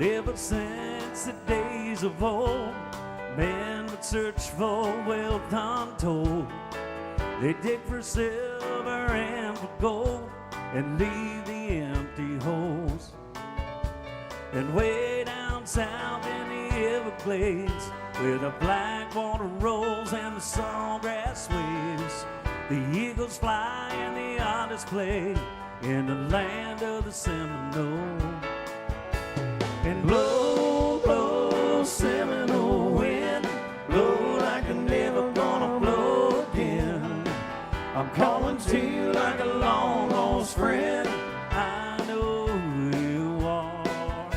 ever since the days of old, men would search for wealth untold. They dig for silver and for gold and leave the empty holes. And way down south in the Everglades, where the black water rolls and the sawgrass waves, the eagles fly and the otters play in the land of the Seminole. And blow, blow, Seminole wind, blow like you're never gonna blow again. I'm calling to you like a long lost friend. I know who you are.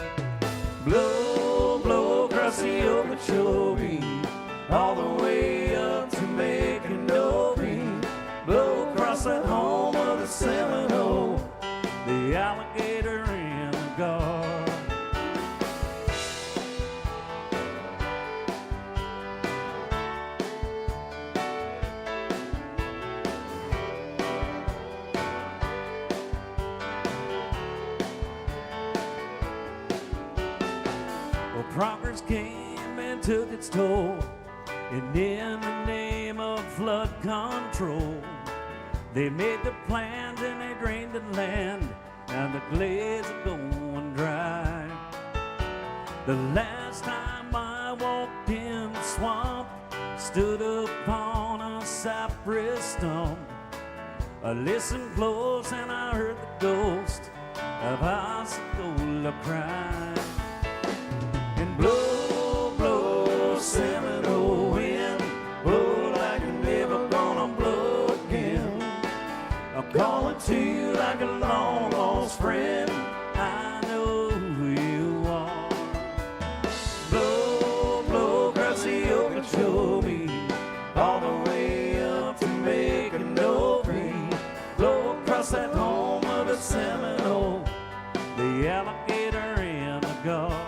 Blow, blow across the Okeechobee, all the way up to Micanopy. Blow across that home of the Seminole, the alligator and the guard. Well, progress came and took its toll, and in the name of flood control, they made the plans and they drained the land, and the glades are going dry. The last time I walked in the swamp, stood upon a cypress stump. I listened close and I heard the ghost of Osceola cry. And blow, blow, Seminole wind, blow like you're never gonna blow again. I'm calling to you like a long lost friend. I know who you are. Blow, blow across the Okeechobee, all the way up to Micanopy. Blow across that home of the Seminole, the alligator and the guard.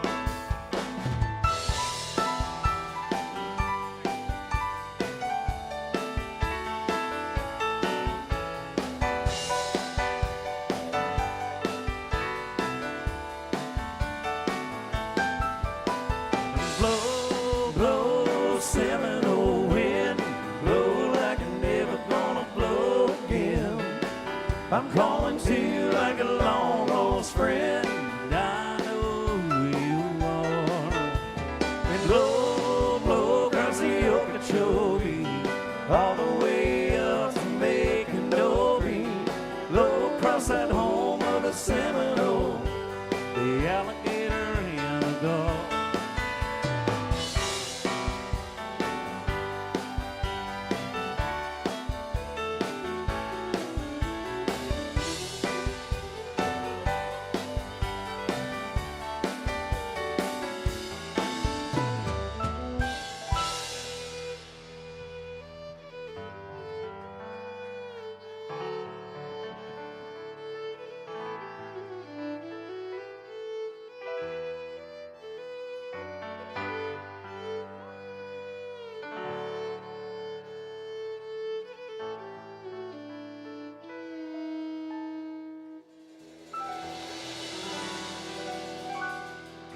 Blow, blow, Seminole wind, blow like you're never gonna blow again. I'm calling to you like a long lost friend. I know who you are. And blow, blow across the Okeechobee, all the way up to Micanopy. Blow across that home of the Seminole, the alligator and the guard.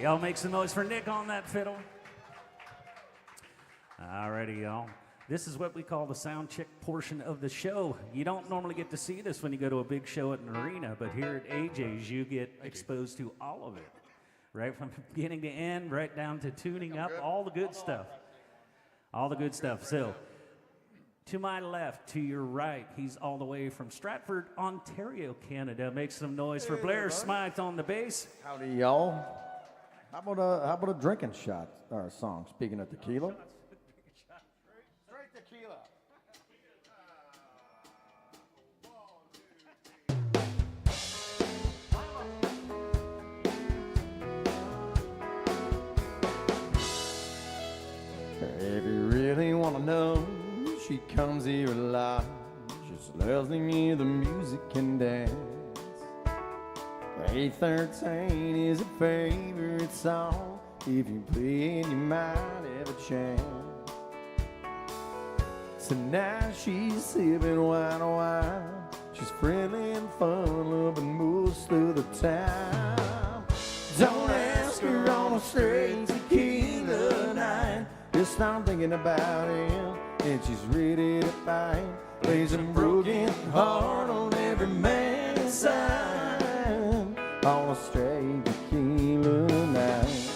Y'all make some noise for Nick on that fiddle. Alrighty, y'all. This is what we call the sound check portion of the show. You don't normally get to see this when you go to a big show at an arena, but here at AJ's, you get exposed to all of it. Right from beginning to end, right down to tuning up, all the good stuff. All the good stuff. So, to my left, to your right, he's all the way from Stratford, Ontario, Canada. Make some noise for Blair Smythe on the bass. Howdy, y'all. How about a drinking shot or song? Speaking of tequila. Straight tequila. If you really want to know, she comes here a lot. Just loves to hear the music and dance. 813 is a favorite song. If you play it, you might have a chance. Tonight she's sipping wine. She's friendly and fun-loving most of the time. Don't ask her a straight tequila night. Just start thinking about him, and she's ready to fight. Plays a broken heart on every man's side on a straight tequila night.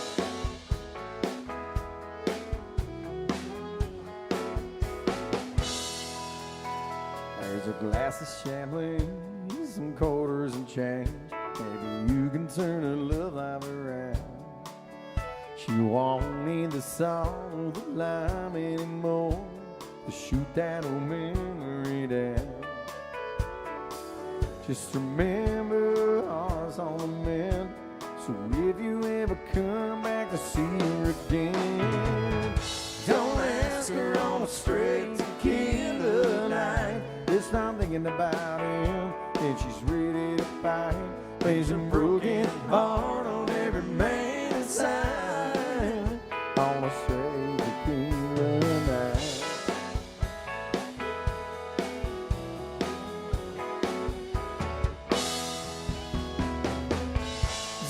There's a glass of champagne, some quarters and change. Maybe you can turn her love life around. She won't need the salt or the lime anymore to shoot that old memory down. Just remember ours on the mend. So if you ever come back to see her again, don't ask her on a straight tequila night. Just start thinking about him, and she's ready to fight. Plays a broken heart on every man's side on a straight tequila night.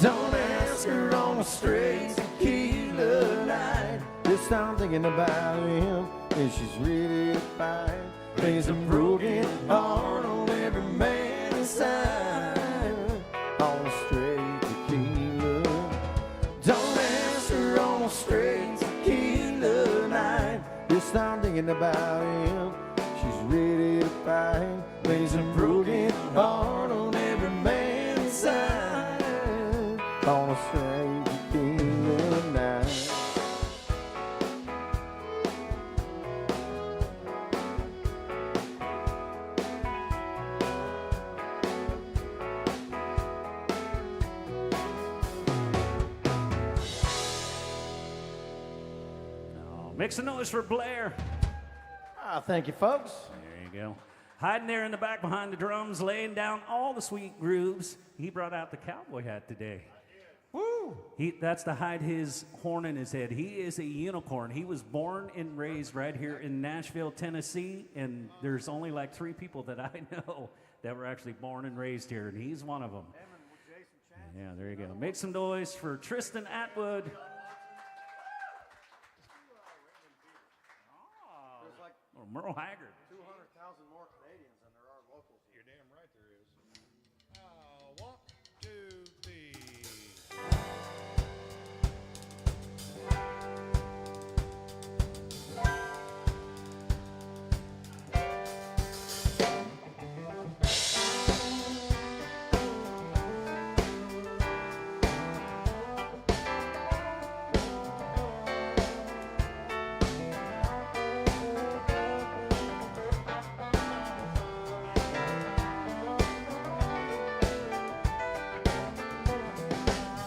Don't ask her on a straight tequila night. Just start thinking about him, and she's ready to fight. Plays a broken heart on every man's side on a straight tequila. Don't ask her on a straight tequila night. Just start thinking about him, she's ready to fight. Plays a broken heart on every man's side on a straight tequila night. Make some noise for Blair. Thank you, folks. There you go. Hiding there in the back behind the drums, laying down all the sweet grooves. He brought out the cowboy hat today. Woo! That's to hide his horn in his head. He is a unicorn. He was born and raised right here in Nashville, Tennessee, and there's only like 3 people that I know that were actually born and raised here, and he's one of them. Yeah, there you go. Make some noise for Tristan Atwood. Or Merle Haggard. 200,000 more Canadians than there are locals. You're damn right there is. 1, 2, 3.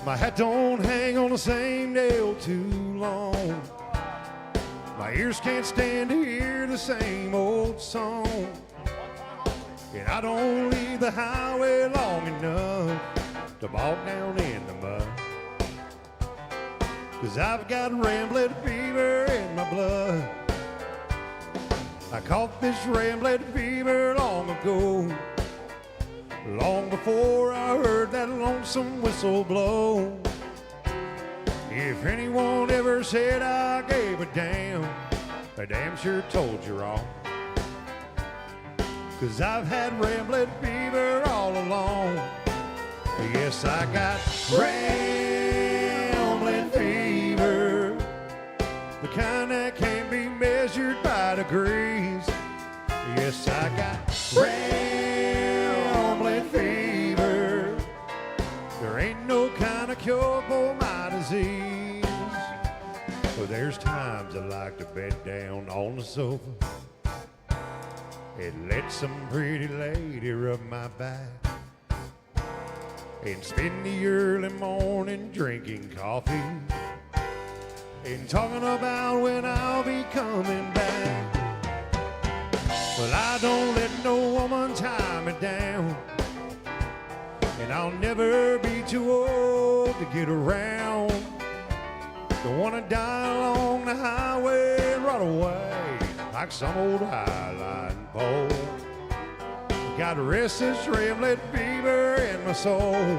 My hat don't hang on the same nail too long. My ears can't stand to hear the same old song. And I don't leave the highway long enough to bog down in the mud. 'Cause I've got rambling fever in my blood. I caught this rambling fever long ago, long before I heard that lonesome whistle blow. If anyone ever said I gave a damn, I damn sure told you wrong. 'Cause I've had rambling fever all along. Yes, I got rambling fever, the kind that can't be measured by degrees. Yes, I got rambling fever. There ain't no kind of cure for my disease. But there's times I like to bed down on the sofa and let some pretty lady rub my back, and spend the early morning drinking coffee and talking about when I'll be coming back. Well, I don't let no woman tie me down, and I'll never be too old to get around. Don't wanna die along the highway and run away like some old highline pole. Got restless rambling fever in my soul.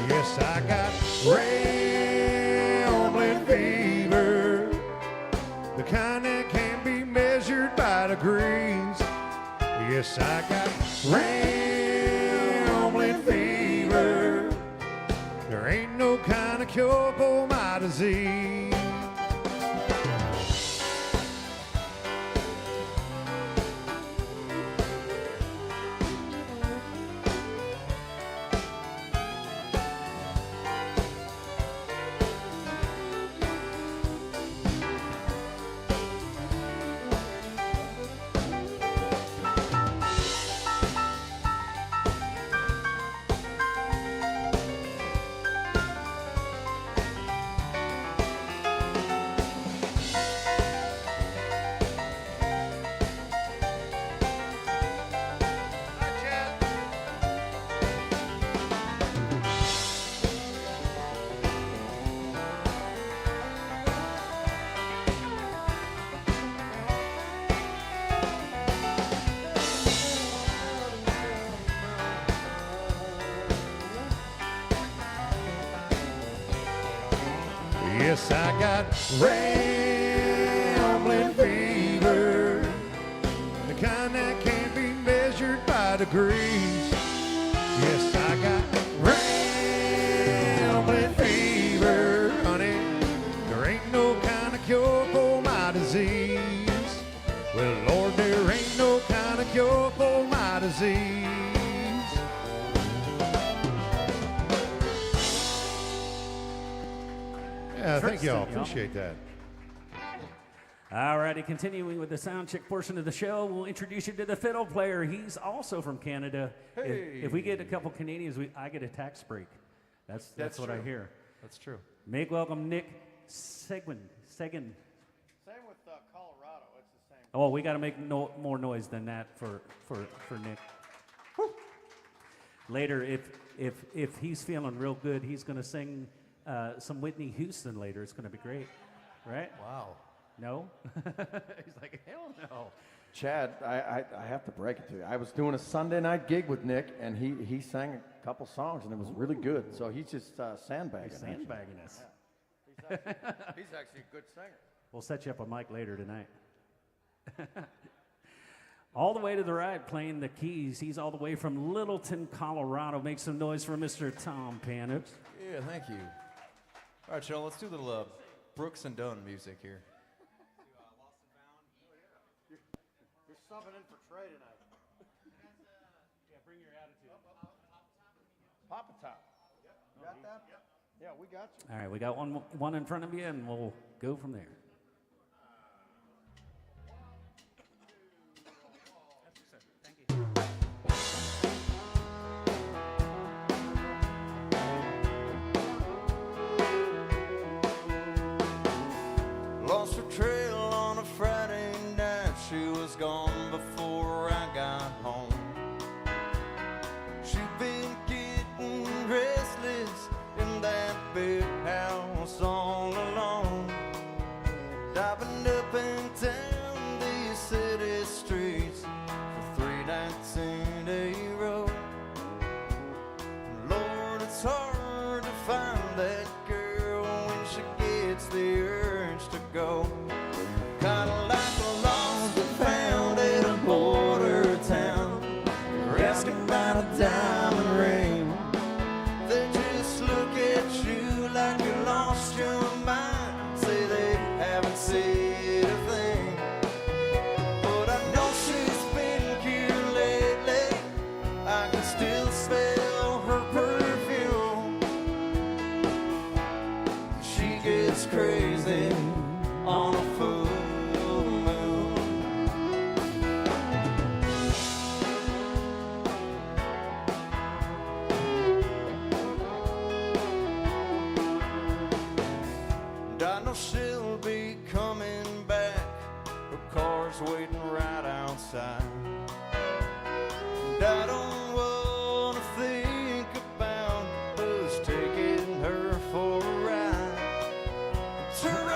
Yes, I got fever, the kind that can't be measured by degrees. Yes, I got rambling fever. There ain't no kind of cure for my disease. Yes, I got rambling fever, the kind that can't be measured by degrees. Yes, I got rambling fever, honey. There ain't no kind of cure for my disease. Well, Lord, there ain't no kind of cure for my disease. Yeah, thank y'all. Appreciate that. All righty, continuing with the sound check portion of the show, we'll introduce you to the fiddle player. He's also from Canada. Hey. If we get a couple Canadians, I get a tax break. That's what I true. hear. That's true. Make welcome Nick Seguin. Same with Colorado. It's the same. Oh, we got to make more noise than that for Nick. Woo. Later, if he's feeling real good, he's going to sing some Whitney Houston later. It's going to be great, right? Wow. No? He's like, hell no. Chad, I have to break it to you. I was doing a Sunday night gig with Nick, and he sang a couple songs, and it was really good. So he's just sandbagging. He's sandbagging us. He's actually a good singer. We'll set you up a mic later tonight. All the way to the right, playing the keys. He's all the way from Littleton, Colorado. Make some noise for Mr. Tom Panup. Yeah, thank you. All right, y'all, let's do a little Brooks and Dunn music here. You're subbing in for Trey tonight. Yeah, bring your attitude. Papa Top. You got that? Yeah, we got you. All right, we got one in front of you, and we'll go from there. Lost her trail on a Friday night. She was gone before I got home. She'd been getting restless in that big house all alone, diving up and down these city streets for 3 nights in a row. Lord, it's hard to find that girl when she gets the urge to go. Kinda like a lost and found in a border town. You're asking about a diamond ring. They just look at you like you lost your mind. Say they haven't said a thing. But I know she's been here lately. I can still smell her perfume. She gets crazy on a full moon. And I know she'll be coming back. Her car's waiting right outside. And I don't wanna think about who's taking her for a ride. Her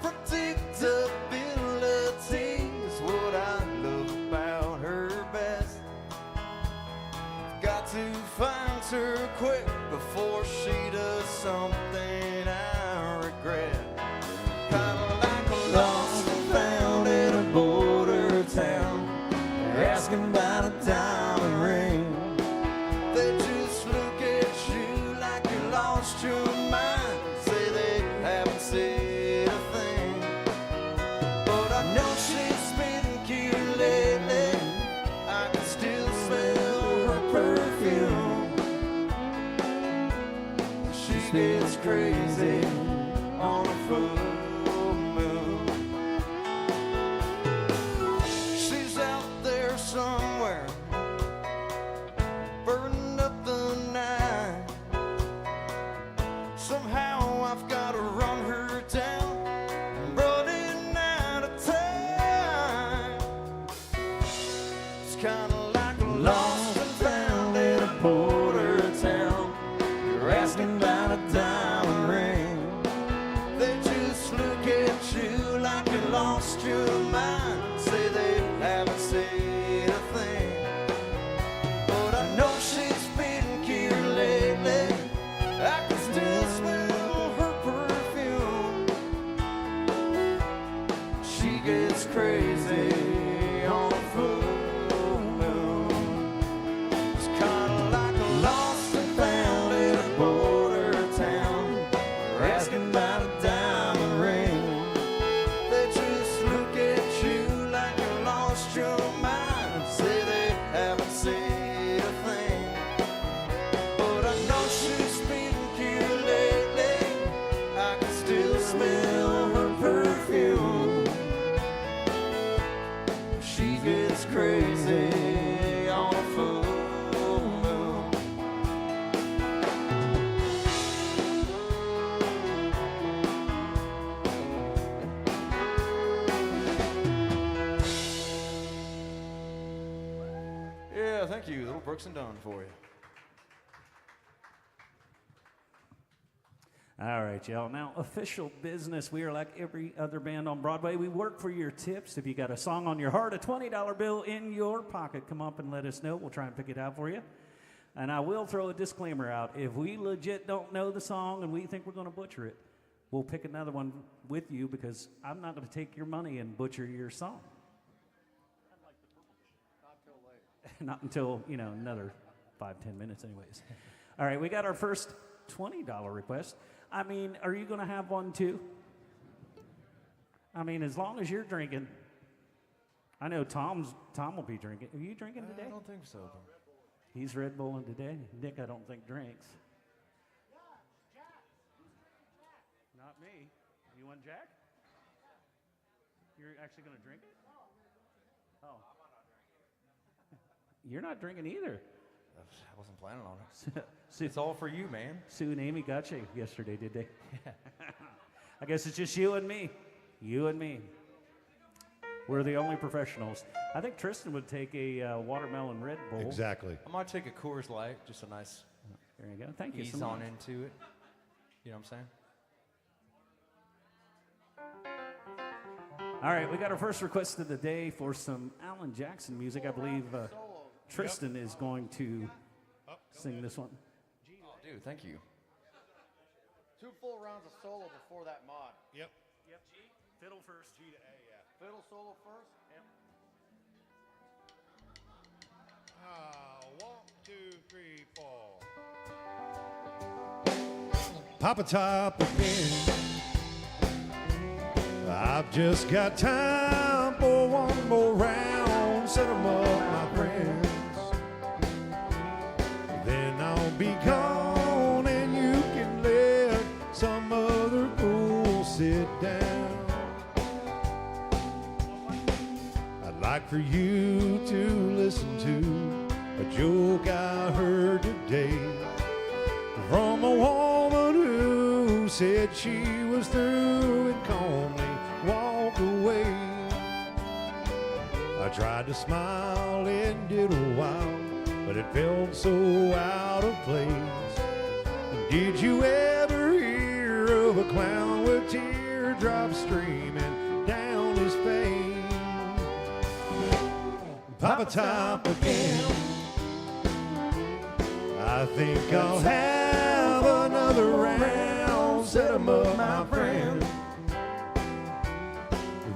unpredictability is what I love about her best. Got to find her quick before she does something I regret. She gets crazy on a full moon. She's out there somewhere, burning up the night. Somehow I've got to run her down. I'm running out of time. It's kind of like a lost and found in a border town. You're asking about a diamond ring. They just look at you like you lost your mind. Say they haven't said a thing. But I know she's been here lately. I can still smell her perfume. She gets crazy on a full moon. It's kinda like a lost and found in a border town. They're asking about a diamond ring. They just look at you like you lost your mind. Say they haven't said a thing. But I know she's been here lately. I can still smell her perfume. She gets crazy on a full moon. Yeah, thank you. Little Brooks and Dunn for you. All right, y'all. Now, official business. We are like every other band on Broadway. We work for your tips. If you got a song on your heart, a $20 bill in your pocket, come up and let us know. We'll try and pick it out for you. And I will throw a disclaimer out. If we legit don't know the song and we think we're going to butcher it, we'll pick another one with you because I'm not going to take your money and butcher your song. Not until, another 5-10 minutes anyways. All right, we got our first $20 request. I mean, are you going to have one too? I mean, as long as you're drinking. I know Tom will be drinking. Are you drinking today? I don't think so. He's Red Bulling today. Nick, I don't think drinks. Not me. You want Jack? You're actually going to drink it? Oh. You're not drinking either. I wasn't planning on it. Sue, It's all for you, man. Sue and Amy got you yesterday, did they? I guess it's just you and me. You and me. We're the only professionals. I think Tristan would take a watermelon Red Bull. Exactly. I might take a Coors Light, just a nice There you go. Thank you ease so much. on into it. You know what I'm saying? All right, we got our first request of the day for some Alan Jackson music. I believe Tristan is going to sing this one. Oh, dude, thank you. 2 full rounds of solo before that mod. Yep. Yep. Fiddle first. G to A, yeah. Fiddle solo first? Yep. 1, 2, 3, 4. Papa Top again. I've just got time for one more round. Set 'em up, my friends. Then I'll be gone and you can let some other fool sit down. I'd like for you to listen to a joke I heard today from a woman who said she was through and calmly walked away. I tried to smile and did a while, but it felt so out of place. Did you ever hear of a clown with teardrops streaming down his face? Papa Top again. I think I'll have another round. Set 'em up, my friend.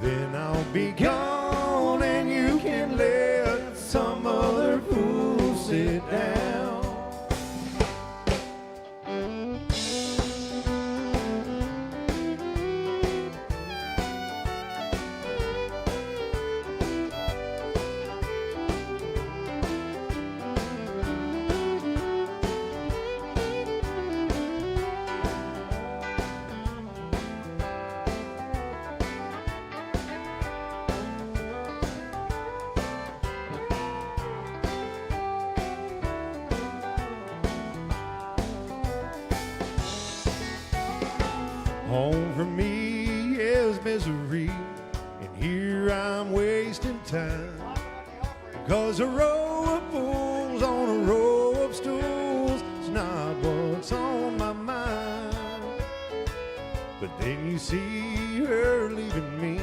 Then I'll be gone and you can let some other fool sit down. Home for me is misery, and here I'm wasting time. 'Cause a row of fools on a row of stools is not what's on my mind. But then you see her leaving me,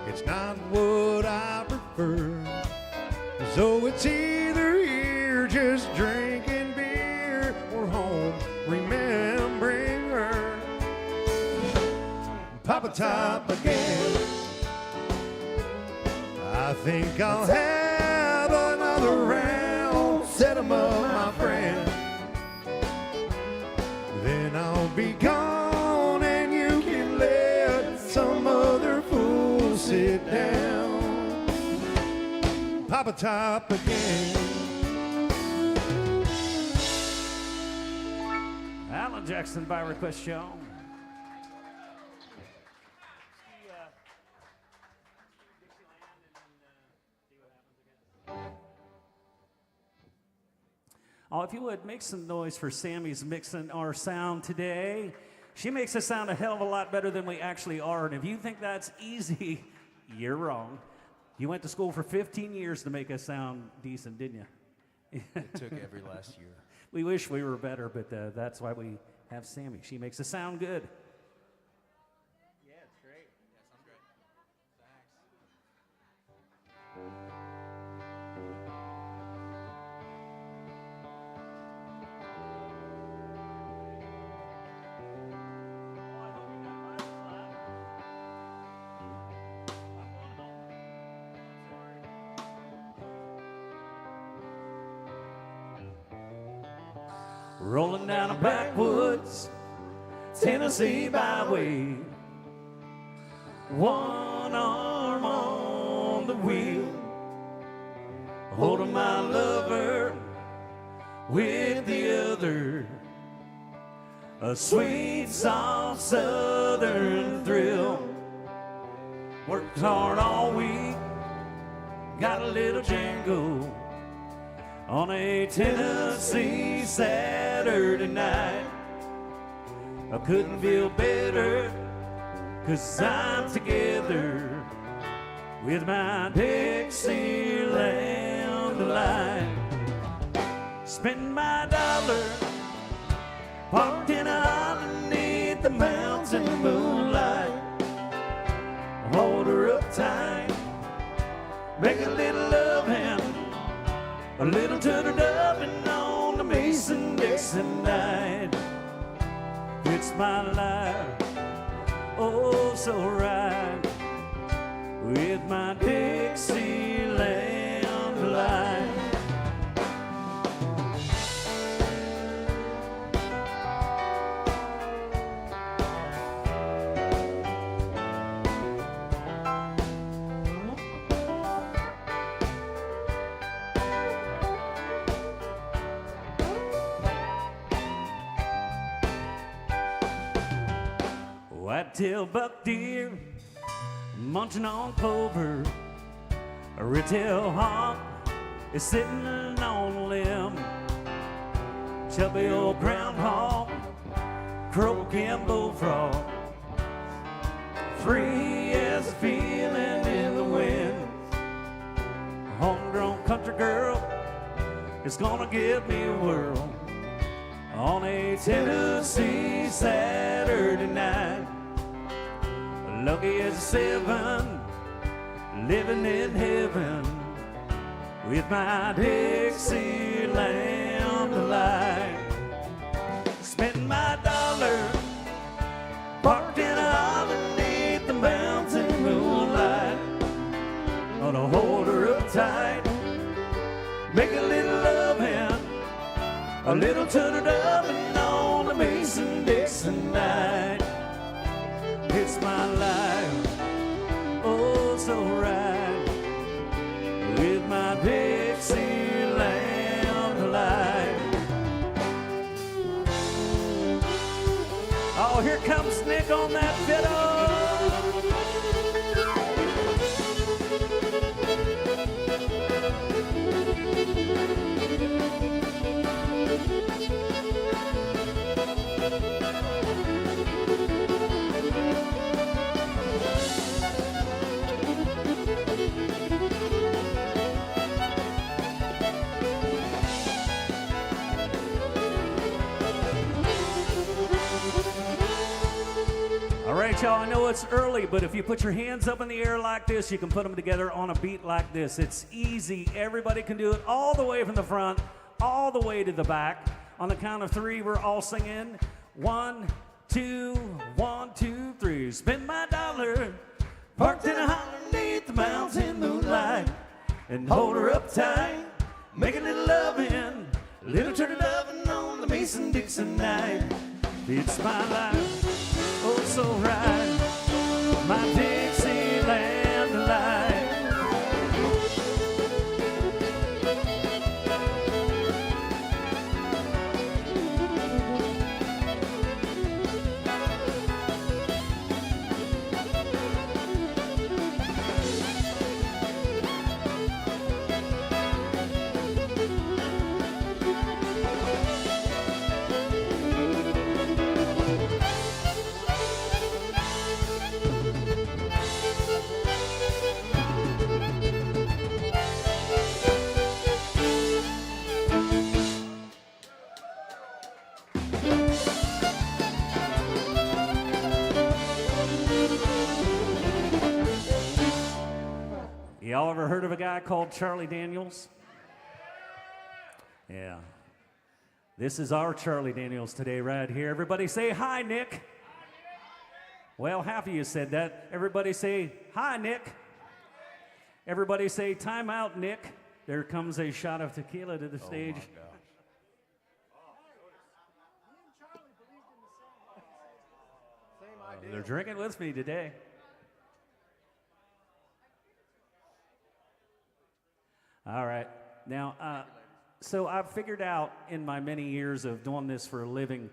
it's not what I prefer. So it's either here just drinking beer or home remembering her. Papa Top again. I think I'll have another round. Set 'em up, my friend. Then I'll be gone and you can let some other fool sit down. Papa Top again. Alan Jackson by request show. Oh, if you would, make some noise for Sammy's mixing our sound today. She makes us sound a hell of a lot better than we actually are, and if you think that's easy, you're wrong. You went to school for 15 years to make us sound decent, didn't you? It took every last year. We wish we were better, but that's why we have Sammy. She makes us sound good. Yeah, it's great. Yeah, sounds great. Rolling down a backwoods Tennessee byway, one arm on the wheel, holding my lover with the other, a sweet, soft southern thrill. Worked hard all week, got a little jingle on a Tennessee Saturday night. I couldn't feel better, 'cause I'm together with my Dixieland delight. Spend my dollar parked in underneath the mountain moonlight. Hold her up tight, make a little loving, a little turtle-doving on the Mason-Dixon night. It's my life, oh so right, with my Dixieland life. White-tail buck deer munching on clover, a red-tail hawk is sitting on a limb, chubby old groundhog croaking bullfrog, free as a feeling in the wind. A homegrown country girl is gonna give me a whirl on a Tennessee Saturday night. Lucky as a 7, living in heaven with my Dixieland delight. Spend my dollar parked in underneath the mountain moonlight. Gonna hold her up tight, make a little loving, a little turtle-doving on the Mason-Dixon night. It's my life, oh so right, with my Dixieland life. Oh, here comes Nick on that fiddle. right, y'all, I know it's early, but if you put your hands up in the air like this, you can put them together on a beat like this. It's easy. Everybody can do it all the way from the front, all the way to the back. On the count of three, we're all singing. 1, 2, 1, 2, 3. Spend my dollar, parked in a holler beneath the mountain moonlight, and hold her up tight, make a little loving, little turn of loving on the Mason-Dixon night. It's my life, oh so right, my Dixieland delight. Y'all ever heard of a guy called Charlie Daniels? Yeah. This is our Charlie Daniels today right here. Everybody say hi, Nick. Well, half of you said that. Everybody say hi, Nick. Everybody say time out, Nick. There comes a shot of tequila to the stage. Oh my gosh. They're drinking with me today. All right. Now, so I've figured out in my many years of doing this for a living,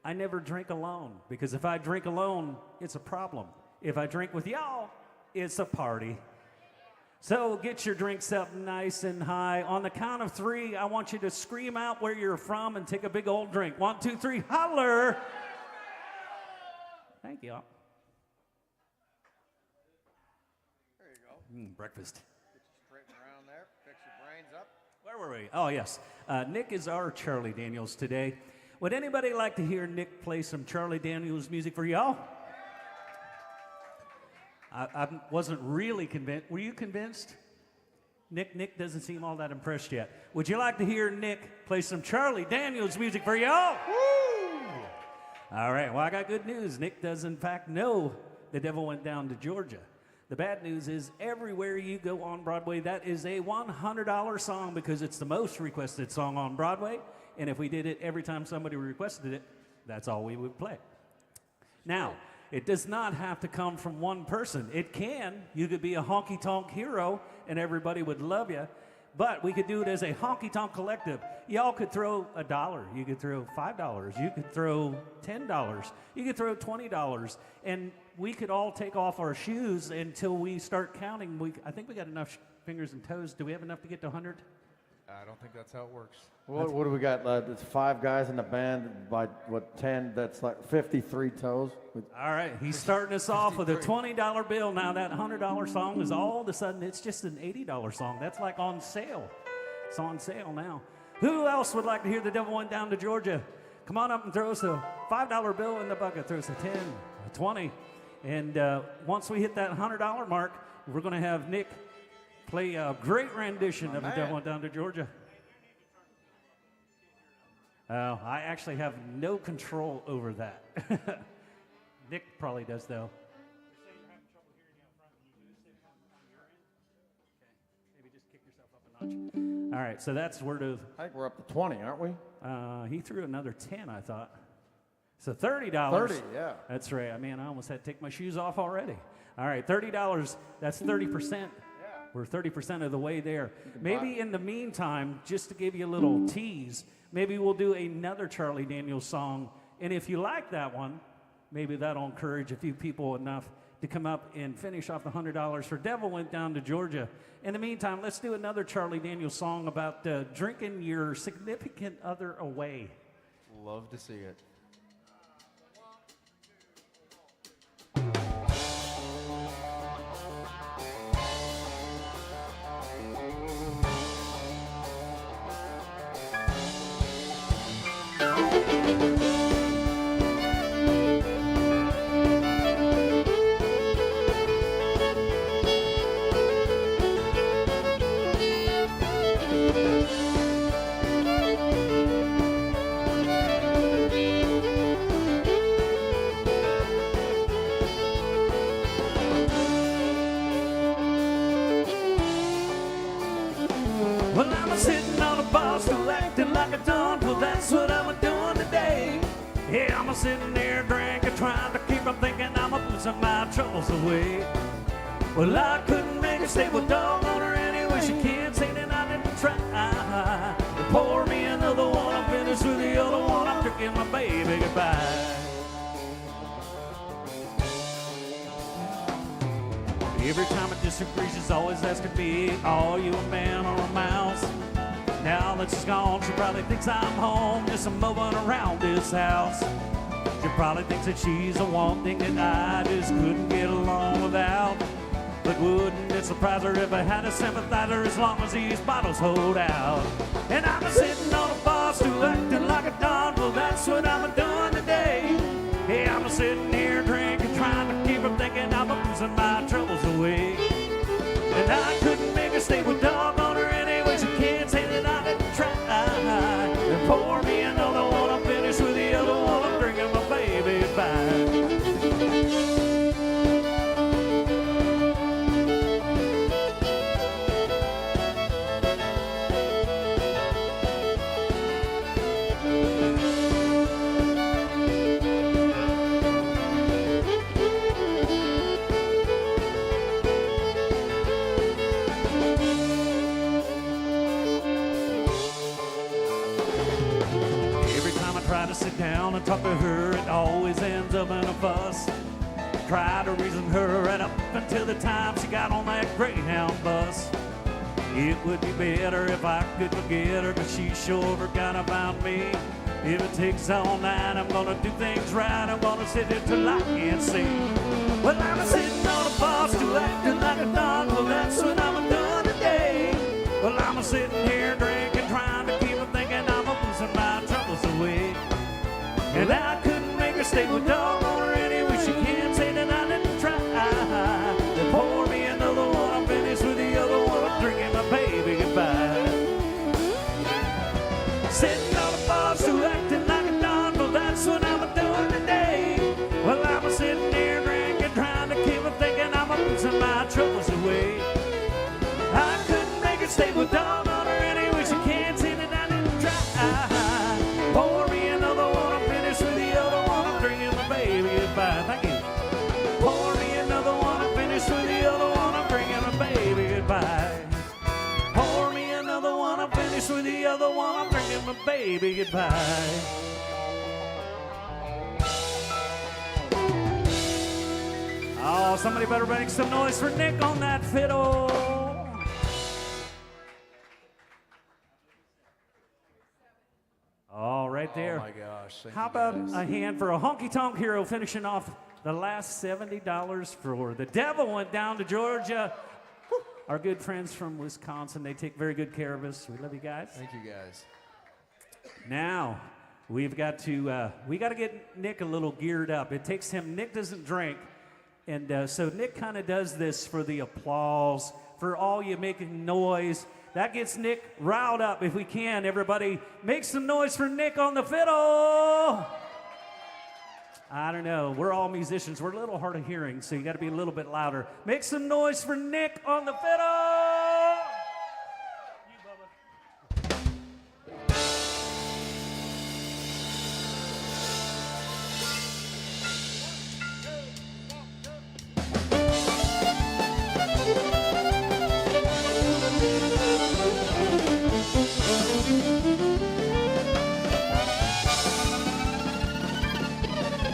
I never drink alone, because if I drink alone, it's a problem. If I drink with y'all, it's a party. So get your drinks up nice and high. On the count of three, I want you to scream out where you're from and take a big old drink. 1, 2, 3, holler. Thank you. There you go. Breakfast. Get you straightened around there. Fix your brains up. Where were we? Oh, yes. Nick is our Charlie Daniels today. Would anybody like to hear Nick play some Charlie Daniels music for y'all? I wasn't really convinced. Were you convinced? Nick doesn't seem all that impressed yet. Would you like to hear Nick play some Charlie Daniels music for y'all? Woo! All right. Well, I got good news. Nick does, in fact, know The Devil Went Down to Georgia. The bad news is everywhere you go on Broadway, that is a $100 song because it's the most requested song on Broadway. And if we did it every time somebody requested it, that's all we would play. Now, it does not have to come from one person. It can. You could be a honky-tonk hero and everybody would love you. But we could do it as a honky-tonk collective. Y'all could throw $1. You could throw $5. You could throw $10. You could throw $20. And we could all take off our shoes until we start counting. I think we got enough fingers and toes. Do we have enough to get to 100? I don't think that's how it works. What do we got? It's 5 guys in the band by, 10? That's like 53 toes. All right, he's starting us off with a $20 bill. Now that $100 song is all of a sudden, it's just an $80 song. That's like on sale. It's on sale now. Who else would like to hear The Devil Went Down to Georgia? Come on up and throw us a $5 bill in the bucket. Throw us a 10, a 20. And once we hit that $100 mark, we're going to have Nick play a great rendition of The Devil Went Down to Georgia. I actually have no control over that. Nick probably does, though. You're saying you're having trouble hearing you up front. Can you do this on your end? Okay. Maybe just kick yourself up a notch. All right, so that's word of... I think we're up to 20, aren't we? He threw another 10, I thought. So $30. 30, yeah. That's right. Man, I almost had to take my shoes off already. All right, $30. That's 30%. Yeah. We're 30% of the way there. Maybe in the meantime, just to give you a little tease, maybe we'll do another Charlie Daniels song. And if you like that one, maybe that'll encourage a few people enough to come up and finish off the $100 for Devil Went Down to Georgia. In the meantime, let's do another Charlie Daniels song about drinking your significant other away. Love to see it. sitting on a bar stool acting like a don. Well, that's what I'm doing today. Yeah, I'm sitting there drinking, trying to keep from thinking I'm losing my troubles away. Well, I couldn't make her stay with dog on her anyway. She can't say that I didn't try. Pour me another one, I'm finished with the other one. I'm drinking my baby goodbye. Every time I disagree, she's always asking me, are you a man or a mouse? Now that she's gone, she probably thinks I'm home, just moving around this house. She probably thinks that she's the one thing that I just couldn't get along without. But wouldn't it surprise her if I had a sympathizer as long as these bottles hold out? And I'm sitting on a bar stool acting like a don. Well, that's what I'm doing today. Hey, I'm sitting here drinking, trying to keep from thinking I'm losing my troubles away. And I couldn't make her stay with dog on her anyway. She can't say that I didn't try. And pour me another one, I'm finished with the other one. I'm drinking my baby goodbye. Sit down and talk to her, it always ends up in a fuss. Try to reason her right up until the time she got on that Greyhound bus. It would be better if I could forget her, cause she sure forgot about me. If it takes all night, I'm gonna do things right. I'm gonna sit here till I can't see. Well, I'm sitting on a bar stool acting like a dog. Well, that's what I'm doing today. Well, I'm sitting here drinking, trying to keep from thinking I'm losing my troubles away. And I couldn't make her stay with dog on her anyway. She can't say that I didn't try. They pour me another one, I'm finished with the other one. I'm drinking my baby goodbye. Sitting on a bar stool acting like a don. Well, that's what I'm doing today. Well, I'm sitting here drinking, trying to keep from thinking I'm losing my troubles away. I couldn't make her stay with dog on her anyway. She can't say that I didn't try. Pour me another one, I'm finished with the other one. I'm drinking my baby goodbye. Thank you. Pour me another one, I'm finished with the other one. I'm drinking my baby goodbye. Pour me another one, I'm finished with the other one. I'm drinking my baby goodbye. Oh, somebody better make some noise for Nick on that fiddle. All right there. Oh my gosh. Thank How you about guys. a hand for a honky-tonk hero finishing off the last $70 for The Devil went down to Georgia. Whew. Our good friends from Wisconsin, they take very good care of us. We love you guys. Thank you guys. Now, we've got to get Nick a little geared up. It takes him, Nick doesn't drink, and so Nick kind of does this for the applause, for all you making noise. That gets Nick riled up. If we can, everybody make some noise for Nick on the fiddle. I don't know. We're all musicians. We're a little hard of hearing, so you got to be a little bit louder. Make some noise for Nick on the fiddle.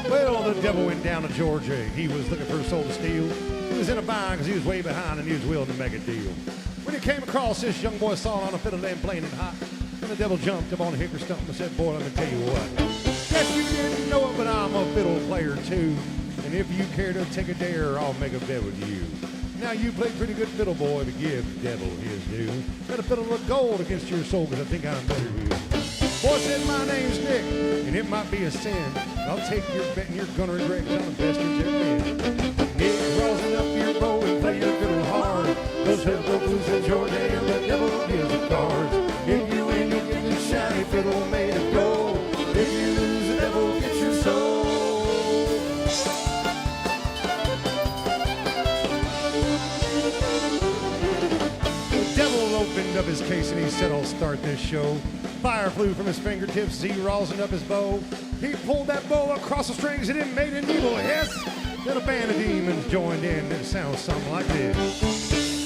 Well, the devil went down to Georgia. He was looking for a soul to steal. He was in a bind because he was way behind and he was willing to make a deal. When he came across this young boy sawing on a fiddle and playing it hot, and the devil jumped up on a hickory stump and said, boy, let me tell you what. Guess you didn't know it, but I'm a fiddle player too. And if you care to take a dare, I'll make a bet with you. Now you play pretty good fiddle, boy, but give the devil his due. Let a fiddle look gold against your soul, because I think I'm better than you. Boy said, my name's Nick, and it might be a sin. I'll take your bet and you're gonna regret, 'cause I'm the best you've ever been. Nick, rosin up your bow and play your fiddle hard. Those fiddle blues in Georgia and the devil gives the cards. If you win, you'll get this shiny fiddle made of gold. If you lose, the devil gets your soul. The devil opened up his case and he said, I'll start this show. Fire flew from his fingertips as he rosined up his bow. He pulled that bow across the strings and it made an evil hiss. Then a band of demons joined in and it sounds something like this.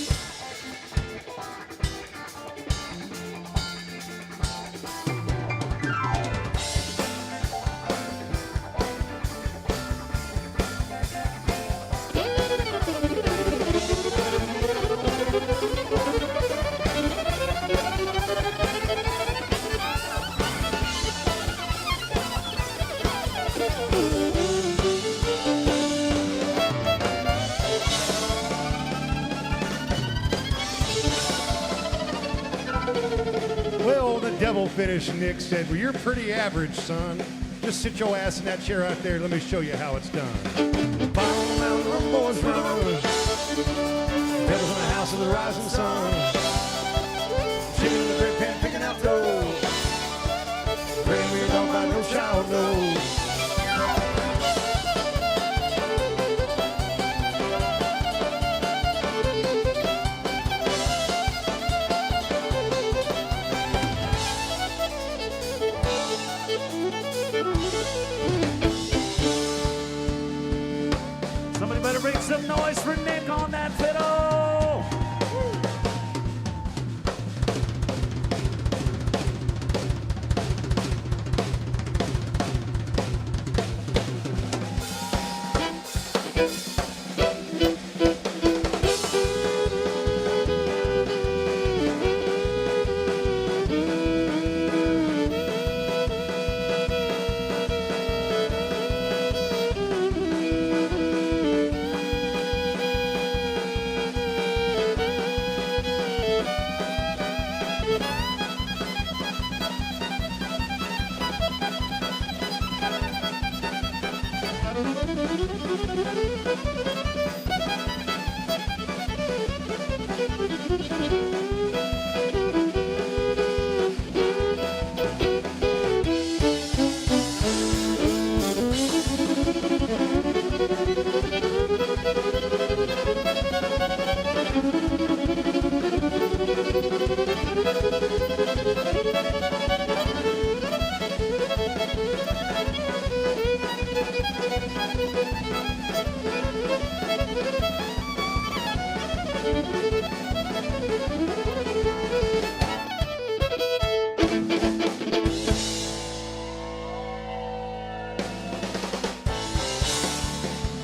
Well, the devil finished. Nick said, well, you're pretty average, son. Just sit your ass in that chair out there. Let me show you how it's done. Bottom mountain, run, boys, run. Devil's in the house of the rising sun. Chicken in the bread pan, picking out toes. Bring me don't find no child knows. Somebody better make some noise for Nick on that fiddle.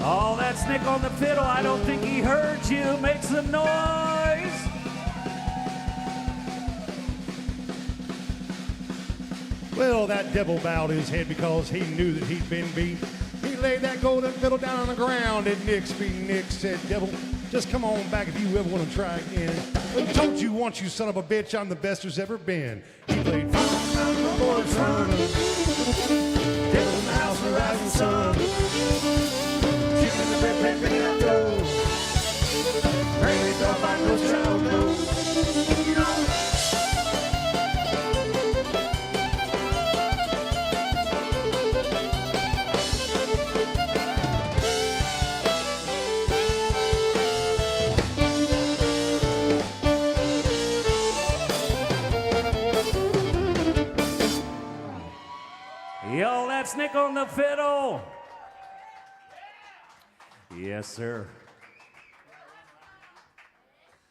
Oh, that's Nick on the fiddle. I don't think he heard you. Make some noise. Well, that devil bowed his head because he knew that he'd been beat. He laid that golden fiddle down on the ground at Nick's feet. Nick said, devil, just come on back if you ever want to try again. I told you once, you son of a bitch, I'm the best there's ever been. He played Found Mountain, the boys run. Devil in the house of the rising sun. Chicken in the bread pan, picking out dough. Rainy dog like no child knows. Yo, that's Nick on the fiddle. Yes, sir.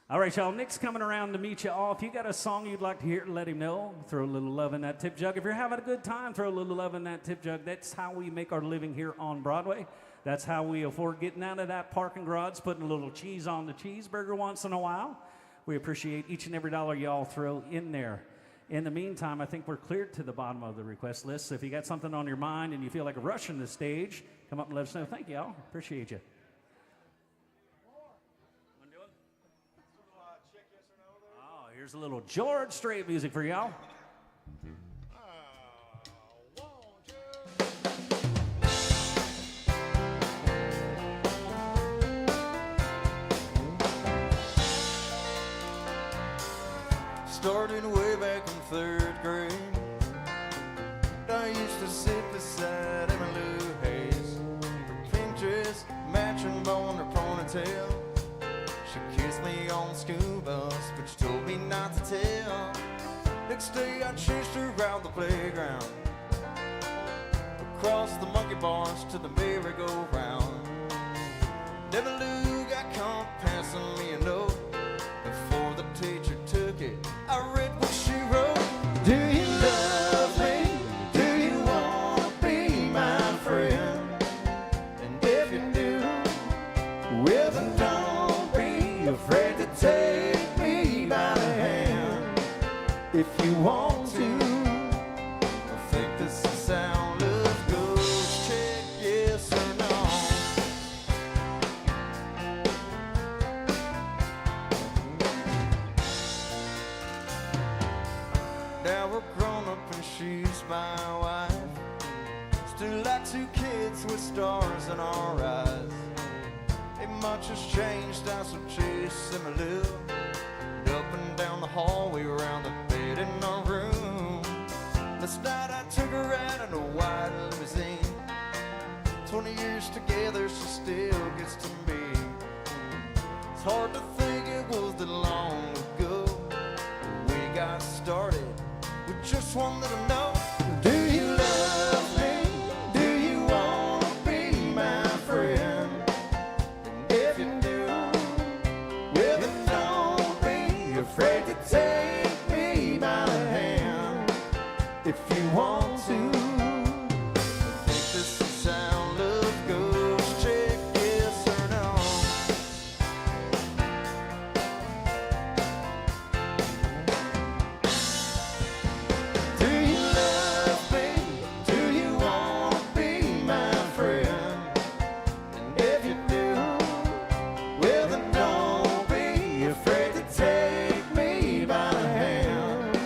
All right, y'all. Nick's coming around to meet you all. If you got a song you'd like to hear, let him know. Throw a little love in that tip jug. If you're having a good time, throw a little love in that tip jug. That's how we make our living here on Broadway. That's how we afford getting out of that parking garage, putting a little cheese on the cheeseburger once in a while. We appreciate each and every dollar y'all throw in there. In the meantime, I think we're cleared to the bottom of the request list. So if you got something on your mind and you feel like rushing the stage, come up and let us know. Thank you, y'all. Appreciate you. Oh, here's a little George Strait music for y'all. Started way back in third grade. I used to sit beside Emmylou Hayes. Her pink dress matching bone, her ponytail. She kissed me on the school bus, but she told me not to tell. Next day I chased her around the playground, across the monkey bars to the merry-go-round. Never Lou got caught passing me a note. Before the teacher took it, I read what she wrote. Do you love me? Do you want to be my friend? And if you do, well then don't be afraid to take me by the hand. If you want to, I think this is the sound of ghost chick, yes or no. Now we're grown up and she's my wife. Still like two kids with stars in our eyes. Ain't much has changed, I so chasing my love. Up and down the hallway, around the bed in our room. Last night I took her out in a white limousine. 20 years together, she still gets to me. It's hard to think it was that long ago we got started with just one little note. Do you love me? Do you want to be my friend? And if you do, well then don't be afraid to take me by the hand. If you want to, I think this is the sound of ghost chick, yes or no. Do you love me? Do you want to be my friend? And if you do, well then don't be afraid to take me by the hand.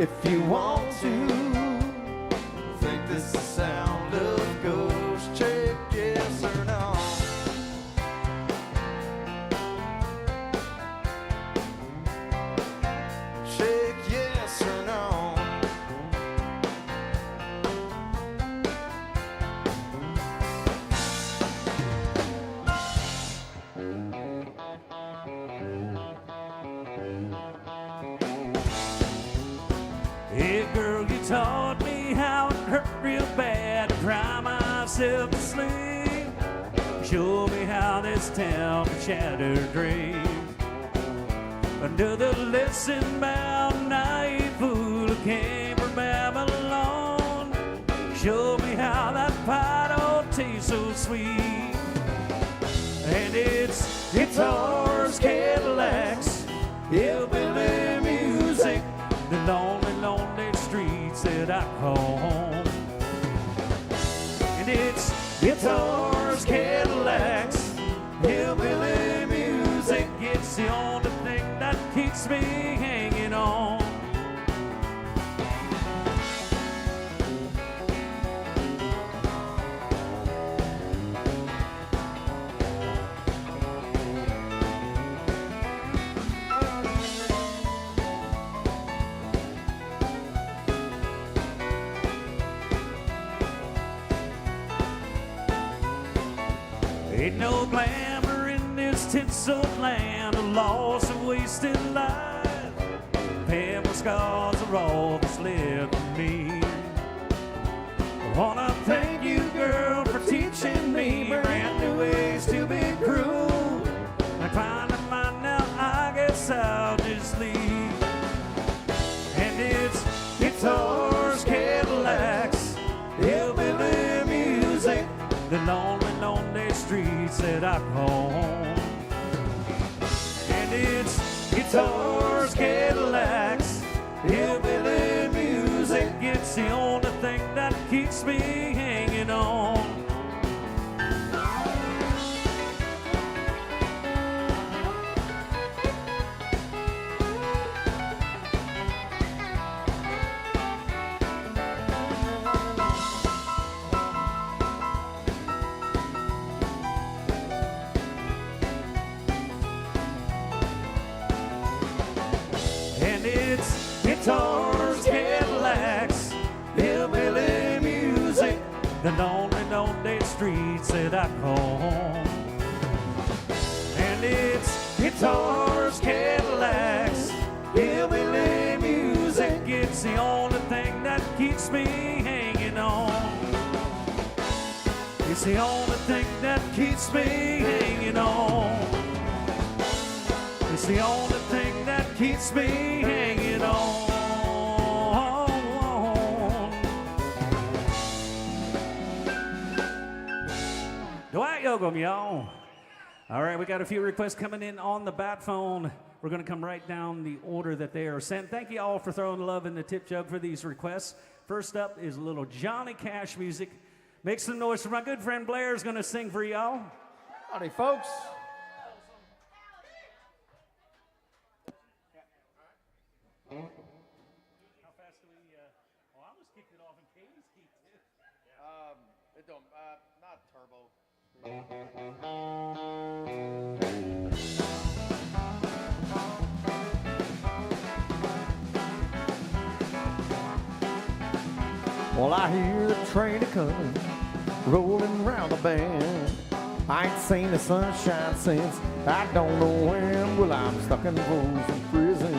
If you want to, I think this is the sound of ghost chick, yes or no. Chick, yes or no. Hey girl, you taught me how it hurt real bad to cry myself to sleep. Show me how this town can shatter dreams. Under the lesson-bound naive fool who came from Babylon. Show me how that pie don't taste so sweet. And it's guitars, Cadillacs, hillbilly music, the lonely, lonely streets that I call home. And it's guitars, Cadillacs, hillbilly music. It's the only thing that keeps me hanging on. Ain't no glamour in this tinsel land, a loss of wasted life. Pebble scars are all that's left of me. I wanna thank you, girl, for teaching me brand new ways to be cruel. I'm trying to find out, I guess I'll just leave. And it's guitars, Cadillacs, hillbilly music, the lonely, lonely streets that I call home. And it's guitars, Cadillacs, hillbilly music. It's the only thing that keeps me hanging on. And it's guitars, Cadillacs, hillbilly music, the lonely, lonely streets that I call home. And it's guitars, Cadillacs, hillbilly music. It's It's the only thing that keeps me hanging on. It's the only thing that keeps me hanging on. It's the only thing that keeps me hanging on. Dwight Yoakam, y'all. All right, we got a few requests coming in on the bat phone. We're going to come right down the order that they are sent. Thank you all for throwing love in the tip jug for these requests. First up is a little Johnny Cash music. Make some noise for my good friend Blair is going to sing for y'all. Howdy, folks. How fast do we, I almost kicked it off in Katie's key, too. It don't, not turbo. Well, I hear the train a-coming, rolling round the bend. I ain't seen the sunshine since I don't know when. Well, I'm stuck in frozen prison.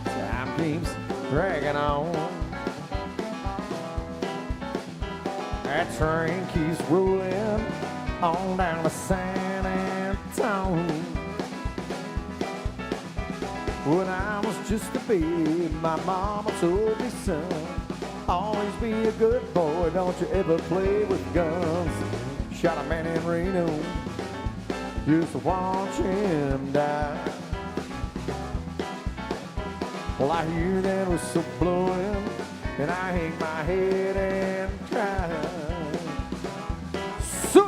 Time keeps dragging on. That train keeps rolling on down to San Antonio. When I was just a babe, my mama told me, son, always be a good boy, don't you ever play with guns. Shot a man in Reno just to watch him die. Well, I hear that whistle blowing, and I hang my head and cry. So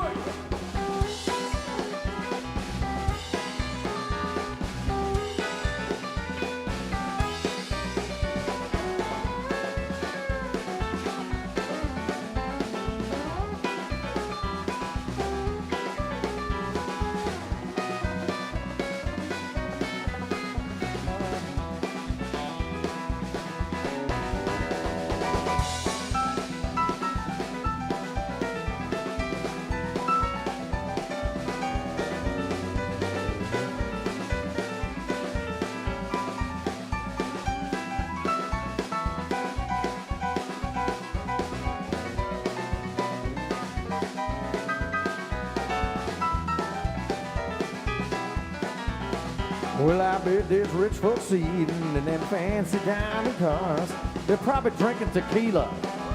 well, I bet there's rich folks eating in them fancy diamond cars. They're probably drinking tequila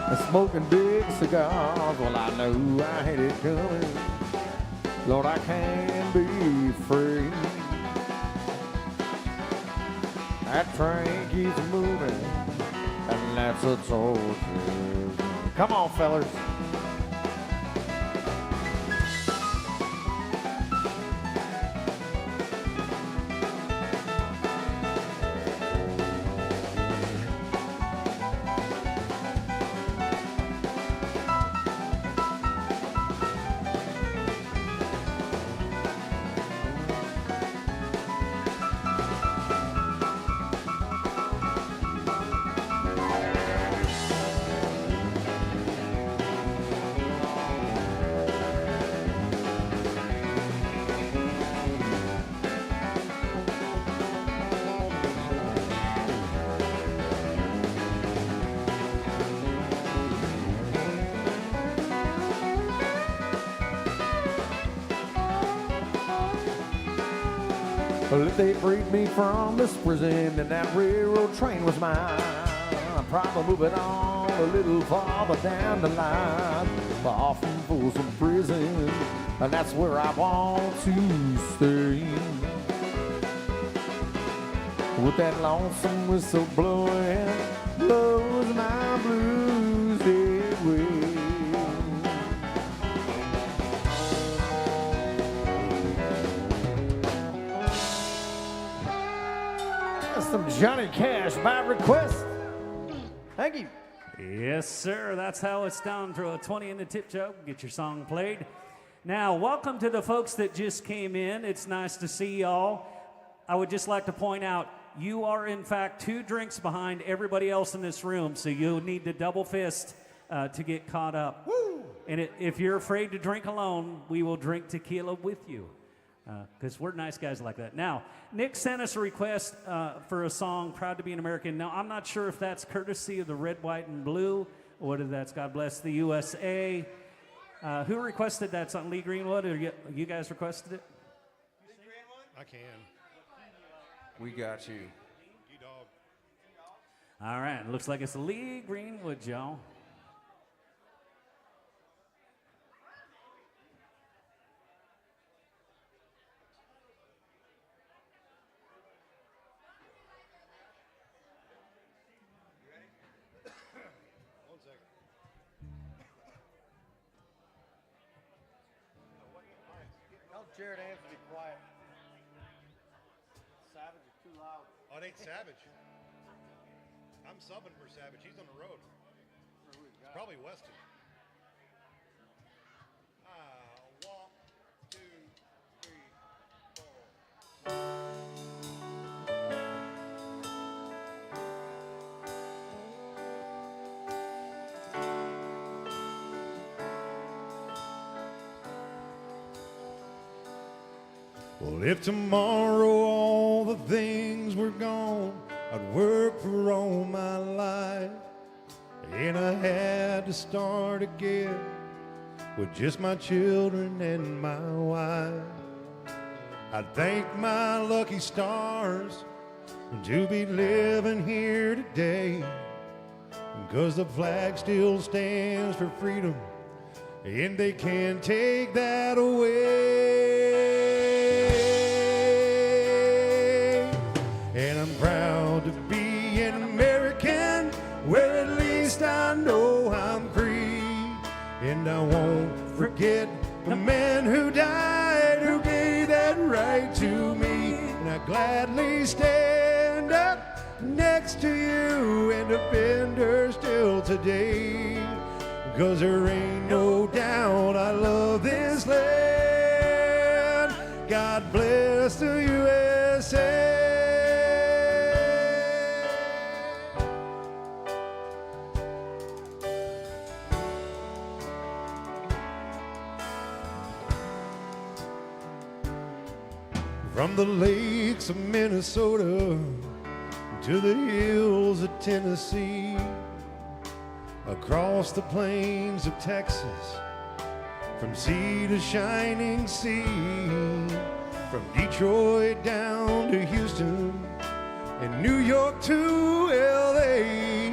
and smoking big cigars. Well, I know I had it coming. Lord, I can be free. That train keeps moving, and that's a torture. Come on, fellas. Well, if they freed me from this prison and that railroad train was mine, I'm probably moving on a little farther down the line, far from Folsom Prison, and that's where I want to stay. With that lonesome whistle blowing, blows my blues away. Some Johnny Cash by request. Thank you. Yes, sir. That's how it's done. Throw a 20 in the tip jar. Get your song played. Now, welcome to the folks that just came in. It's nice to see y'all. I would just like to point out, you are, in fact, 2 drinks behind everybody else in this room, so you'll need to double fist to get caught up. Woo! And if you're afraid to drink alone, we will drink tequila with you. because we're nice guys like that. Now, Nick sent us a request for a song, Proud to be an American. Now, I'm not sure if that's courtesy of the Red, White, and Blue, or whether that's God Bless the USA. Who requested that song? Lee Greenwood, or you guys requested it? I can. We got you. Dog. All right, looks like it's Lee Greenwood, y'all. One second. Tell Jared Ames to be quiet. Savage is too loud. Oh, it ain't Savage. I'm subbing for Savage. He's on the road. It's probably Weston. 1, 2, 3, 4. Well, if tomorrow all the things were gone, I'd work for all my life, and I had to start again with just my children and my wife. I'd thank my lucky stars to be living here today, because the flag still stands for freedom, and they can't take that away. And I'm proud to be an American, where at least I know I'm free. And I won't forget the man who died, who gave that right to me. And I gladly stand up next to you and defend her still today. 'Cause there ain't no doubt I love this land. God bless the USA. From the lakes of Minnesota to the hills of Tennessee, across the plains of Texas, from sea to shining sea, from Detroit down to Houston, and New York to LA,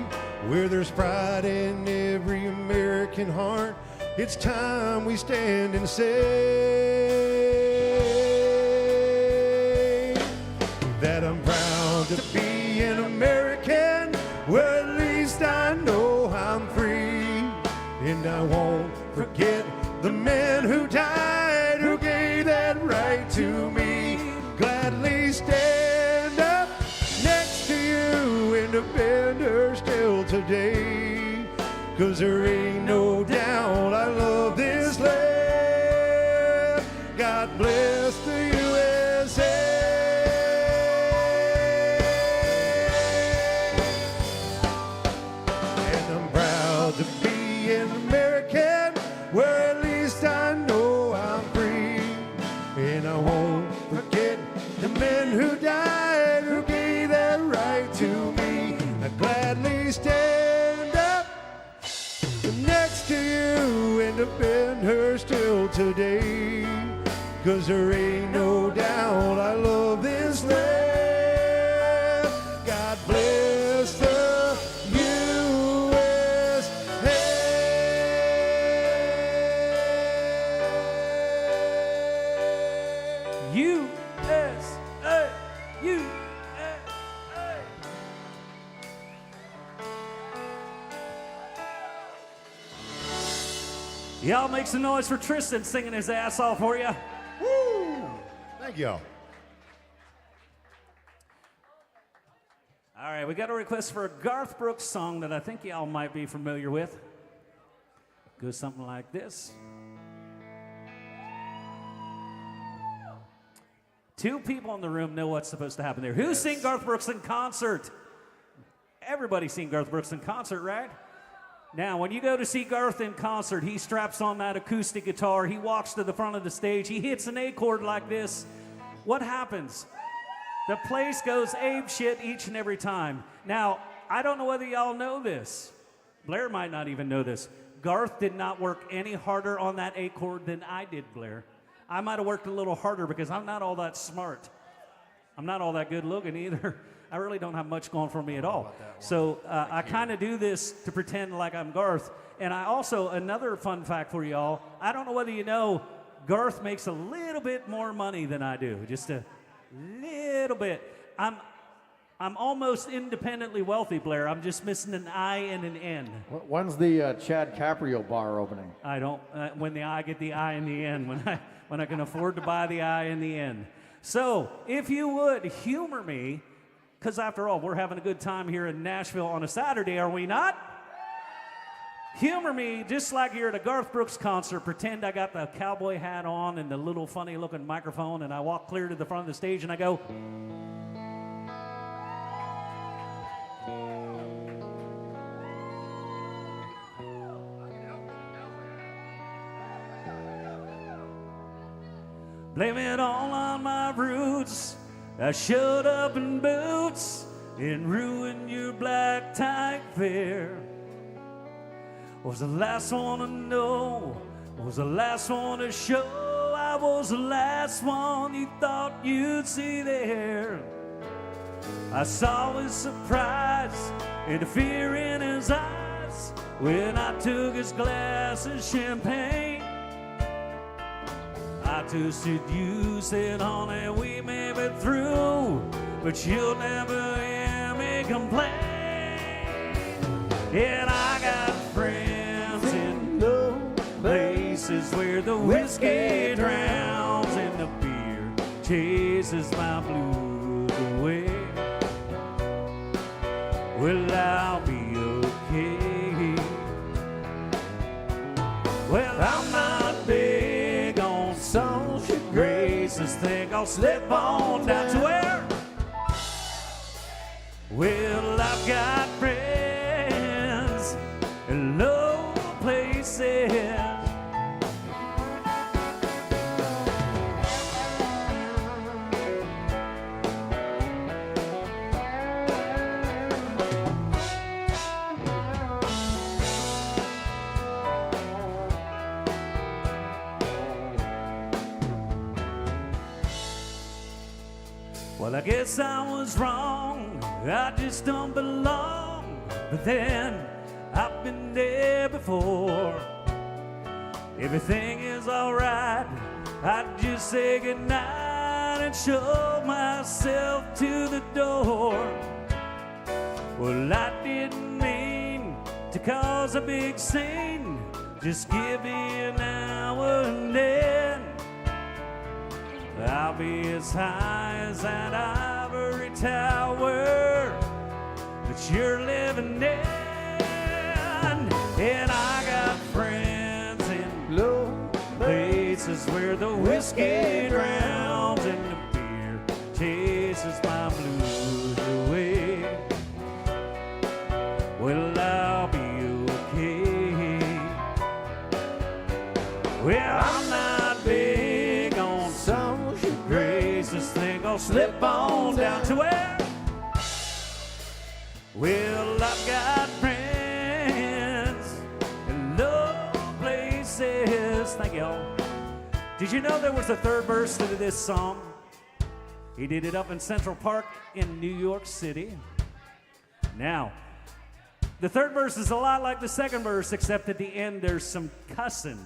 where there's pride in every American heart. It's time we stand and say that I'm proud to be an American, where at least I know I'm free. And I won't forget the man who died, who gave that right to me. Gladly stand up next to you and defend her still today. 'Cause there ain't no doubt I love this land. God bless the USA. To be an American, where at least I know I'm free. And I won't forget the men who died, who gave that right to me. I gladly stand up next to you and defend her still today. 'Cause there ain't no doubt I love this land. God bless the USA, USA. Y'all make some noise for Tristan singing his ass off for you. Woo! Thank y'all. All right, we got a request for a Garth Brooks song that I think y'all might be familiar with. Goes something like this. Two people in the room know what's supposed to happen there. Who's seen Garth Brooks in concert? Everybody's seen Garth Brooks in concert, right? Now, when you go to see Garth in concert, he straps on that acoustic guitar, he walks to the front of the stage, he hits an A chord like this. What happens? The place goes ape shit each and every time. Now, I don't know whether y'all know this. Blair might not even know this. Garth did not work any harder on that A chord than I did, Blair. I might have worked a little harder because I'm not all that smart. I'm not all that good looking either. I really don't have much going for me at all. So I kind of do this to pretend like I'm Garth. And I also, another fun fact for y'all, I don't know whether you know, Garth makes a little bit more money than I do. Just a little bit. I'm almost independently wealthy, Blair. I'm just missing an I and an N. When's the Chad Caprio bar opening? I don't, when I get the I and the N, when I can afford to buy the I and the N. So, if you would humor me, because after all, we're having a good time here in Nashville on a Saturday, are we not? Humor me just like you're at a Garth Brooks concert. Pretend I got the cowboy hat on and the little funny looking microphone, and I walk clear to the front of the stage and I go, blame it all on my roots. I showed up in boots and ruined your black tie fair. Was the last one to know, was the last one to show. I was the last one you thought you'd see there. I saw his surprise and the fear in his eyes when I took his glass of champagne. I toasted you, said, honey, we may be through, but you'll never hear me complain. And I got friends in places where the whiskey drowns and the beer chases my blues away. Well, I'll be okay. Well, I'm not big on social graces. Think I'll slip on down to where? Well, I've got friends in low places. Well, I guess I was wrong, I just don't belong. But then, I've been there before. Everything is alright, I'd just say goodnight and show myself to the door. Well, I didn't mean to cause a big scene, just give me an hour and then I'll be as high as that ivory tower that you're living in. And I got friends in low places where the whiskey drowns and the beer chases my blues away. Well, I'll be okay. Well, I'm not big on social graces. Think I'll slip on down to where? Well, I've got friends in low places. Thank y'all. Did you know there was a third verse to this song? He did it up in Central Park in New York City. Now, the third verse is a lot like the second verse, except at the end there's some cussing.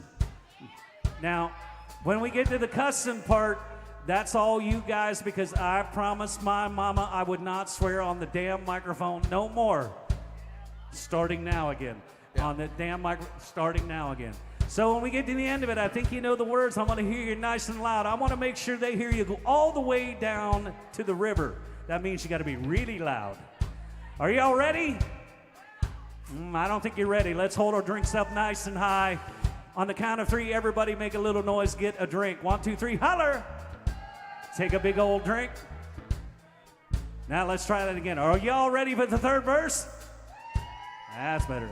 Now, when we get to the cussing part, that's all you guys, because I promised my mama I would not swear on the damn microphone no more. Starting now again. On the damn microphone, starting now again. So when we get to the end of it, I think you know the words. I want to hear you nice and loud. I want to make sure they hear you go all the way down to the river. That means you got to be really loud. Are y'all ready? I don't think you're ready. Let's hold our drinks up nice and high. On the count of three, everybody make a little noise, get a drink. 1, 2, 3, holler! Take a big old drink. Now let's try that again. Are y'all ready for the third verse? That's better.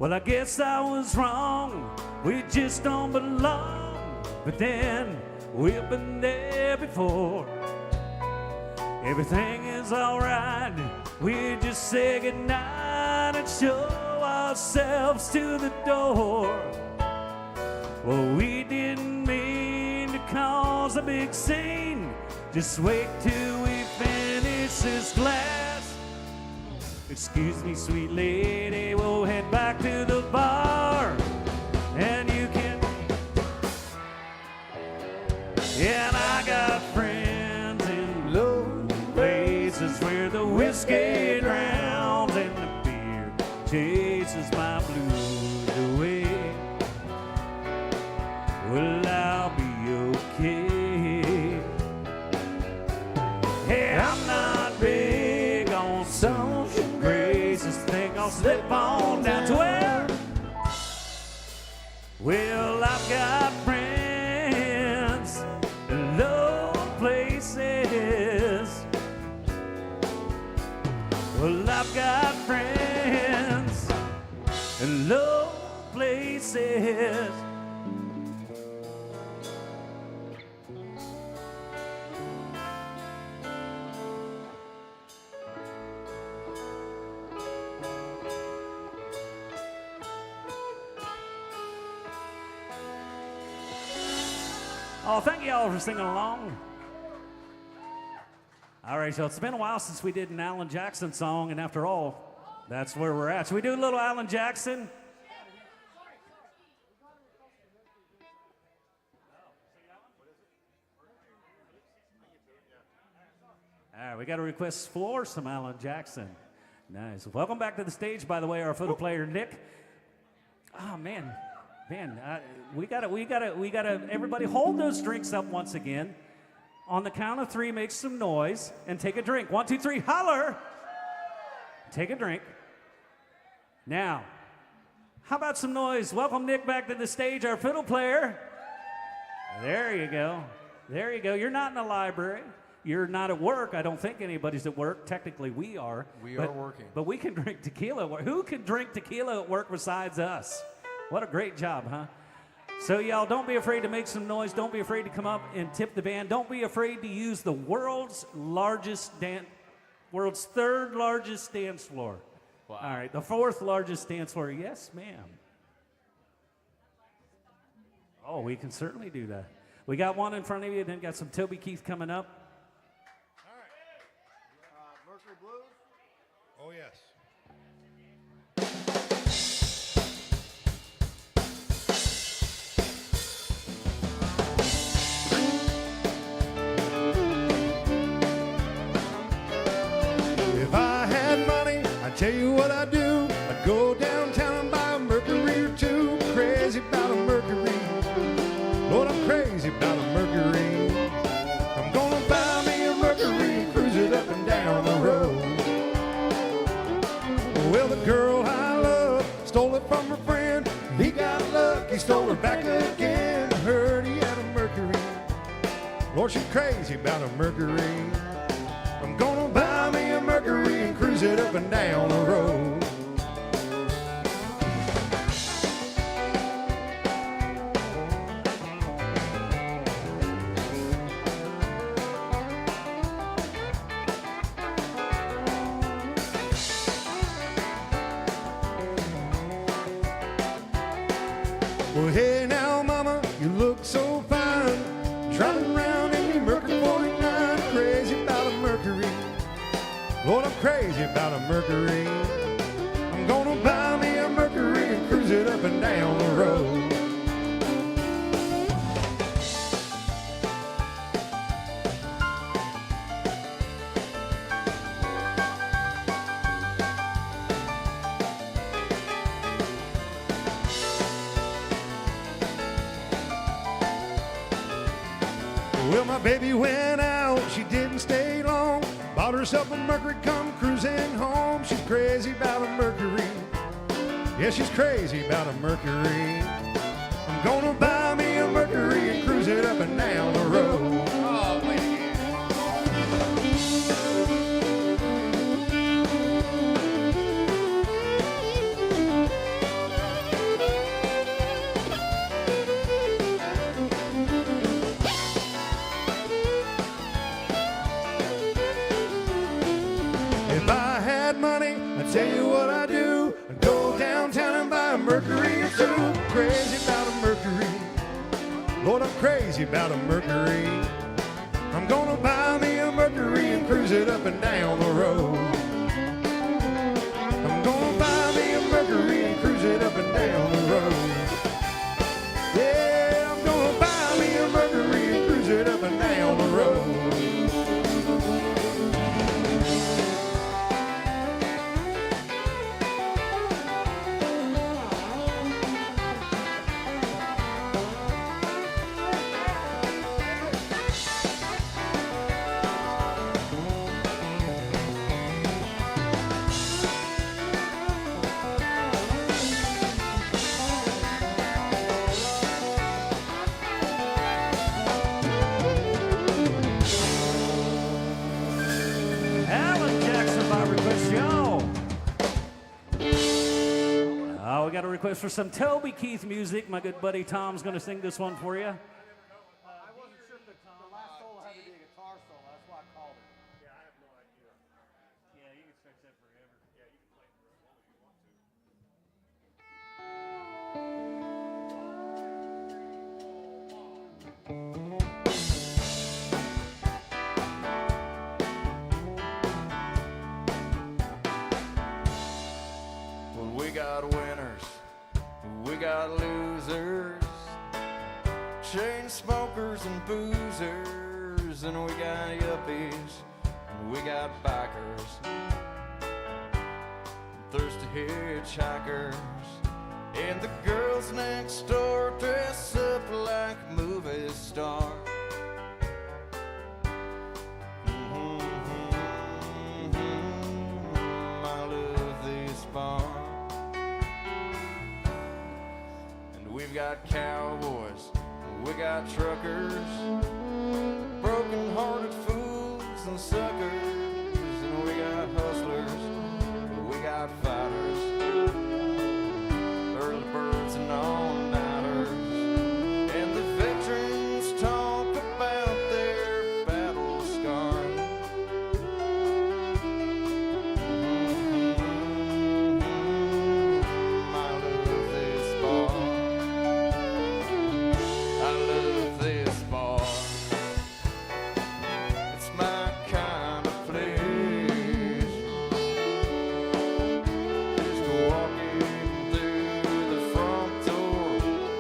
Well, I guess I was wrong. We just don't belong. But then we've been there before. Everything is alright. We just say goodnight and show ourselves to the door. Well, we didn't mean to cause a big scene. Just wait till we finish this glass. Excuse me, sweet lady, we'll head back to the bar. And you can... Yeah, and I got friends in low places where the whiskey drowns and the beer chases my blues away. Well, I'll be okay. Hey, I'm not big on social graces. Think I'll slip on down to where? Well, I've got friends in low places. Well, I've got friends in low places. Oh, thank you all for singing along. All right, so it's been a while since we did an Alan Jackson song, and after all, that's where we're at. Should we do a little Alan Jackson? All right, we got a request for some Alan Jackson. Nice. Welcome back to the stage, by the way, our fiddle player, Nick. Oh, man. Man, we gotta, everybody hold those drinks up once again. On the count of three, make some noise and take a drink. 1, 2, 3, holler. Take a drink. Now, how about some noise? Welcome Nick back to the stage, our fiddle player. There you go. There you go. You're not in the library. You're not at work. I don't think anybody's at work. Technically, we are. We are working. But we can drink tequila at work. Who can drink tequila at work besides us? What a great job, huh? So y'all, don't be afraid to make some noise. Don't be afraid to come up and tip the band. Don't be afraid to use the world's third largest dance floor. Wow. All right, the fourth largest dance floor. Yes, ma'am. Oh, we can certainly do that. We got one in front of you, then got some Toby Keith coming up. Mercury Blues. Oh, yes. If I had money, I'd tell you what I'd do. I'd go downtown and buy a Mercury or two. Crazy about a Mercury. Lord, I'm crazy about a Mercury. I'm gonna buy me a Mercury, cruise it up and down the road. Well, the girl I love stole it from her friend. He got lucky, stole her back again. Heard he had a Mercury. Lord, she's crazy about a Mercury. I'm gonna buy me a Mercury and cruise it up and down the road. Well, hey now, mama, you look so fine. Driving around in your Mercury 49, crazy about a Mercury. Lord, I'm crazy about a Mercury. I'm gonna buy me a Mercury and cruise it up and down the road. Well, my baby went out, she didn't stay long. Bought herself a Mercury, come cruising home. She's crazy about a Mercury. Yeah, she's crazy about a Mercury. I'm gonna buy me a Mercury and cruise it up and down the road. Oh, wait. but I'm crazy about a Mercury. I'm gonna buy me a Mercury and cruise it up and down the road. I'm gonna buy me a Mercury and cruise it up and down the road. Yeah, I'm gonna buy me a Mercury and cruise it up and down the road. Alan Jackson by request, y'all. We got a request for some Toby Keith music. My good buddy Tom's going to sing this one for you. I wasn't sure if the last solo had to be a guitar solo. That's why I called it. Yeah, you can stretch that forever. Yeah, you can play it for as long as you want to. Well, we got winners, we got losers, chain smokers and boozers, and we got yuppies, and we got bikers, thirsty hitchhikers, and the girls next door dress up like movie stars. I love this bar. We've got cowboys, we got truckers, broken-hearted fools and suckers, and we got hustlers, we got fighters, early birds and all-nighters, and the veterans talk about their battle scars. I love this bar. I love this bar. It's my kind of place. Just walking through the front door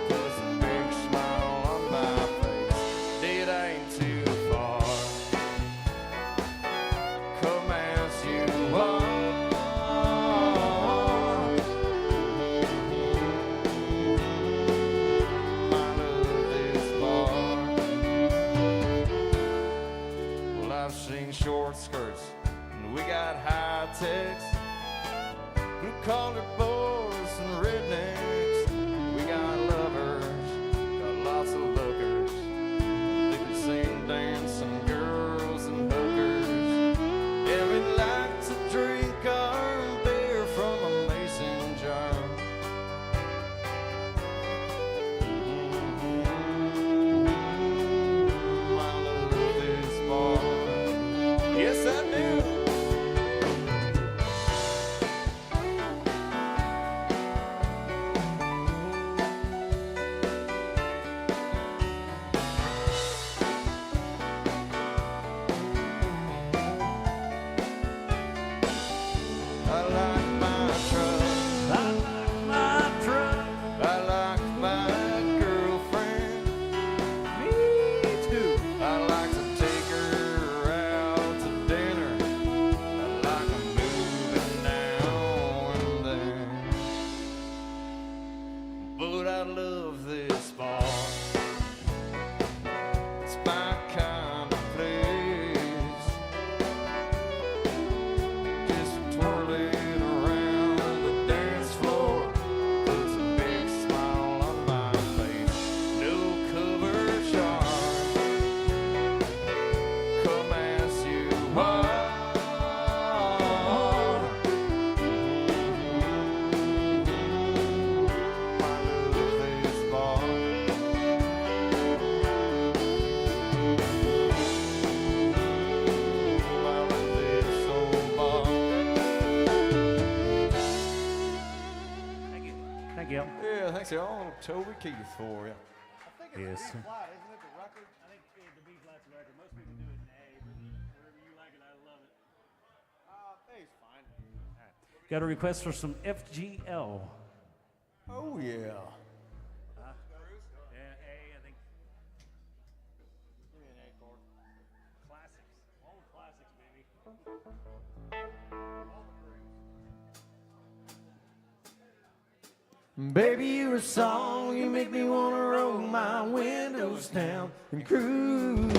puts a big smile on my face. It ain't too far. Come as you are. I love this bar. Well, I've seen short skirts, and we got high techs, blue-collar boys and rednecks. We got lovers, got lots of lookers. They can sing, dance, and girls and hookers. And we like to drink our beer from a mason jar. I love this bar. Yes, I do. I like my truck. I like my truck. I like my girlfriend. Me too. I like to take her out to dinner. I like her moving now and then. But I love this bar. It's my kind of place. Just twirling around the dance floor puts a big smile on my face. No cover charm. Come as you are. I love this bar. I love this old bar. Thank you. Thank you. Yeah, thanks y'all. Toby Keith for you. I think it's Yes, B sir. flat, isn't Got a request for some FGL. Oh, yeah. Yeah, A, I think. Classics. All the classics, baby. Baby, you're a song, you make me wanna roll my windows down and cruise.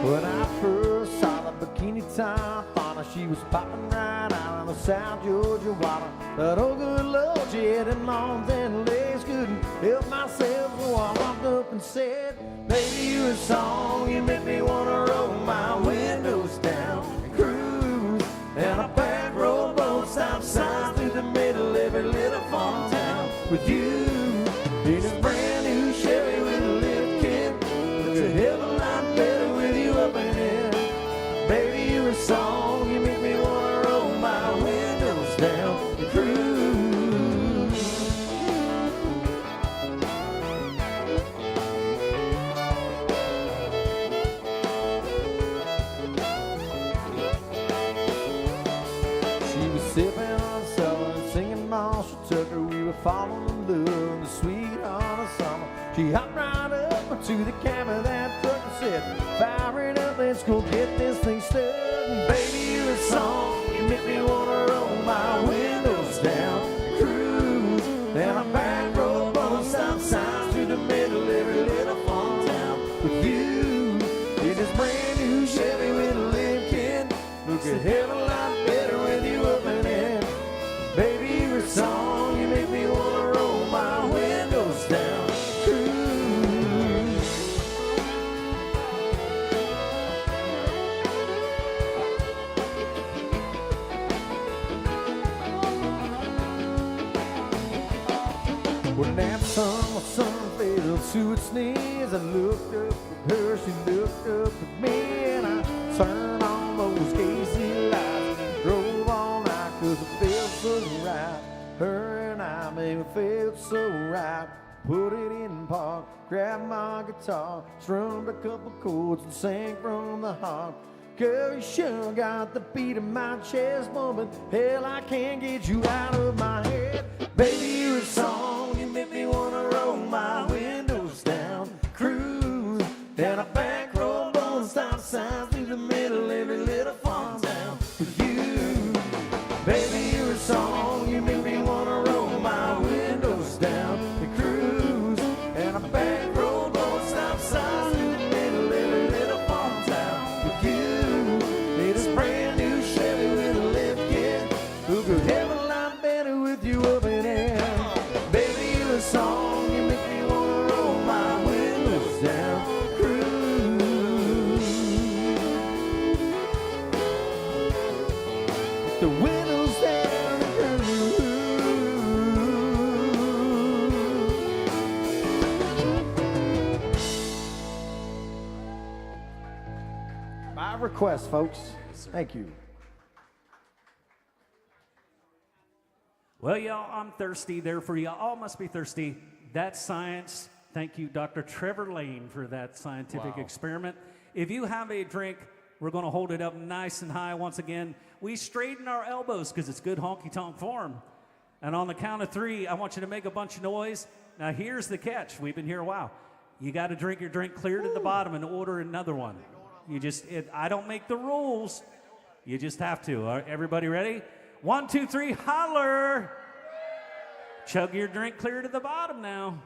When I first saw the bikini top on her, she was popping right out of the South Georgia water. But oh good Lord, she had them arms and legs, couldn't help myself, so I walked up and said, baby, you're a song, you make me wanna roll my windows down and cruise. And a back road both stop signs through the middle of every little farm town with you. In a brand new Chevy with a lift kit, looks a hell of a lot better with you up in it. Baby, you're a song, you make me wanna roll my windows down and cruise. She was sipping on Southern, singing Marshall Tucker. We were falling in love in the sweetheart of summer. She hopped right up to the cab of that truck and said, fire it up, let's go get this thing started. And baby, you're a song, you make me wanna roll my windows down, cruise. And a back road, both stop signs through the middle of every little farm town with you. In this brand new Chevy with a lift kit, look a hell of a lot better with you up in it. Baby, you're a song, you make me wanna roll my windows down, cruise. When that summer sun fell to its knees, I looked up at her, she looked up at me, and I turned on those hazy lights and drove all night 'cause it felt so right. Her and I, baby, felt so right. Put it in park, grabbed my guitar, strummed a couple chords and sang from the heart. Girl, you sure got the beat in my chest bumping. Hell, I can't get you out of my head. Baby, you're a song, you make me wanna roll my windows down, cruise. And a back road, bone stop signs through the middle of every little farm town with you. Baby, you're a song, you make me wanna roll my windows down and cruise. And a back road, bone stop signs through the middle of every little farm town with you. It is brand new Chevy with a lift kit, who could have a lot better with you up in it. Baby, you're a song, you make me wanna roll my windows down, cruise. The windows down, cruise. By request, folks. Thank you. Well, y'all, I'm thirsty. Therefore, y'all all must be thirsty. That's science. Thank you, Dr. Trevor Lane, for that scientific experiment. If you have a drink, we're going to hold it up nice and high once again. We straighten our elbows because it's good honky-tonk form. And on the count of 3, I want you to make a bunch of noise. Now, here's the catch. We've been here a while. You got to drink your drink clear to the bottom and order another one. I don't make the rules. You just have to. All right, everybody ready? 1, 2, 3, holler. Chug your drink clear to the bottom now.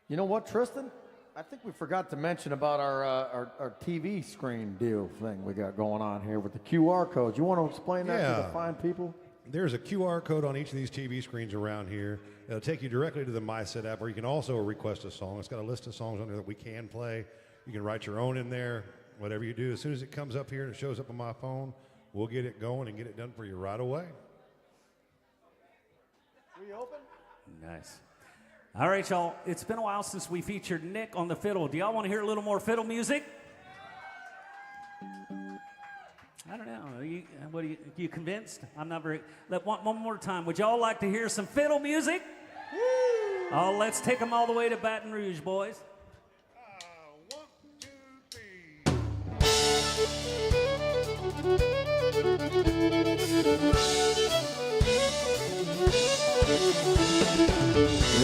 You know what, Tristan? I think we forgot to mention about our TV screen deal thing we got going on here with the QR codes. You want to explain that to the fine people? There's a QR code on each of these TV screens around here. It'll take you directly to the MySet app, where you can also request a song. It's got a list of songs on there that we can play. You can write your own in there, whatever you do. As soon as it comes up here and it shows up on my phone, we'll get it going and get it done for you right away. We open? Nice. All right, y'all. It's been a while since we featured Nick on the fiddle. Do y'all want to hear a little more fiddle music? I don't know. You convinced? I'm not very. One more time. Would y'all like to hear some fiddle music? Oh, let's take them all the way to Baton Rouge, boys. 1, 2, 3.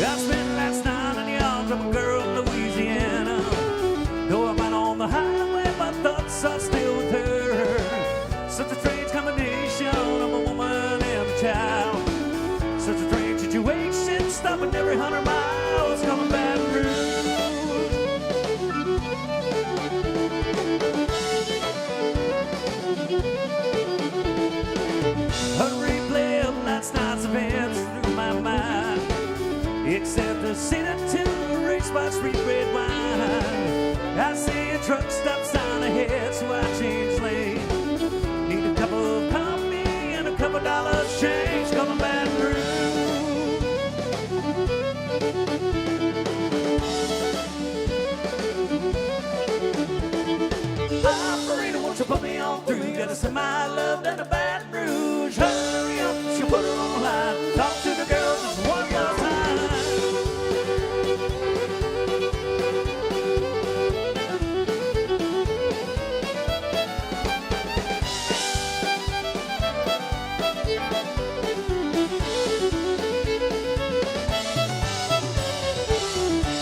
I spent last night in the arms of a girl in Louisiana. Though I'm out on the highway, my thoughts are still with her. Such a strange combination of a woman and a child. Such a strange situation, stopping every 100 miles, coming Baton Rouge. A replay of last night's events through my mind, except to see the two race by street red wine. I see a truck stop sign ahead, so I change lane. Need a cup of coffee and a couple dollars change, coming Baton Rouge. Operator, won't you put me on through? Gotta send my love down to Baton Rouge. Hurry up, she'll put her on the line. Talk to the girl just one more time.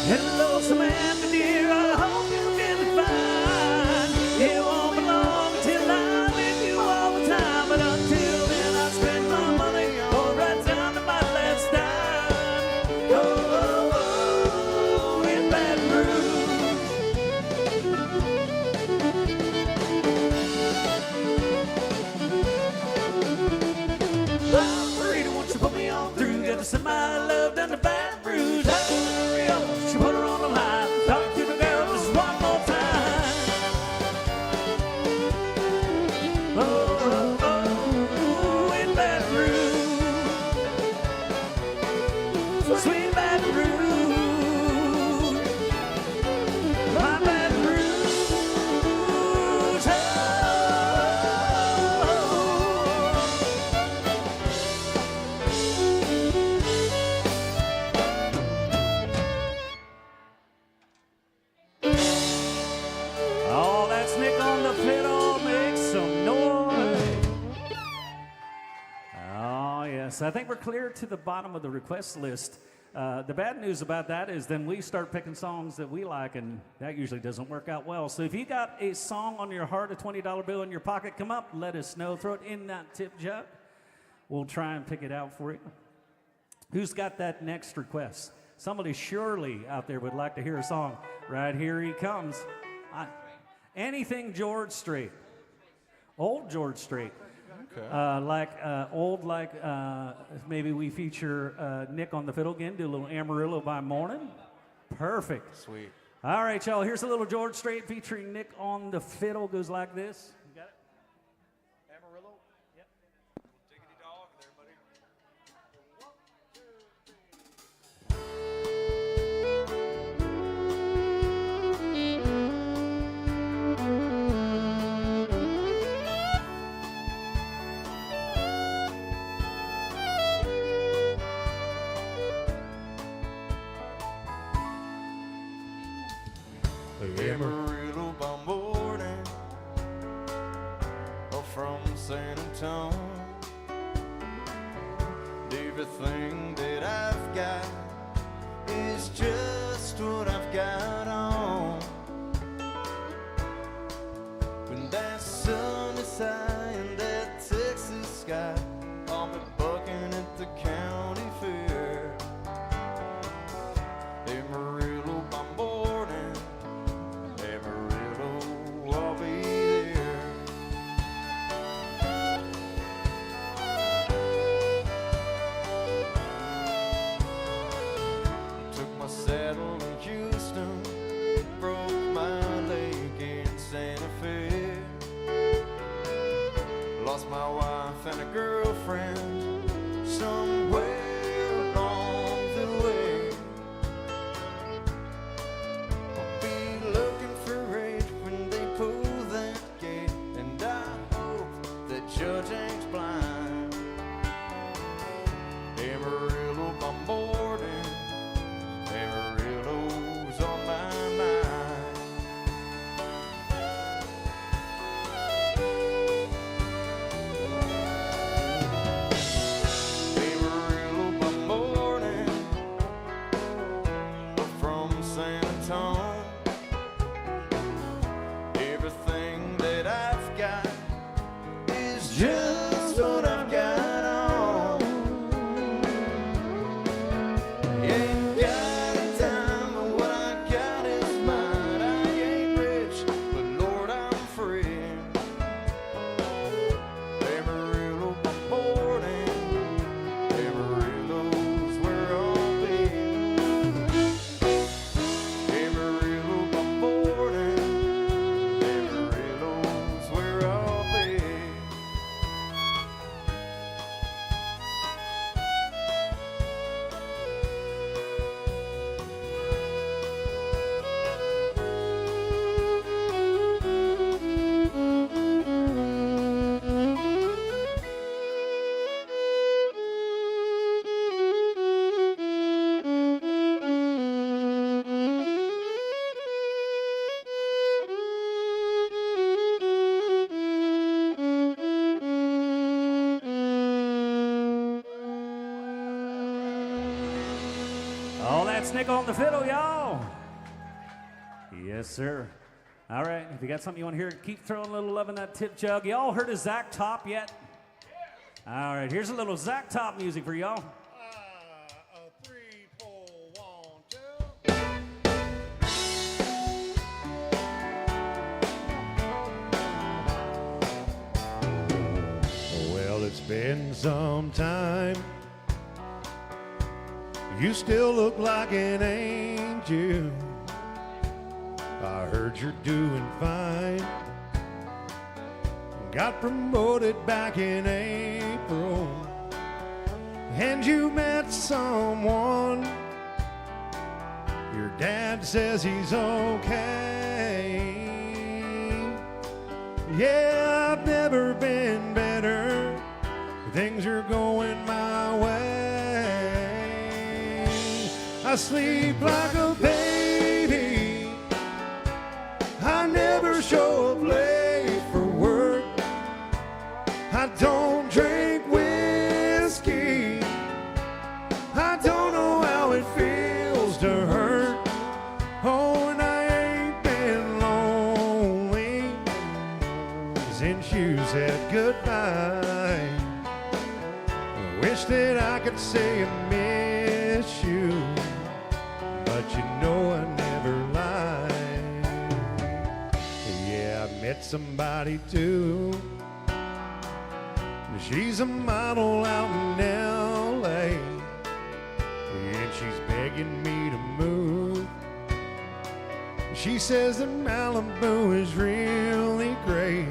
Hello, Samantha dear, I hope you're feeling fine. It won't be long until I'm with you all the time, but until then I spend my money all right down to my last dime. Oh, oh, oh, in Baton Rouge. Operator, won't you put me on through? Gotta send my love down to Baton Rouge. Hurry up, she put her on the line. Talk to the girl just one more time. Oh, oh, oh, in Baton Rouge. Sweet Baton Rouge. My Baton Rouge. Oh, that's Nick on the fiddle. Make some noise. Oh, yes. I think we're clear to the bottom of the request list. The bad news about that is then we start picking songs that we like, and that usually doesn't work out well. So if you got a song on your heart, a $20 bill in your pocket, come up, let us know. Throw it in that tip jar. We'll try and pick it out for you. Who's got that next request? Somebody surely out there would like to hear a song. Right here he comes. Anything George Strait. Old George Strait. Okay. Maybe we feature Nick on the fiddle again, do a little Amarillo by Morning. Perfect. Sweet. All right, y'all, here's a little George Strait featuring Nick on the fiddle. Goes like this. You got it? Amarillo? Yep. Diggity dog there, buddy. Amarillo by morning, or from San Antonio. Everything that I've got is just what I've got on. When that sun is high in that Texas sky, I'll be bucking at the county fair. Amarillo by morning, Amarillo, I'll be there. Took my saddle in Houston, broke my leg in Santa Fe. Lost my wife and a girlfriend somewhere along the way. I'll be looking for it when they pull that gate, and I hope that That's Nick on the fiddle, y'all. Yes, sir. All right, if you got something you want to hear, keep throwing a little love in that tip jug. Y'all heard of Zach Top yet? All right, here's a little Zach Top music for y'all. A 3, 4, 1, 2. Well, it's been some time. You still look like an angel. I heard you're doing fine. Got promoted back in April. And you met someone. Your dad says he's okay. Yeah, I've never been better. Things are going my way. I sleep like a baby. I never show up late for work. I don't drink whiskey. I don't know how it feels to hurt. Oh, and I ain't been lonely since you said goodbye. I wish that I could say I miss you, but you know I never lie. Yeah, I met somebody too. She's a model out in L.A. and she's begging me to move. She says that Malibu is really great.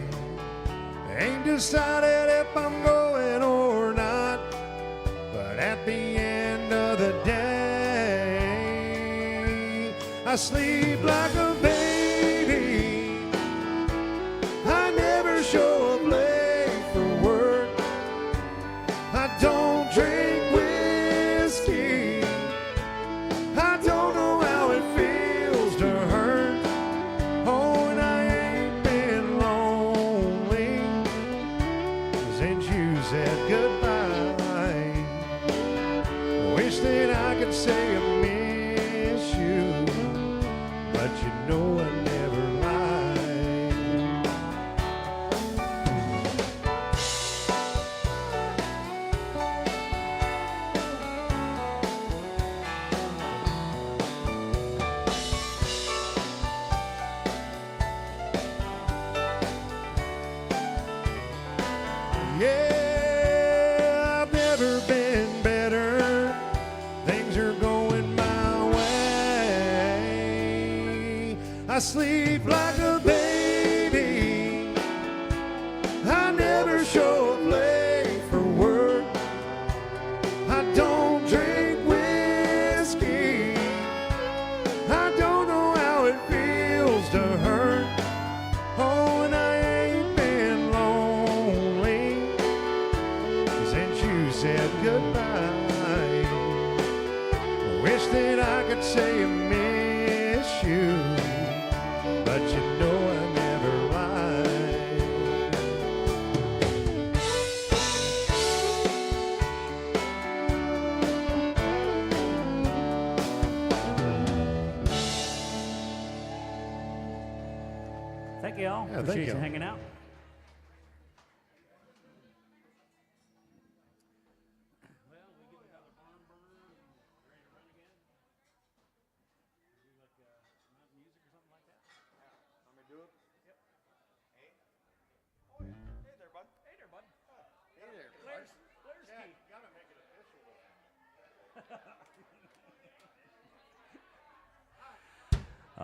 Ain't decided if I'm going or not, but at the end of the day, I sleep like a baby. I never show up late for work. I don't drink whiskey. I don't know how it feels to hurt. Oh, and I ain't been lonely since you said goodbye. Wish that I could say I miss you, but you know I never lie. Yeah, I've never been better. Things are going my way. I sleep like a baby. I never show up late for work. I don't drink whiskey. I don't know how it feels to hurt. Oh, and I ain't been lonely since you said goodbye. Wish that I could say I miss you, but you know I never lie. Thank you all. Yeah, thank Appreciate you. you hanging out.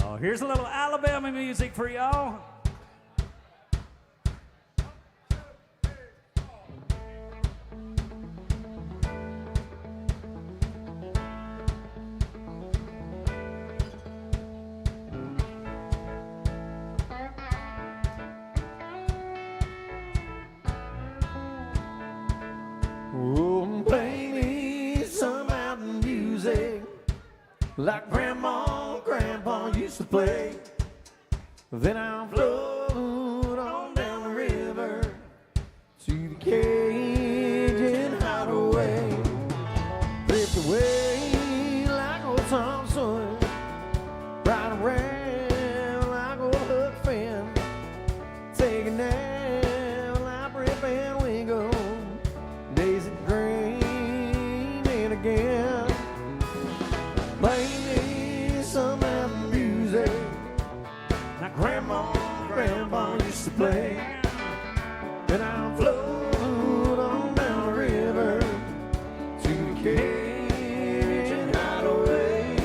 Oh, here's a little Alabama music for y'all. Oh, play me some mountain music like Grandma and Grandpa used to play. Then I'll float on down the river to the Cajun hideaway. Drift away like old Tom taking down like Rip and Wingo. Days of green and again. Play me some mountain music. Now Grandma and Grandpa used to play. And I'll float on down the river to the Cajun hideaway.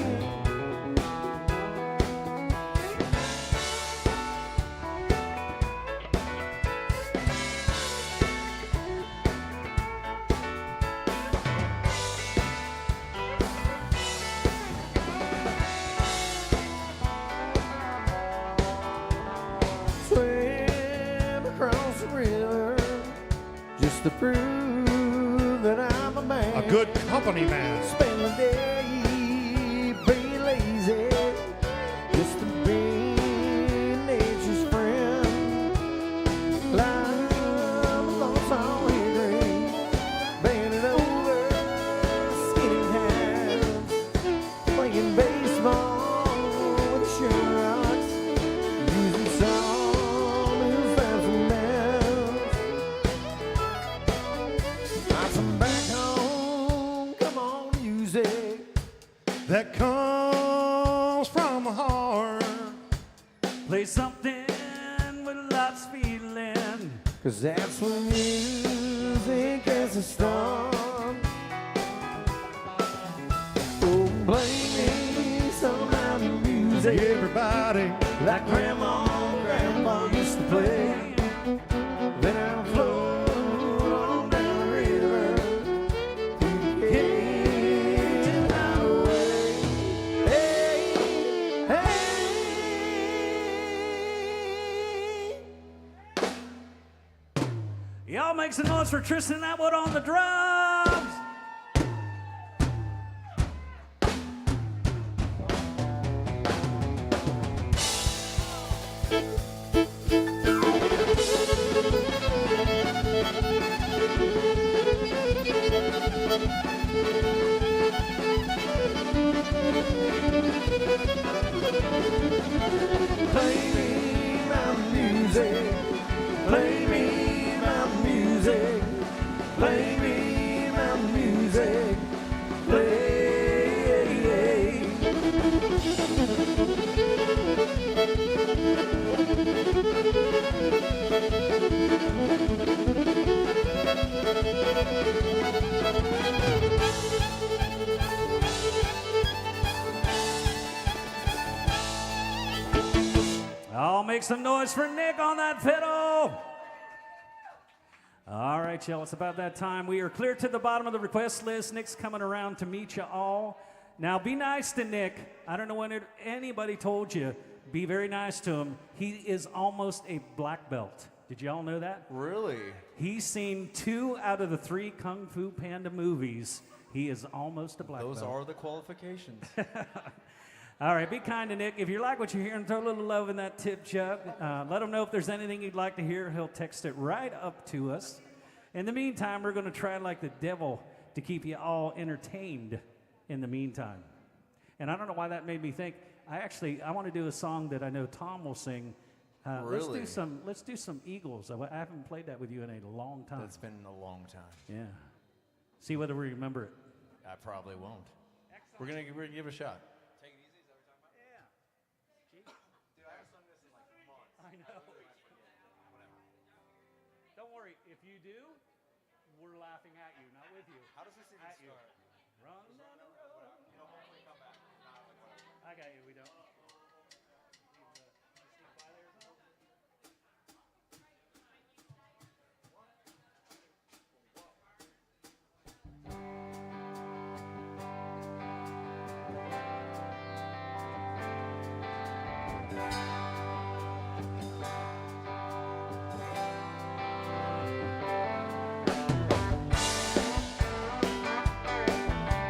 Swim across the river just to prove that I'm a man. A good company man. Spend the day being lazy just to be nature's friend. Love thoughts all hidden, bending over skinny hands, playing baseball with the Sherrocks, using sawmills as a mess. I'm back home, come on, music. That comes from the heart. Play something with lots of feeling. Cause that's when music has to start. Oh, play me some mountain music. Everybody. Like Grandma and Grandpa used to play. Then I'll float on down the river to the Cajun hideaway. Hey, hey. Y'all make some noise for Tristan Atwood on the drums. Play me mountain music. Play me mountain music. Play me mountain music. Play. I'll make some noise for Nick on that fiddle. All right, y'all, it's about that time. We are clear to the bottom of the request list. Nick's coming around to meet you all. Now, be nice to Nick. I don't know when anybody told you. Be very nice to him. He is almost a black belt. Did y'all know that? Really? He's seen 2 out of the 3 Kung Fu Panda movies. He is almost a black Those belt. are the qualifications. All right, be kind to Nick. If you like what you're hearing, throw a little love in that tip jug. Let him know if there's anything you'd like to hear. He'll text it right up to us. In the meantime, we're going to try like the devil to keep you all entertained in the meantime. And I don't know why that made me think. I want to do a song that I know Tom will sing. Really? Let's do some Eagles. I haven't played that with you in a long time. It's been a long time. Yeah. See whether we remember it. I probably won't. We're gonna give it a shot. I know. Don't worry, if you do, we're laughing at you, not with you. How does this even At you. start? Run down the road. I got you, we don't.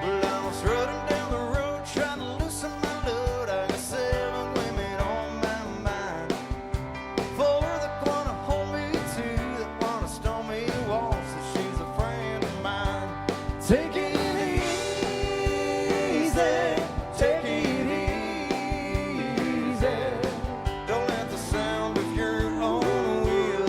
Well, I was running down the road trying to loosen my load. I got 7 women on my mind. 4 that wanna hold me, 2 that wanna stone me walls. So she's a friend of mine. Take it easy, take it easy. Don't let the sound of your own wheel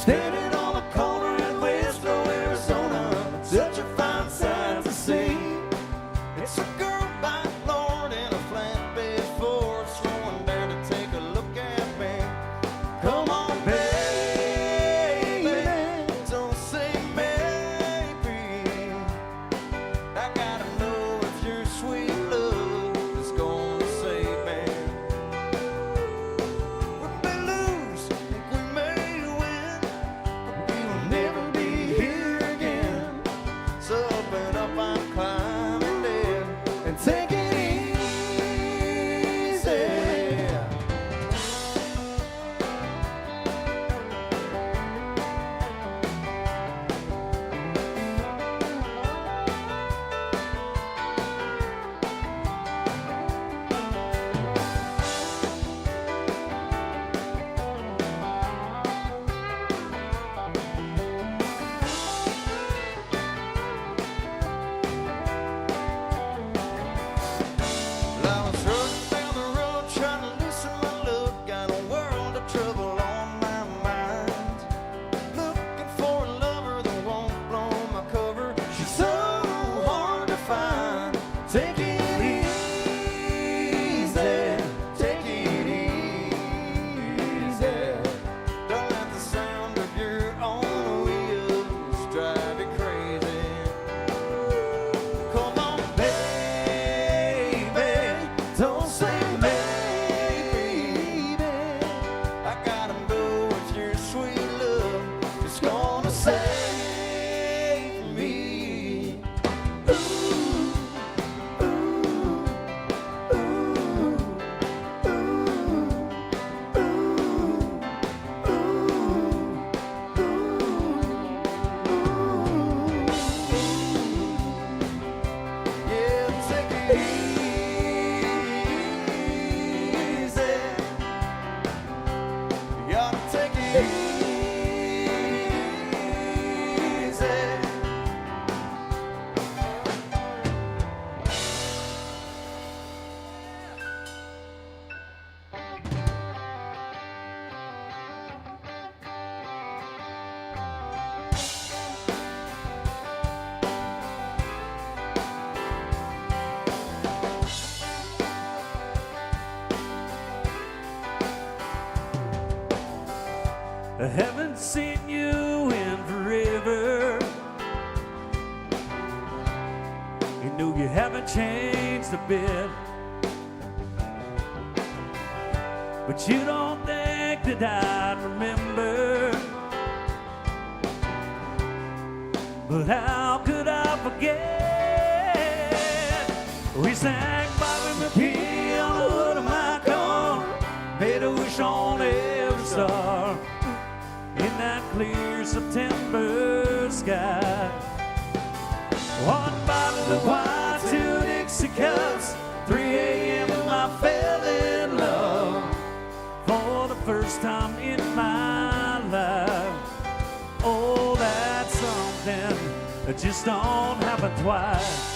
standing on the corner in Western Arizona. Such a fine sight to see. It's a girl by Lord in a flatbed Ford, slowing down to take a look at me. Come on, baby, don't say maybe. I gotta know if your sweet love is gonna save me. We may lose, think we may win, but we will never be here again. So open up, I'm climbing there. And take it easy. Well, I was running down the road trying to loosen my load. Got a world of trouble on my mind. Looking for a lover that won't blow my cover. She's so hard to find. Take it easy. Take it easy. Don't let the sound of your own wheels drive you crazy. Come on, Baby, don't say maybe. I gotta know if your sweet love is gonna Save me. Ooh, ooh, ooh, Yeah, take it easy. You gotta take it easy. I haven't seen you in forever. You know you haven't changed a bit, but you don't think that I'd remember. But how could I forget? We sang Bobby McGee on the hood of my car, made a wish on every star in that clear September sky. One bottle of wine, 2 Dixie cups, 3 a.m. and I fell in love for the first time in my life. Oh, that's something that just don't happen twice.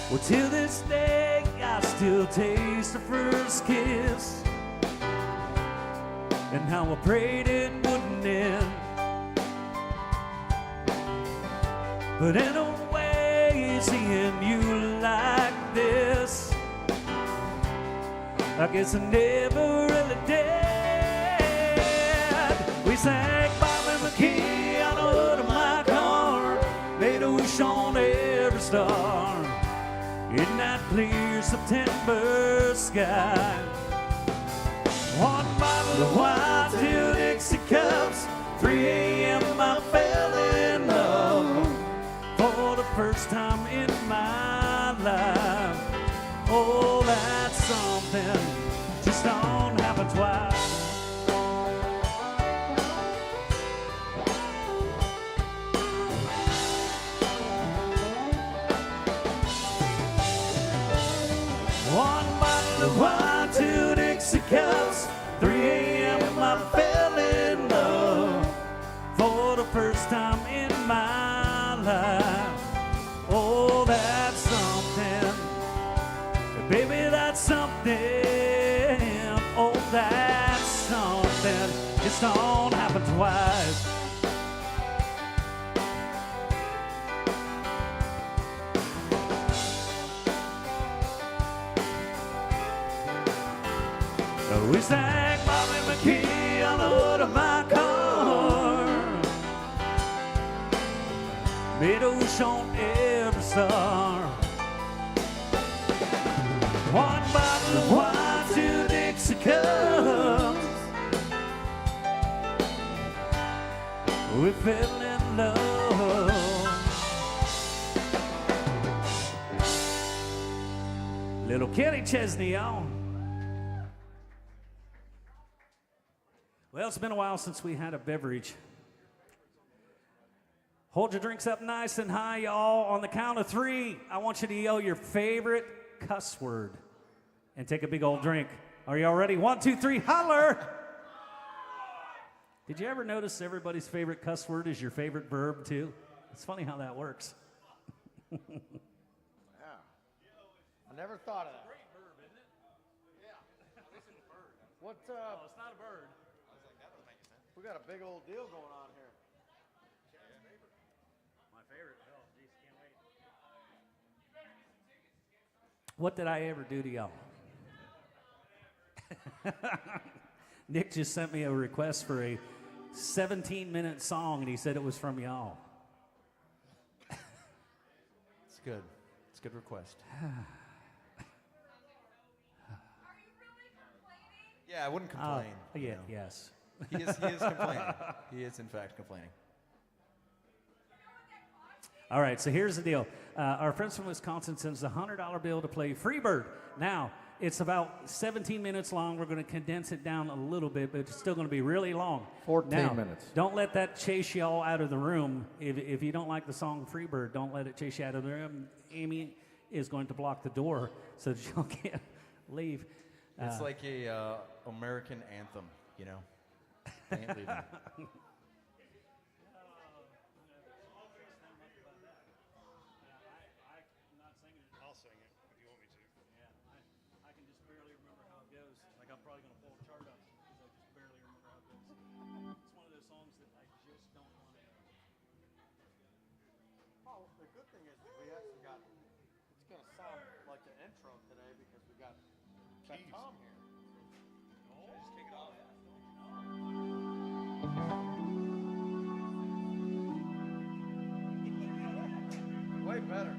Well, till this day, I still taste the first kiss, and how I prayed it wouldn't end. But in a way, seeing you like this, I guess I never really did. We sang Bobby McGee on the hood of my car, made a wish on every star in that clear September sky. One bottle of wine, 2 Dixie cups, 3 a.m. I fell in love for the first time in my life. Oh, that's something just don't happen twice. One bottle of wine, 2 Dixie cups, 3 a.m. I fell in love for the first time in my life. Oh, that's something, baby, that's something We sang Bobby McKee on the hood of my car. Mid-ocean every star. One bottle of wine, 2 Dixie cups. We fell in love. Little Kenny Chesney, y'all. Well, it's been a while since we had a beverage. Hold your drinks up nice and high, y'all. On the count of 3, I want you to yell your favorite cuss word and take a big old drink. Are y'all ready? 1, 2, 3, holler! Did you ever notice everybody's favorite cuss word is your favorite verb, too? It's funny how that works. Yeah. I never thought of that. Great verb, isn't it? Yeah. This is a bird. What, No, it's not a bird. we got a big old deal going on here. My favorite. Oh, geez, can't wait. What did I ever do to y'all? Nick just sent me a request for a 17-minute song, and he said it was from y'all. It's good. It's a good request. Yeah, I wouldn't complain. Yeah, you know. yes. He is complaining. He is, in fact, complaining. All right, so here's the deal. Our friends from Wisconsin sends a $100 bill to play Freebird. Now, it's about 17 minutes long. We're going to condense it down a little bit, but it's still going to be really long. 14 now, minutes. Don't let that chase y'all out of the room. If you don't like the song Freebird, don't let it chase you out of the room. Amy is going to block the door so that y'all can't leave. It's like a American anthem, you know? Can't leave it. I'll sing it if you want me to. I can just barely remember how it goes. Like, I'm probably going to pull a chart up because I just barely remember how it goes. It's one of those songs that I just don't want to know. Oh, the good thing is that we actually got, it's going to sound like the intro today because we got Tom here. Just kick it off. Way better.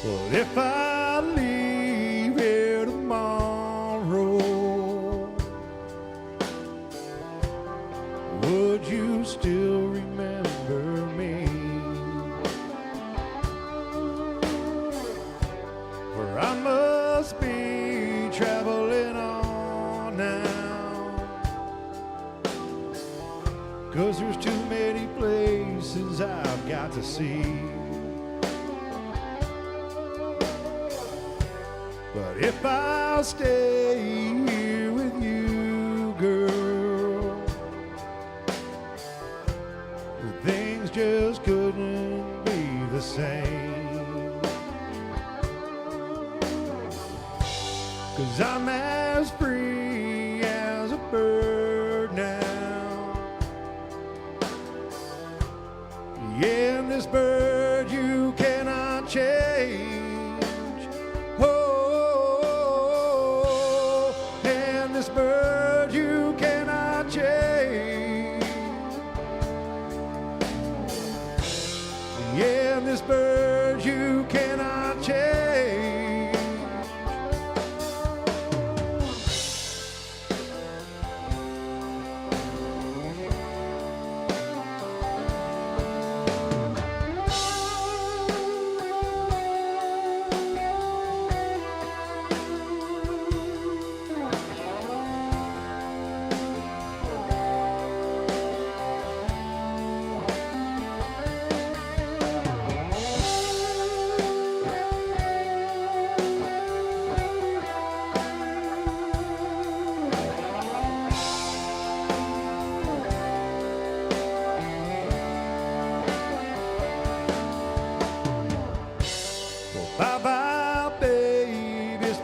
But if I leave here tomorrow, would you still remember me? For I must be traveling on now, 'cause there's too many places I've got to see. But if I stay here with you, girl, things just couldn't be the same. 'Cause I'm as free as a bird now. Yeah, and this bird you cannot change. This bird you cannot change. Yeah, this bird you cannot change.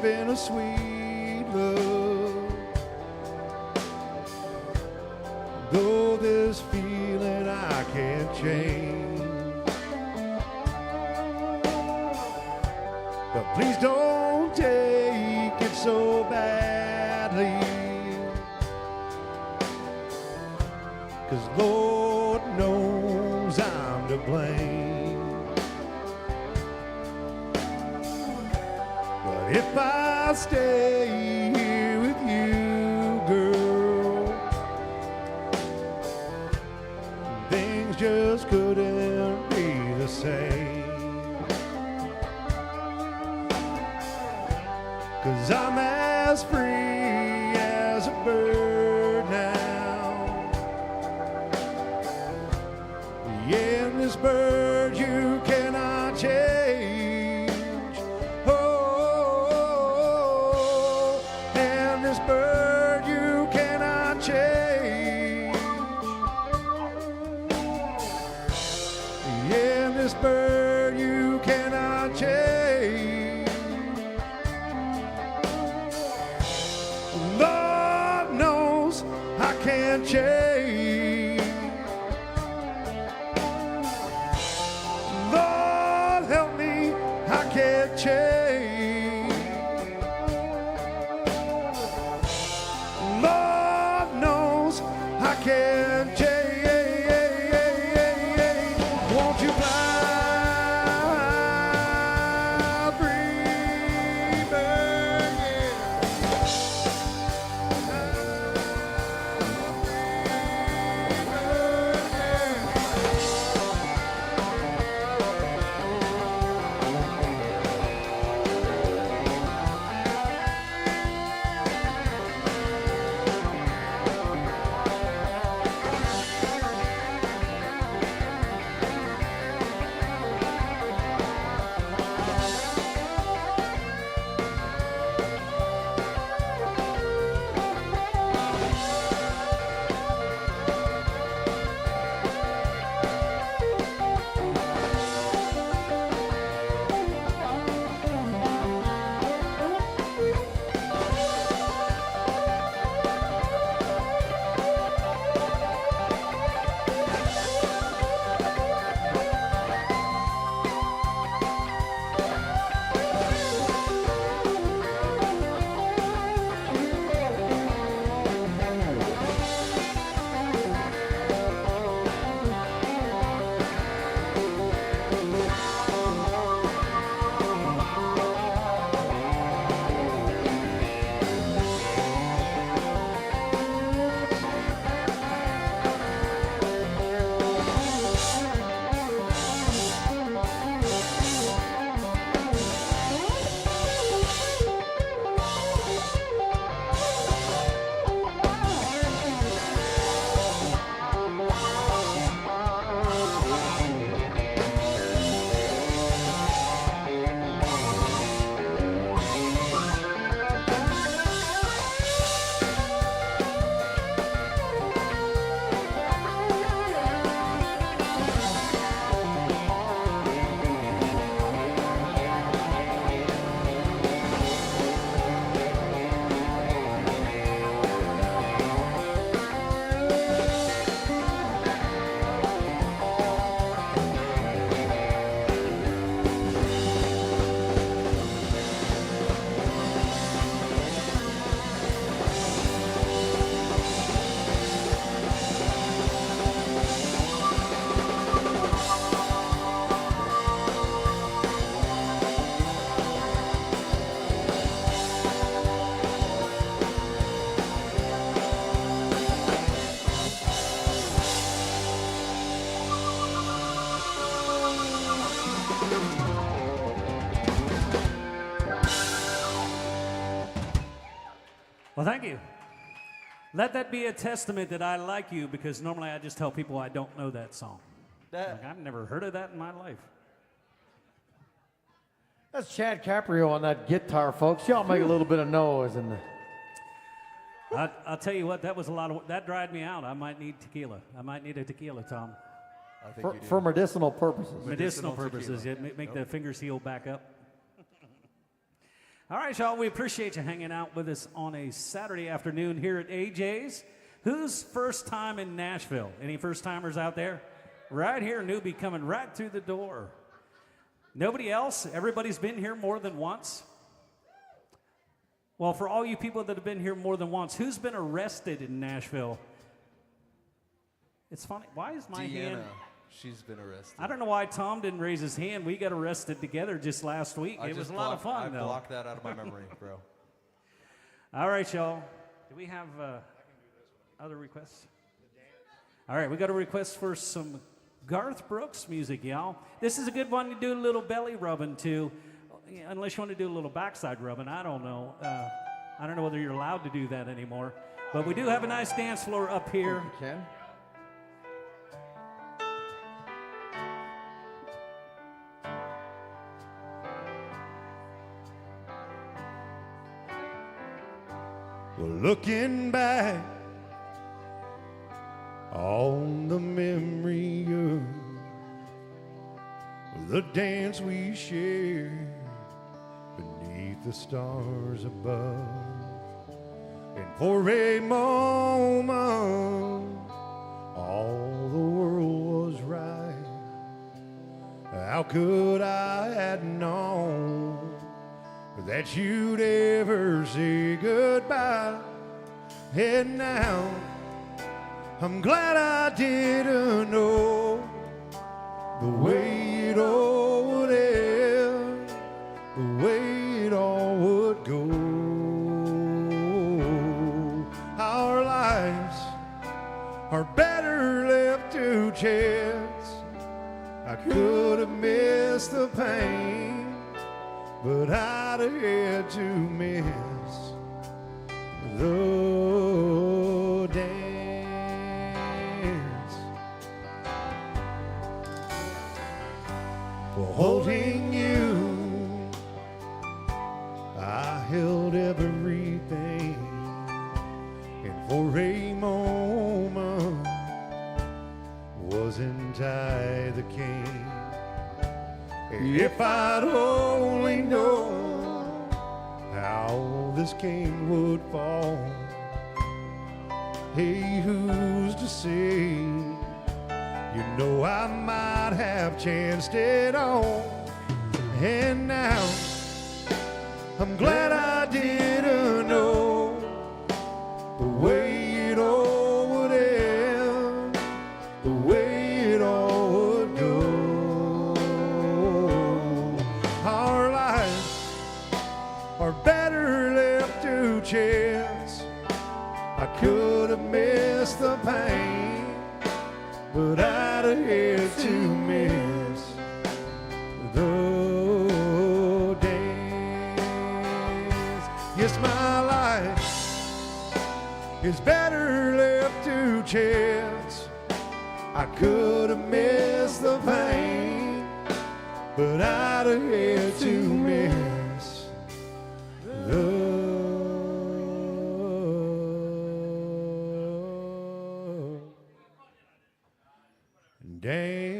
been a sweet love. Though this feeling I can't change, but please don't take it so badly, 'cause Lord knows I'm to blame. But if I stay here with you, girl, things just couldn't be the same. 'Cause I'm as free as a bird now. Yeah, and this bird you cannot change. Oh, and this bird you cannot change. Yeah, and this bird you cannot change. Lord knows I can't change. Lord help me, I can't change. Lord knows I can't change. Won't you fly free, bird? Well, thank you. Let that be a testament that I like you, because normally I just tell people I don't know that song. Like, I've never heard of that in my life. That's Chad Caprio on that guitar, folks. Y'all make a little bit of noise. And I'll tell you what, that was a lot of, that dried me out. I might need tequila. I might need a tequila, Tom. I think you do. for medicinal purposes. Medicinal purposes, yeah, make the fingers heal back up. All right, y'all, we appreciate you hanging out with us on a Saturday afternoon here at AJ's. Who's first time in Nashville? Any first timers out there? Right here, newbie coming right through the door. Nobody else? Everybody's been here more than once? Well, for all you people that have been here more than once, who's been arrested in Nashville? It's funny. Why is my hand? She's been arrested. I don't know why Tom didn't raise his hand. We got arrested together just last week. It was a lot of fun, though. I blocked that out of my memory, bro. All right, y'all. Do we have other requests? All right, we got a request for some Garth Brooks music, y'all. This is a good one to do a little belly rubbing to, unless you want to do a little backside rubbing. I don't know. I don't know whether you're allowed to do that anymore. But we do have a nice dance floor up here. You can. Well, looking back on the memory of the dance we shared beneath the stars above, and for a moment all the world was right. How could I have known that you'd ever say goodbye? And now I'm glad I didn't know the way it all would end, the way it all would go. Our lives are better left to chance. I could have missed the pain, but I'd have had to miss the dance. For holding you, I held everything, and for a moment wasn't I the king? If I'd only known how this king would fall, hey, who's to say? You know I might have chanced it all. And now I'm glad I didn't know the way it all would end, the way it all would go. Our lives are better left to chance. I could have missed the pain, but I'd have had to miss the dance. Yes, my life is better left to chance. I could have missed the pain, but I'd have had to miss the dance.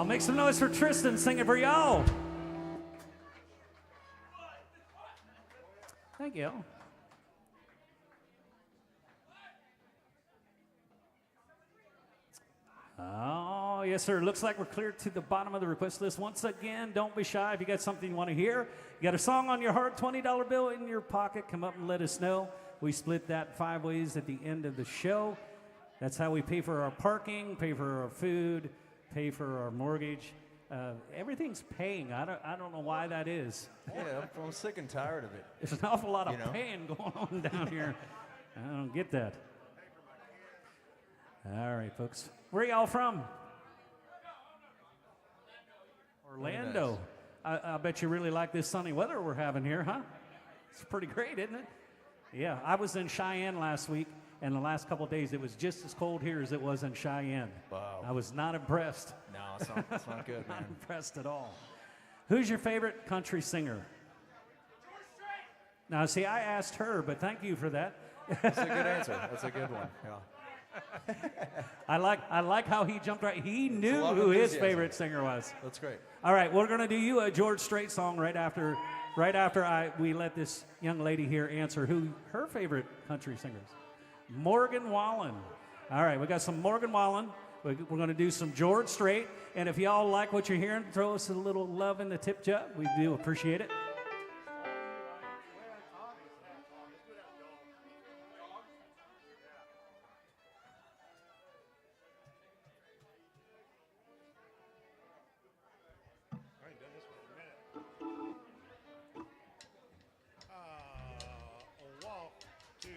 Make some noise for Tristan singing for y'all. Thank you. Oh, yes, sir. Looks like we're clear to the bottom of the request list. Once again, don't be shy. If you got something you want to hear, you got a song on your heart, $20 bill in your pocket, come up and let us know. We split that 5 ways at the end of the show. That's how we pay for our parking, pay for our food, pay for our mortgage. Everything's paying. I don't know why that is. Yeah, I'm sick and tired of it. There's an awful lot of You know? paying going on down here. I don't get that. All right, folks. Where y'all from? Orlando. I bet you really like this sunny weather we're having here, huh? It's pretty great, isn't it? Yeah, I was in Cheyenne last week, and the last couple of days it was just as cold here as it was in Cheyenne. Wow. I was not impressed. No, it's not good, Not man. impressed at all. Who's your favorite country singer? Now, see, I asked her, but thank you for that. That's a good answer. That's a good one. Yeah. I like how he jumped right. He knew lot of who his enthusiasm. favorite singer was. That's great. All right, we're gonna do you a George Strait song right after we let this young lady here answer who her favorite country singer is. Morgan Wallen. All right, we got some Morgan Wallen. We're gonna do some George Strait, and if y'all like what you're hearing, throw us a little love in the tip jar. We do appreciate it. Walk to be.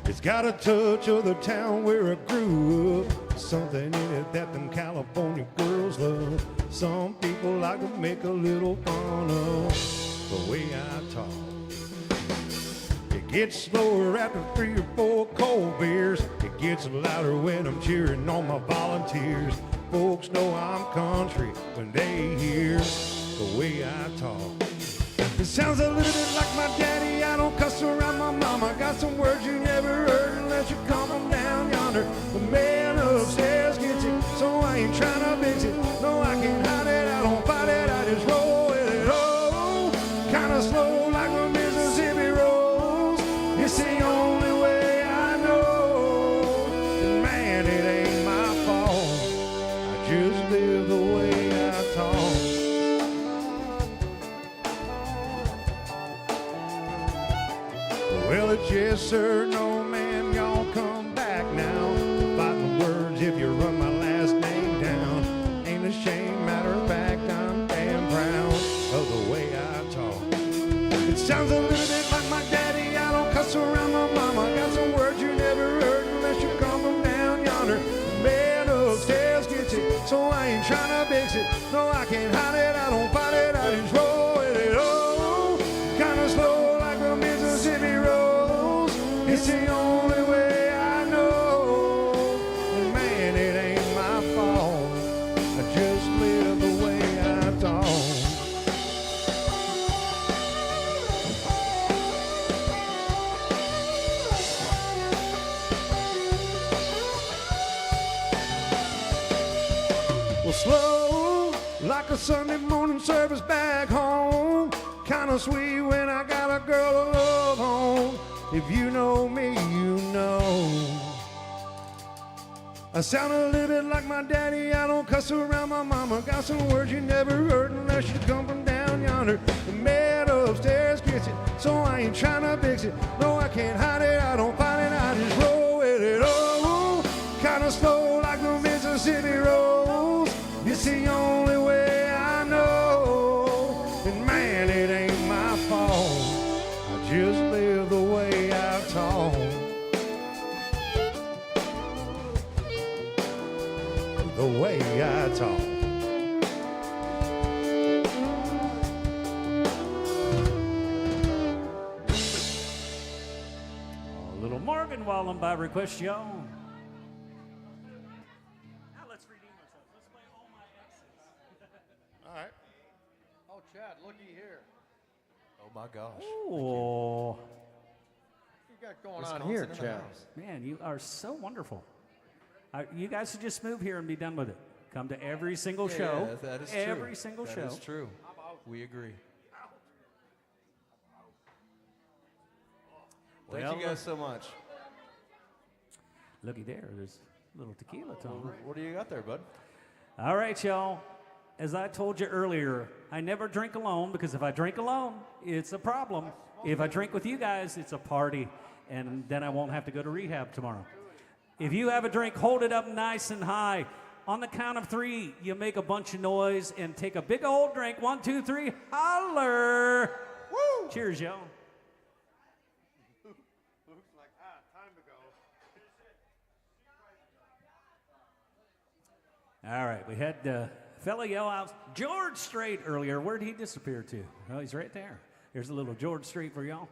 It's got a touch of the town where I grew up. Something in it that them California girls love. Some people like to make a little fun of the way I talk. It gets slower after 3 or 4 cold beers. It gets louder when I'm cheering on my volunteers. Folks know I'm country when they hear the way I talk. It sounds a little bit like my daddy. I don't cuss around my mama. Got some words you never heard unless you come from down yonder. The man upstairs gets it, so I ain't trying to fix it. No, I can't hide it. I don't fight it. I just roll with it. Oh, kind of slow like the Mississippi rolls. It's the only way I know. And man, it ain't my fault. I just live the way I talk. Well, it's yes, sir, no, man, y'all come back now. Fighting words if you run my last name down. Ain't a shame, matter of fact, I'm damn proud of the way I talk. It sounds a little bit like my daddy. I don't cuss around my mama. Got some words you never heard unless you come from down yonder. The man upstairs gets it, so I ain't trying to fix it. No, I can't hide it. I don't fight it. I just roll with it. Oh, kind of slow like the Mississippi rolls. It's the only way I know. And man, it ain't my fault. I just live the way I talk. Well, slow like a Sunday morning service back home. Kinda sweet when I got a girl to love on. If you know me, you know. I sound a little bit like my daddy. I don't cuss around my mama. Got some words you never heard unless you come from down yonder. The man upstairs gets it, so I ain't trying to fix it. No, I can't hide it. I don't fight it. I just roll with it. Oh, kinda slow like the Mississippi rolls. It's the only way I know. And man, it ain't my fault. I just live the way I talk. The way I talk. A little Morgan Wallen by request, y'all. Now let's redeem ourselves. Let's play All My Exes. looky here. Oh my gosh. Oh, What you got going on Wisconsin here, in the Chad? house. man, you are so wonderful. You guys should just move here and be done with it. Come to every single show. Yeah, that is true. Every single show. That is true. We agree. Thank Well, you guys so much. Looky there, there's a little tequila, Tom. What do you got there, bud? All right, y'all. As I told you earlier, I never drink alone because if I drink alone, it's a problem. If I drink with you guys, it's a party, and then I won't have to go to rehab tomorrow. If you have a drink, hold it up nice and high. On the count of 3, you make a bunch of noise and take a big old drink. 1, 2, 3, holler! Woo! Cheers, y'all. Luke's like, time to go. All right, we had fella yell out George Strait earlier. Where'd he disappear to? Oh, he's right there. Here's a little George Strait for y'all.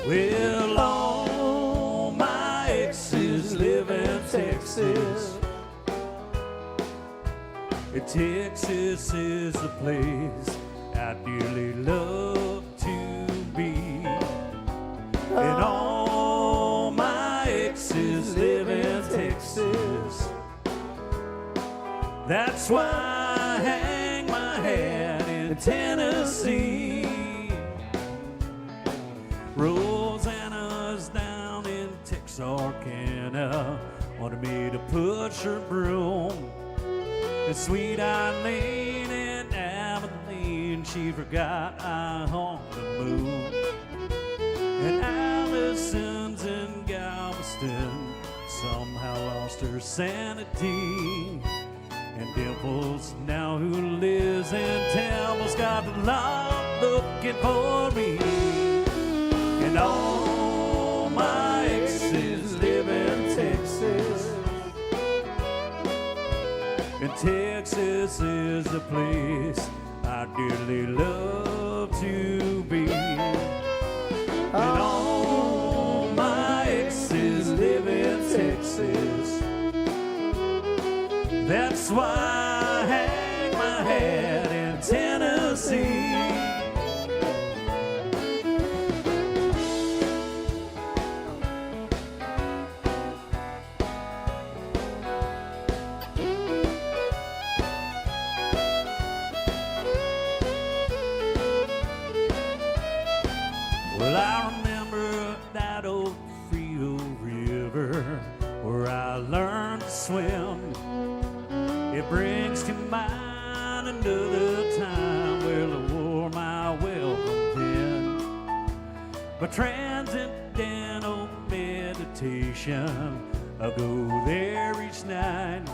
Well, all my exes live in Texas. Texas is the place I dearly love to be. And all my exes live in Texas. That's why I hang my hat in Tennessee. Rosanna's down in Texarkana, wanted me to push her broom. And sweet Eileen in Abilene, she forgot I hung the moon. And Allison's in Galveston somehow lost her sanity. And Dimples, now who lives in Temple's got the love looking for me. And all my exes live in Texas. And Texas is the place I dearly love to be. And all my exes live in Texas. That's why I hang my hat in Tennessee. Well, I remember that old Frio River where I learned to swim. It brings to mind another time where I wore my welcome pin. But transcendental meditation, I go there each night.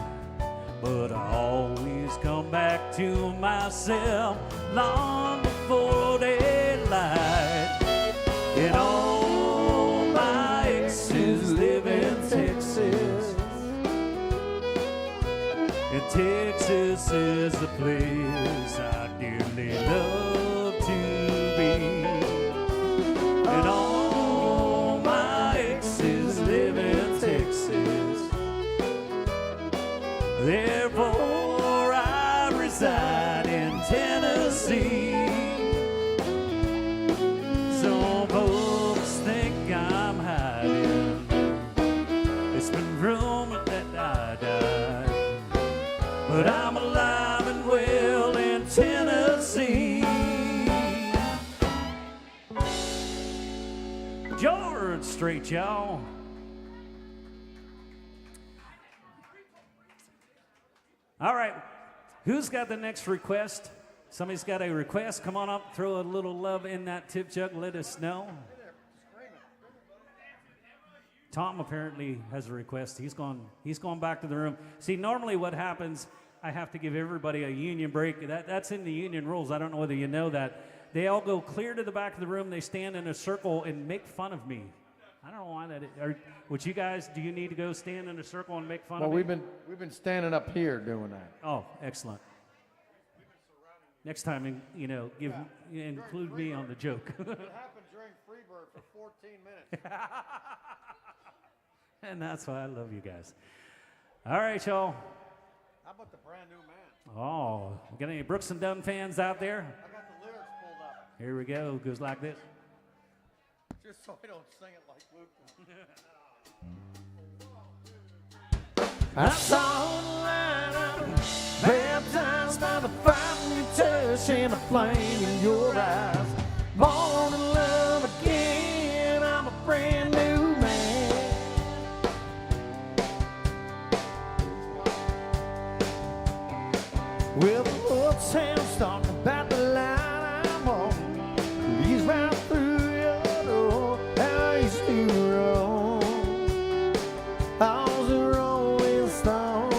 But I always come back to myself long before daylight. And all my exes live in Texas. And Texas is the place I dearly love to be. And all my exes live in Texas. Therefore I reside in Tennessee. Some folks think I'm hiding. It's been rumored that I died, but I'm alive and well in Tennessee. George Strait, y'all. All right, who's got the next request? Somebody's got a request. Come on up, throw a little love in that tip jug, let us know. Tom apparently has a request. He's gone back to the room. See, normally what happens, I have to give everybody a union break. That's in the union rules. I don't know whether you know that. They all go clear to the back of the room. They stand in a circle and make fun of me. I don't know why that. Would you guys? Do you need to go stand in a circle and make fun Well, of me? we've been standing up here doing that. Oh, excellent. Next time, include me on the joke. It happened during Freebird for 14 minutes. And that's why I love you guys. All right, y'all. How about the brand new man? Oh, got any Brooks and Dunn fans out there? I got the lyrics pulled up, Here we go. Goes like this. just so I don't sing it like Luke. I saw the light of baptized by the fire you touch and a flame in your eyes. Born in love again, I'm a brand new man. Well, the Lord sounds talking about the light I'm on. He's right through your door. I used to roam. I was a rolling stone.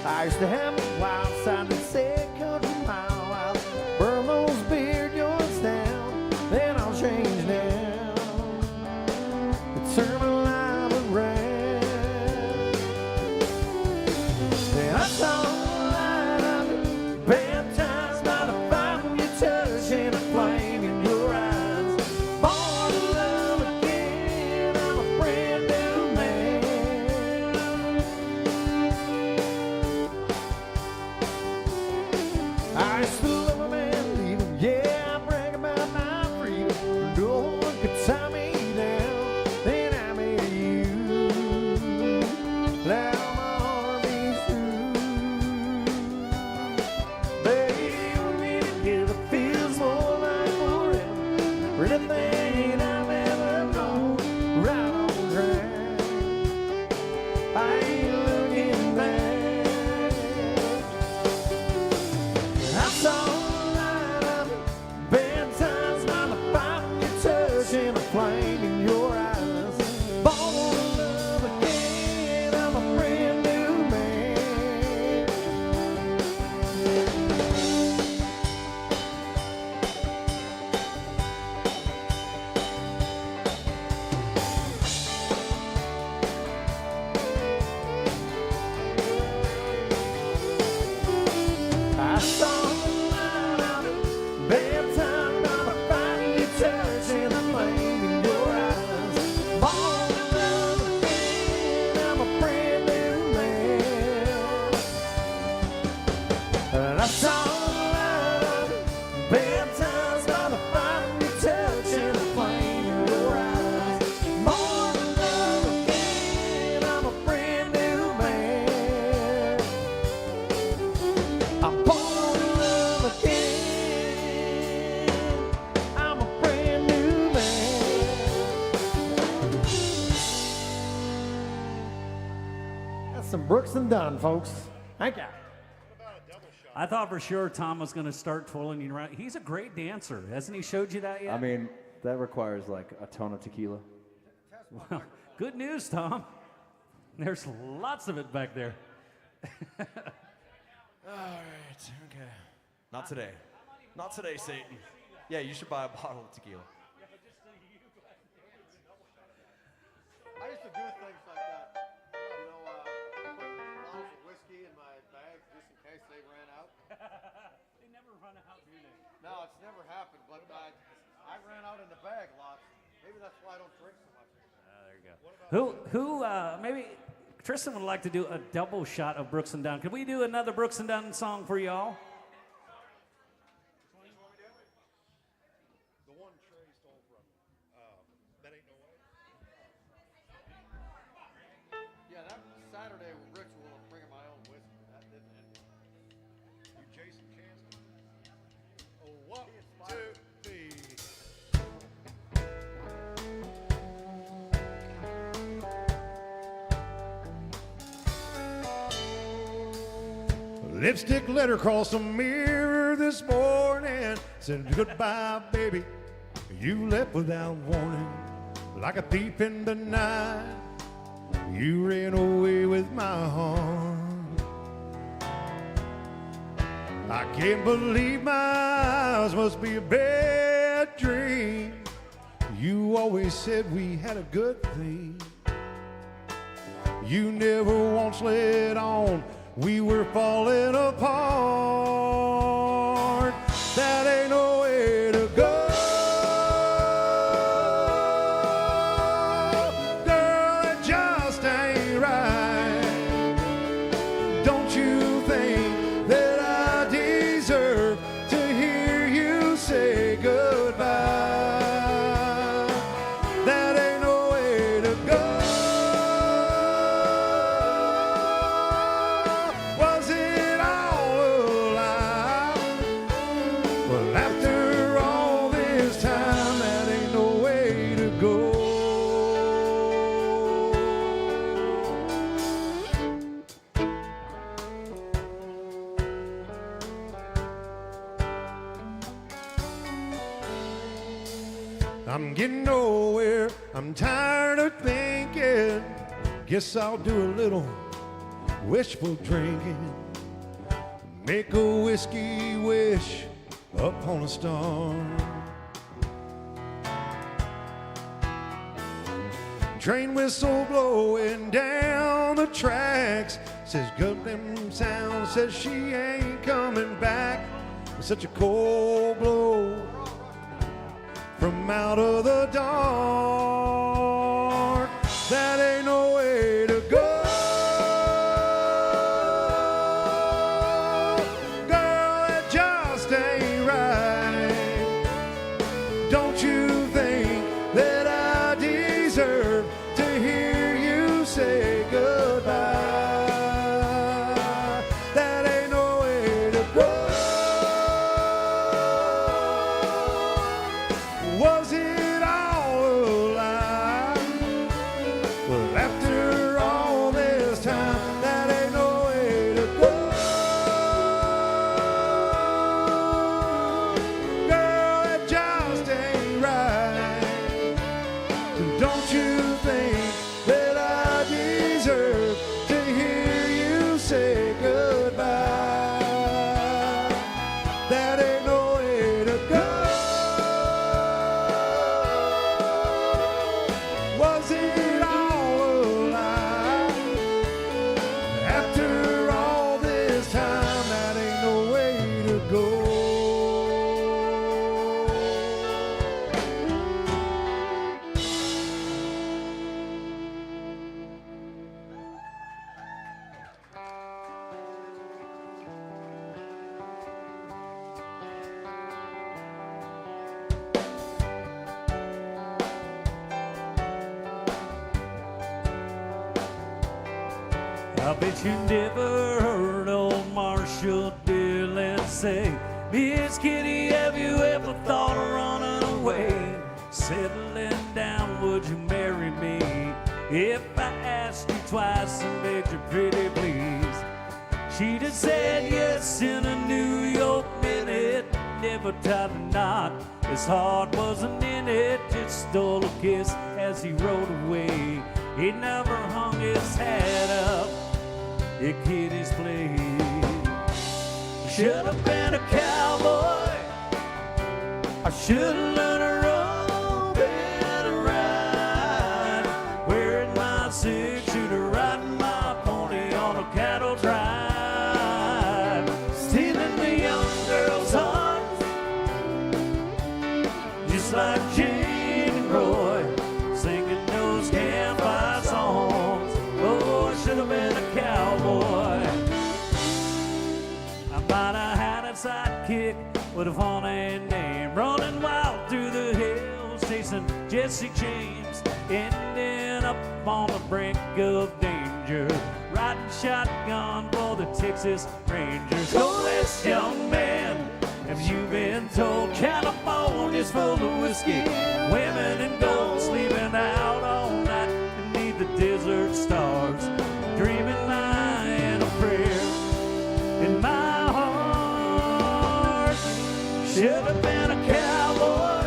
I used to have a wild side that said country mile out. Burn those beard joints down. Then I'll change now. Turn my life around. And I saw the light of it, baptized by the fire you touch and a flame in your eyes. Born to love again, I'm a brand new man. I used to love a man leaving, yeah, I brag about my freedom. No one could tie me down, then I met you. Now my heart beats true. Baby, with me together feels more like forever. For anything I've ever known, right on track. I ain't looking back. I saw the light of it, baptized by the fire you touch and a flame in your eyes. Born to love again, I'm a brand new man. I saw the light of it, baptized by the fire you touch and the flame in your eyes. Born to love again, I'm a brand new man. And I saw the light of it, baptized by the fire you touch and the flame in your eyes. Born to love again, I'm a brand new man. I'm born to love again. I'm a brand new man. That's some Brooks and Dunn, folks. Thank you. I thought for sure Tom was going to start twirling you around. He's a great dancer. Hasn't he showed you that yet? I mean, that requires like a ton of tequila. Well, good news, Tom. There's lots of it back there. All right, okay. Not today. Not today, Satan. Yeah, you should buy a bottle of tequila. I used to do things like that. You know, put bottles of whiskey in my bag just in case they ran out. They never run out, do they? No, it's never happened, but I ran out in the bag lots. Maybe that's why I don't drink so much. There you go. Maybe Tristan would like to do a double shot of Brooks and Dunn. Can we do another Brooks and Dunn song for y'all? The one Trey stole from That Ain't No Way. Yeah, that Saturday ritual of bringing my own whiskey, that didn't end. You Jason Kansas. Oh, 1, 2, 3. Lipstick letter across the mirror this morning said goodbye, baby. You left without warning, like a thief in the night. You ran away with my heart. I can't believe my eyes must be a bad dream. You always said we had a good thing. You never once let on we were falling apart. That ain't no way to go. Girl, it just ain't right. Don't you think that I deserve to hear you say goodbye? That ain't no way to go. Was it all a lie? Well, after all this time, that ain't no way to go. I'm getting nowhere, I'm tired of thinking. Guess I'll do a little wishful drinking. Make a whiskey wish upon a star. Train whistle blowing down the tracks. Says gut them sound, says she ain't coming back. It's such a cold blow from out of the dark. That ain't no way to go. Girl, it just ain't right. Don't you think that I deserve to hear you say goodbye? That ain't no way to go. Was it all a lie? Well, after all this time, that ain't no way to go. Girl, it just ain't right. Don't you think that I deserve to hear you say goodbye? That ain't no way to go. Was it all a lie? After all this time, that ain't no way to go. I bet you never heard old Marshall Dillon say, Miss Kitty, have you ever thought of running away? Settling down, would you marry me? If I asked you twice and begged you pretty please, she'd have said yes in a New York minute. Never tied a knot, his heart wasn't in it. Just stole a kiss as he rode away. He never hung his hat up at Kitty's place. Should have been a cowboy. I should have learned to rope and to ride. Wearing my six-shooter, riding my pony on a cattle drive. Stealing the young girl's heart, just like Jane and Roy, singing those campfire songs. Oh, I should have been a cowboy. I might have had a sidekick with a funny name, running wild through the hills, chasing Jesse James, ending up on the brink of danger, riding shotgun for the Texas Rangers. So this young man, have you been told California's full of whiskey, women and gold, sleeping out all night beneath the desert stars, dreaming my and a prayer in my heart. Should have been a cowboy.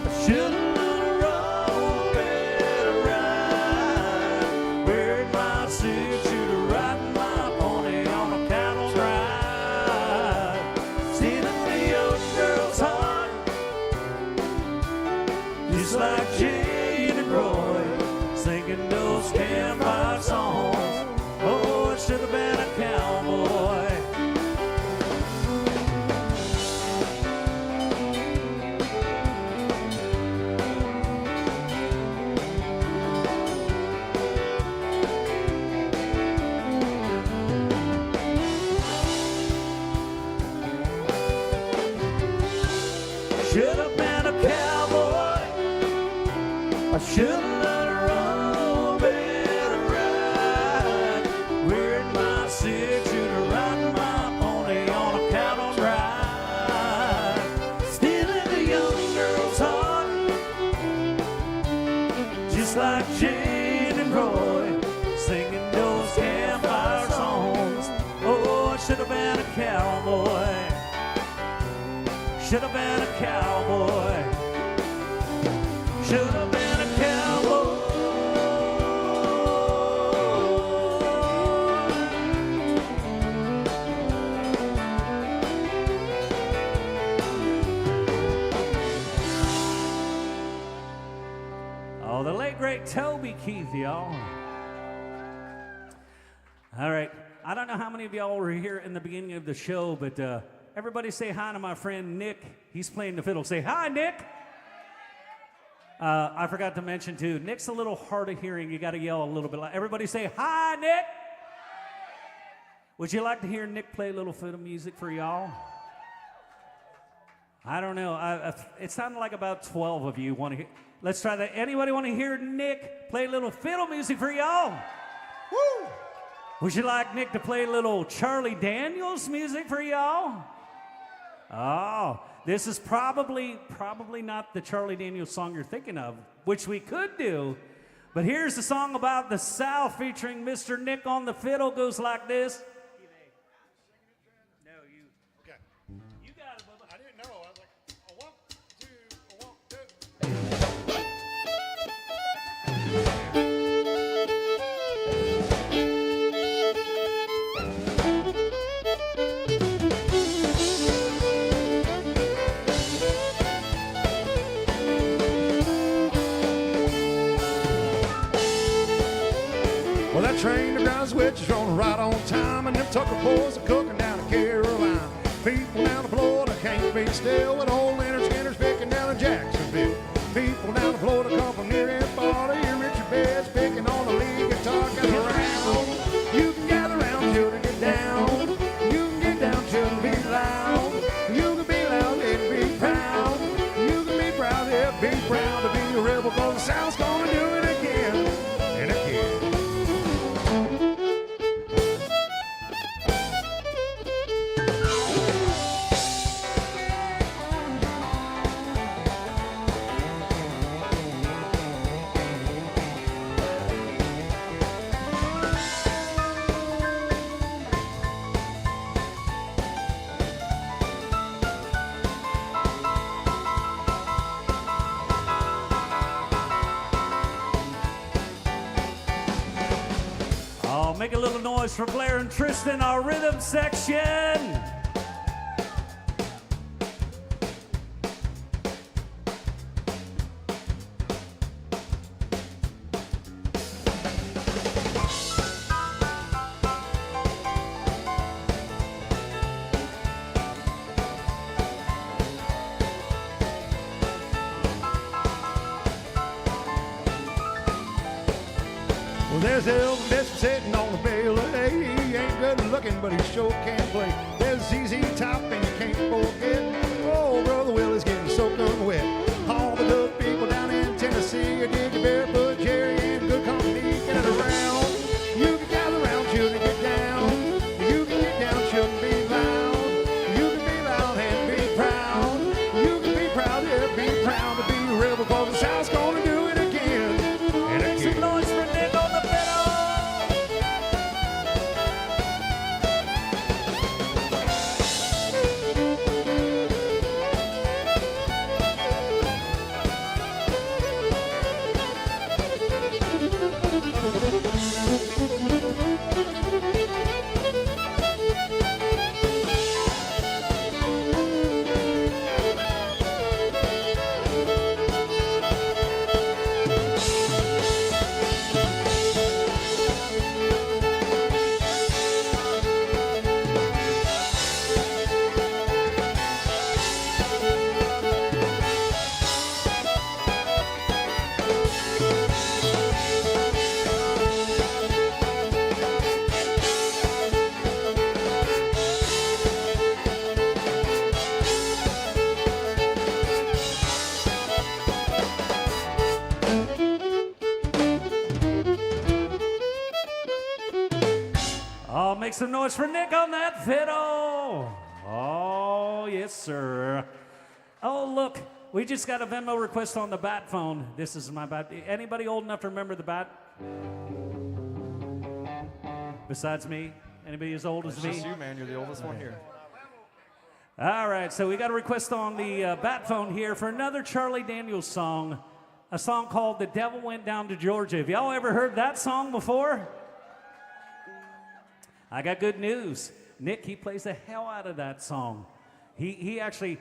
I should have learned to rope and to ride. Wearing my six-shooter, riding my pony on a cattle drive. Stealing the young girl's heart, should have been a cowboy. Should have been a cowboy. I should have let her run better ride. Wearing my six-shooter, riding my pony on a cattle ride. Stealing a young girl's heart, just like Jane and Roy, singing those campfire songs. Oh, I should have been a cowboy. Should have been a cowboy. Should have been a cowboy. Oh, the late great Toby Keith, y'all. All right. I don't know how many of y'all were here in the beginning of the show, but everybody say hi to my friend Nick. He's playing the fiddle. Say hi, Nick. I forgot to mention, too, Nick's a little hard of hearing. You got to yell a little bit. Everybody say hi, Nick. Would you like to hear Nick play a little fiddle music for y'all? I don't know. It sounded like about 12 of you want to hear. Let's try that. Anybody want to hear Nick play a little fiddle music for y'all? Woo! Would you like Nick to play a little Charlie Daniels music for y'all? Oh, this is probably not the Charlie Daniels song you're thinking of, which we could do. But here's the song about the South featuring Mr. Nick on the fiddle. Goes like this. No, you. Okay. You got it, Bubba. I didn't know. I was like, a 1, 2, a 1, 2. Well, that train to Brunswick is running right on time, and them Tucker boys are cooking down in Carolina. People down in Florida can't be still with old Leonard Skinner's picking down in Jacksonville. People down in Florida come from near and far to hear Richard Betts picking on the lead guitar. Gather around, you can gather around, children, get down. You can get down, children, be loud. You can be loud and be proud. You can be proud and be proud to be a rebel, 'cause the South's gonna do it again and again. Oh, make a little noise for Blair and Tristan, our rhythm section. Well, there's Elvin Bishop sitting on the bale. Hey, he ain't good looking, but he sure can play. There's ZZ Top, and you can't forget. Oh, Brother Willie's getting soaking wet. All the good people down in Tennessee are digging Barefoot Jerry and good company. Get it around. You can gather around, children, get down. You can get down, children, be loud. You can be loud and be proud. You can be proud and be proud to be a rebel, 'cause the South's gonna do it again and Make some again. noise for Nick on the fiddle. Oh, make some noise for Nick on that fiddle. Oh, yes, sir. Oh, look, we just got a Venmo request on the bat phone. This is my bat. Anybody old enough to remember the bat? Besides me? Anybody as old as It's me? just you, man. You're the oldest one here. All right, so we got a request on the bat phone here for another Charlie Daniels song, a song called The Devil Went Down to Georgia. Have y'all ever heard that song before? I got good news. Nick, he plays the hell out of that song. He actually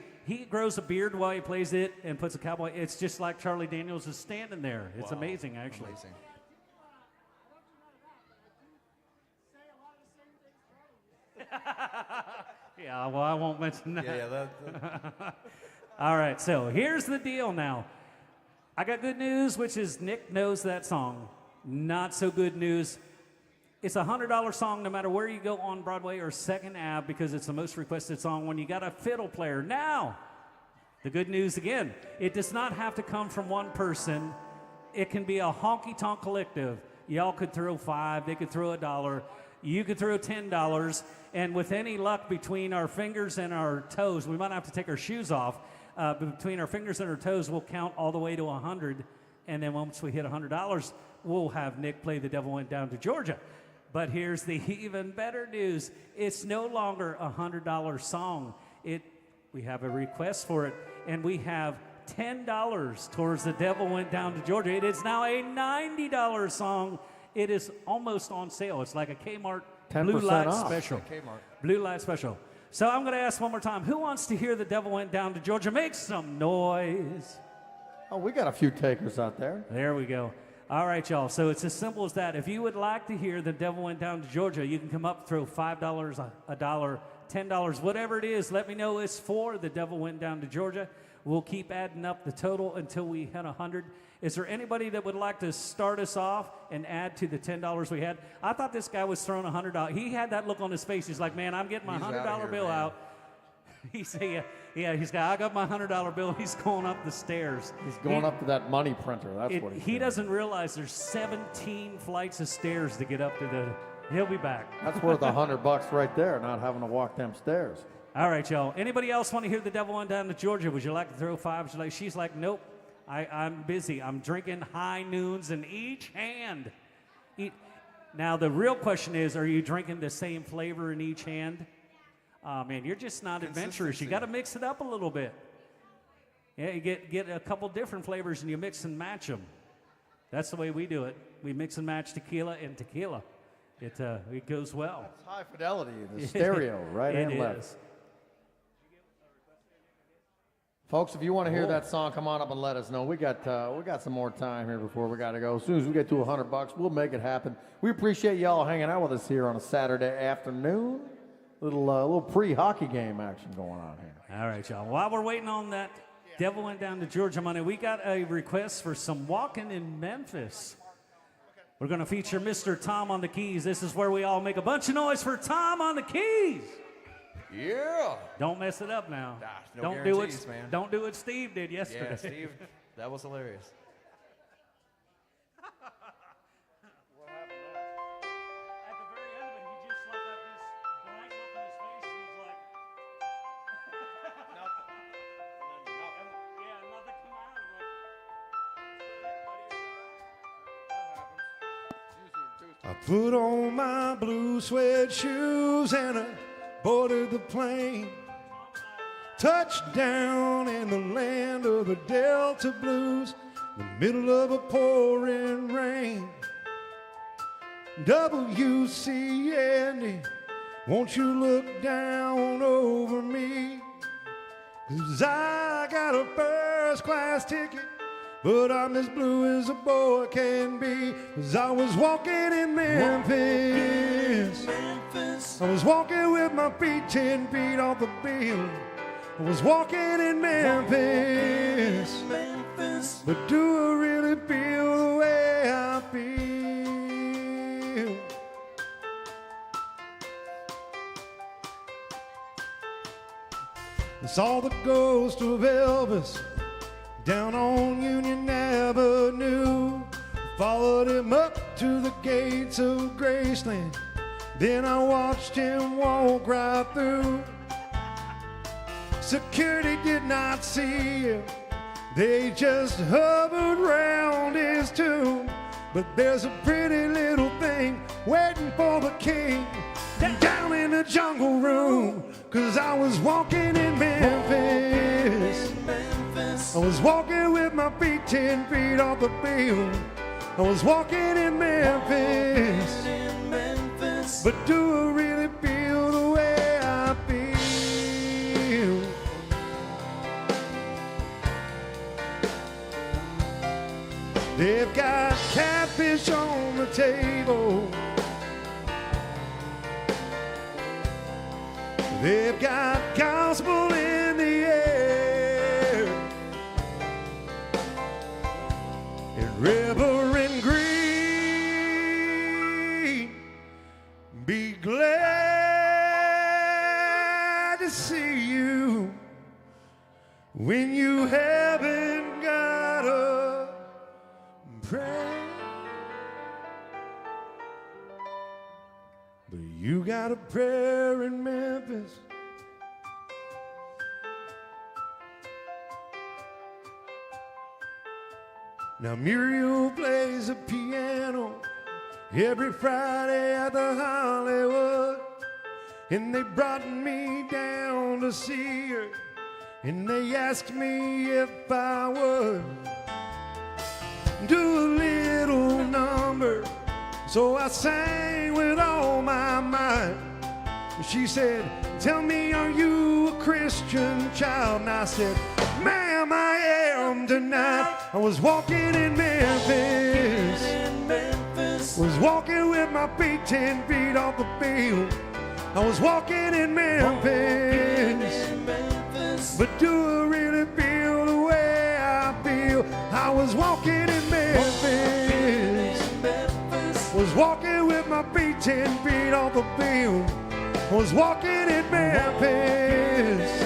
grows a beard while he plays it and puts a cowboy. It's just like Charlie Daniels is standing there. It's amazing, actually. Amazing. Yeah, well, I won't mention that. Yeah. All right, so here's the deal now. I got good news, which is Nick knows that song. Not so good news. It's a $100 song no matter where you go on Broadway or 2nd Ave because it's the most requested song when you got a fiddle player. Now, the good news again, it does not have to come from one person. It can be a honky-tonk collective. Y'all could throw $5, they could throw $1, you could throw $10, and with any luck between our fingers and our toes, we might have to take our shoes off, but between our fingers and our toes, we'll count all the way to 100, and then once we hit $100, we'll have Nick play The Devil Went Down to Georgia. But here's the even better news. It's no longer a $100 song. We have a request for it, and we have $10 towards The Devil Went Down to Georgia. It is now a $90 song. It is almost on sale. It's like a Kmart Blue 10% Light off. special. Kmart. Blue Light special. So I'm going to ask one more time. Who wants to hear The Devil Went Down to Georgia? Make some noise. Oh, we got a few takers out there. There we go. All right, y'all. So it's as simple as that. If you would like to hear The Devil Went Down to Georgia, you can come up, throw $5, a dollar, $10, whatever it is. Let me know it's for The Devil Went Down to Georgia. We'll keep adding up the total until we hit 100. Is there anybody that would like to start us off and add to the $10 we had? I thought this guy was throwing $100. He had that look on his face. He's like, man, I'm getting my He's $100 outta here, bill man. out. He said, I got my $100 bill. He's going up the stairs. He's going up to that money printer. That's what he's He doing. doesn't realize there's 17 flights of stairs to get up to the. He'll be back. That's worth $100 right there, not having to walk them stairs. All right, y'all. Anybody else want to hear The Devil Went Down to Georgia? Would you like to throw $5? She's like, nope. I'm busy. I'm drinking high noons in each hand. Now, the real question is, are you drinking the same flavor in each hand? Man, you're just not adventurous. You got to mix it up a little bit. Yeah, you get a couple different flavors and you mix and match them. That's the way we do it. We mix and match tequila and tequila. It goes well. It's high fidelity, the stereo, right It and left. is. Folks, if you want to hear that song, come on up and let us know. We got some more time here before we got to go. As soon as we get to $100, we'll make it happen. We appreciate y'all hanging out with us here on a Saturday afternoon. Little pre-hockey game action going on here. All right, y'all. While we're waiting on that Devil Went Down to Georgia money, we got a request for some walking in Memphis. We're going to feature Mr. Tom on the keys. This is where we all make a bunch of noise for Tom on the keys. Yeah. Don't mess it up now. No don't guarantees, do it, man. Don't do what Steve did yesterday. Yeah, Steve, that was hilarious. At the very end of it, he just like got this blank look on his face, and he's like, yeah, nothing come out. I'm like, I put on my blue suede shoes and I boarded the plane. Touchdown in the land of the Delta Blues, in the middle of a pouring rain. WCND, won't you look down over me? 'Cause I got a first class ticket, but I'm as blue as a boy can be. 'Cause I was walking in Memphis. I was walking with my feet 10 feet off the field. I was walking in Memphis. But do I really feel the way I feel? I saw the ghost of Elvis down on Union Avenue. Followed him up to the gates of Graceland. Then I watched him walk right through. Security did not see him. They just hovered round his tomb. But there's a pretty little thing waiting for the king down in the jungle room. 'Cause I was walking in Memphis. I was walking with my feet 10 feet off the field. I was walking in Memphis. But do I really feel the way I feel? They've got catfish on the table. They've got gospel in the air. And Reverend Green, be glad to see you when you haven't got a prayer. But you got a prayer in Memphis. Now Muriel plays the piano every Friday at the Hollywood. And they brought me down to see her. And they asked me if I would do a little number. So I sang with all my might. She said, tell me, are you a Christian child? And I said, ma'am, I am tonight. I was walking in Memphis. Was walking with my feet 10 feet off the field. I was walking in Memphis. But do I really feel the way I feel? I was walking in Memphis. Was walking with my feet 10 feet off the field. Was walking in Memphis.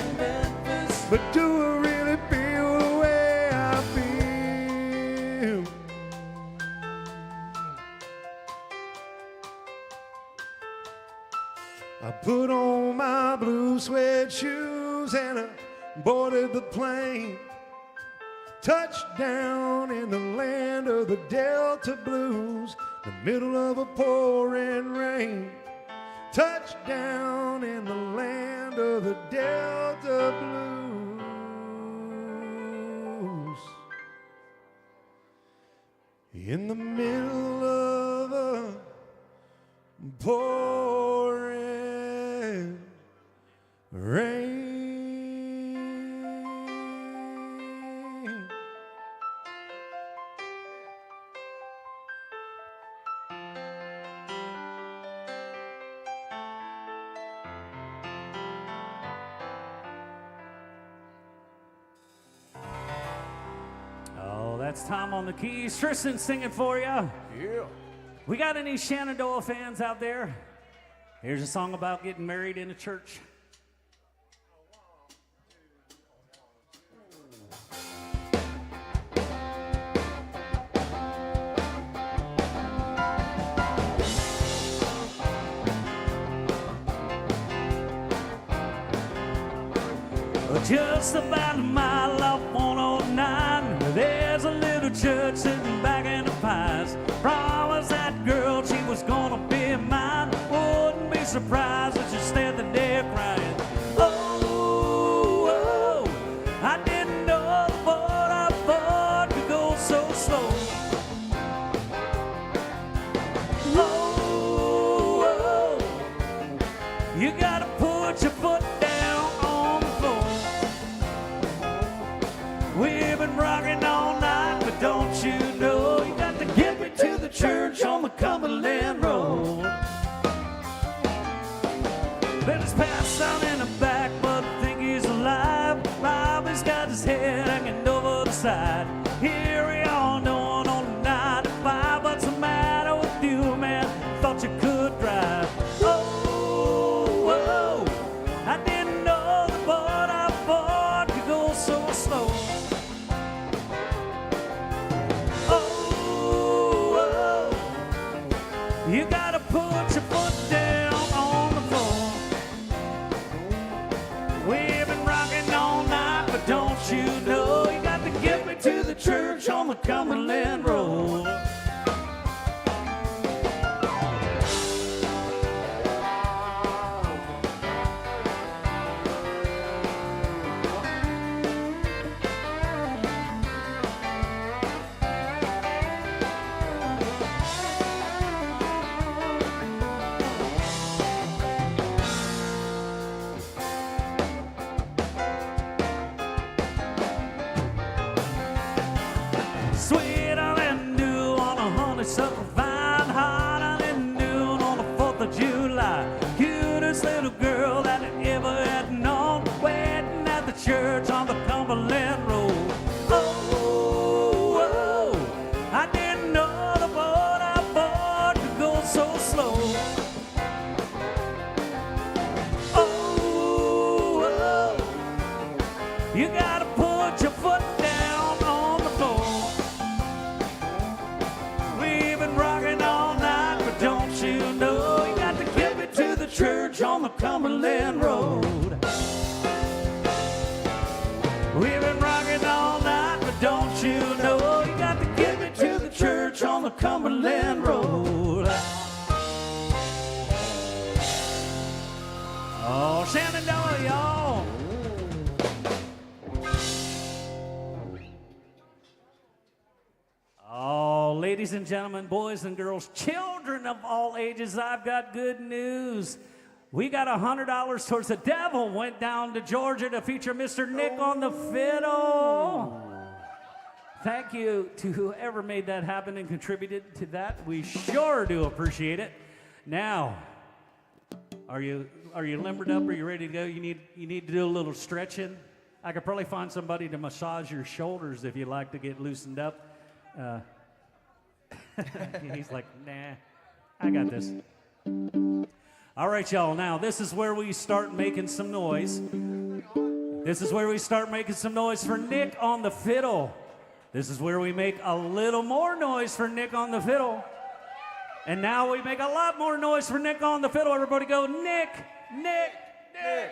But do I really feel the way I feel? I put on my blue suede shoes and I boarded the plane. Touchdown in the land of the Delta Blues, the middle of a pouring rain. Touchdown in the land of the Delta Blues. In the middle of a pouring rain. Oh, that's Tom on the keys. Tristan singing for you. Yeah. We got any Shenandoah fans out there? Here's a song about getting married in a church. Just about a mile off 109, there's a little church sitting back in the pines. Promised that girl she was gonna be mine. Wouldn't be surprised if she spent the day crying. Oh, oh, I didn't know what I thought could go so slow. Oh, oh, you gotta put your foot down on the floor. We've been rocking all night, but don't you know you got to get me to the church on the Cumberland Road. There's passed out in the back, but I think he's alive. Bobby's got his head hanging over the side. Here we are doing on the 9 to 5. What's the matter with you, man? Thought you could drive. Oh, oh, I didn't know that what I thought could go so slow. You gotta put your foot down Cumberland Road. Sweeter than dew on a honeysuckle vine, hotter than noon on the 4th of July. Cutest little girl that I ever had known, waiting at the church on the Cumberland Road. Oh, oh, I didn't know the boat I bought could go so slow. Oh, oh, you gotta put your foot down on the floor. We've been rocking all night, but don't you know you got to get me to the church on the Cumberland Road. We've been rocking all night, but don't you know you got to get me to the church on the Cumberland Road. Oh, Shenandoah, y'all. Oh, ladies and gentlemen, boys and girls, children of all ages, I've got good news. We got $100 towards The Devil went down to Georgia to feature Mr. Nick on the fiddle. Thank you to whoever made that happen and contributed to that. We sure do appreciate it. Now, are you limbered up? Are you ready to go? You need to do a little stretching. I could probably find somebody to massage your shoulders if you'd like to get loosened up. He's like, nah, I got this. All right, y'all. Now, this is where we start making some noise. This is where we start making some noise for Nick on the fiddle. This is where we make a little more noise for Nick on the fiddle. And now we make a lot more noise for Nick on the fiddle. Everybody go, Nick, Nick, Nick.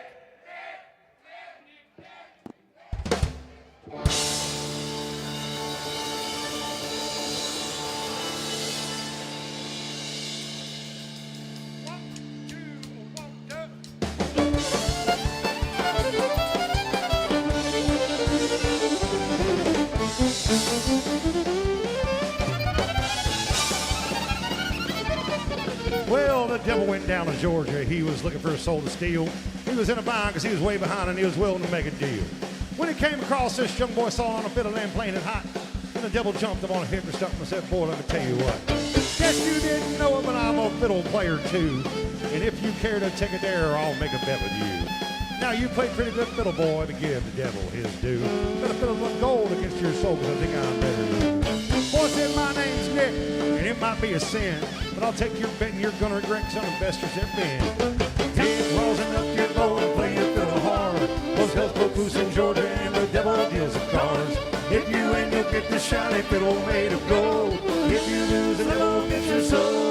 Well, the devil went down to Georgia. He was looking for a soul to steal. He was in a bind because he was way behind and he was willing to make a deal. When he came across this young boy sawing on a fiddle and playing it hot, and the devil jumped him on a hip and stuck him and said, boy, let me tell you what. Guess you didn't know it, but I'm a fiddle player too. And if you care to take a dare, I'll make a bet with you. Now, you played pretty good fiddle, boy, to give the devil his due. But a fiddle of gold against your soul because I think I'm better than you. Boy said, my name's Nick, and it might be a sin, but I'll take your bet and you're gonna regret some of the best there's ever been. Keep rosin up your bow and play your fiddle hard. Those hills broke loose in Georgia and the devil deals the cards. If you win, you'll get the shiny fiddle made of gold. If you lose, the devil gets your soul.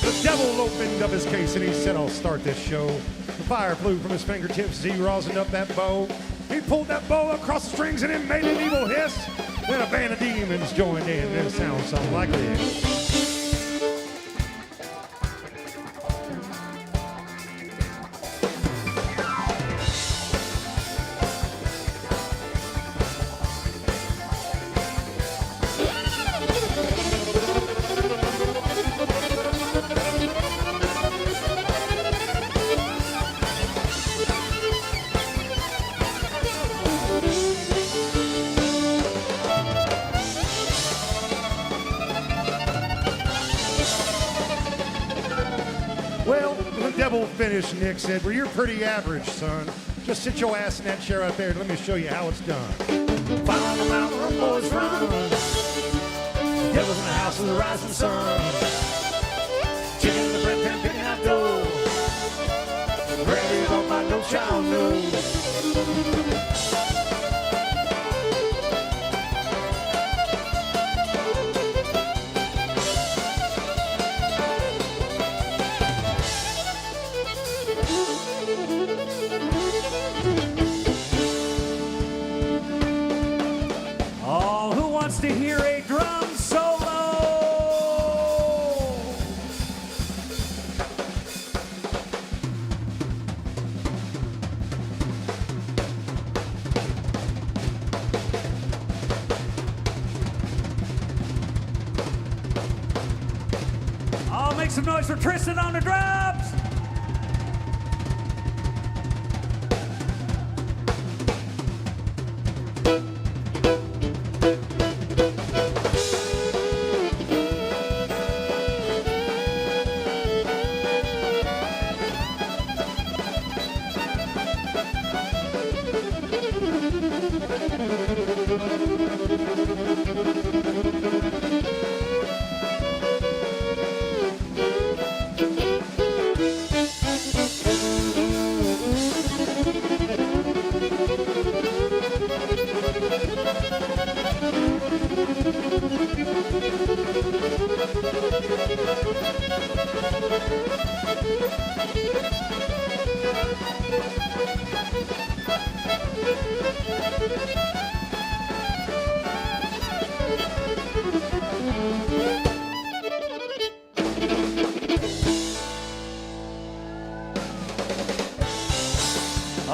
The devil opened up his case and he said, I'll start this show. The fire flew from his fingertips as he rosined up that bow. He pulled that bow across the strings and it made an evil hiss. Then a band of demons joined in and it sounds something like this. Finished, Nick said, well, you're pretty average, son. Just sit your ass in that chair out there and let me show you how it's done. Found the mountain where boys run. Devil's in the house of the rising sun. Chicken in the bread pan picking out dough. Granny don't mind no child knows. some noise for Tristan on the drums.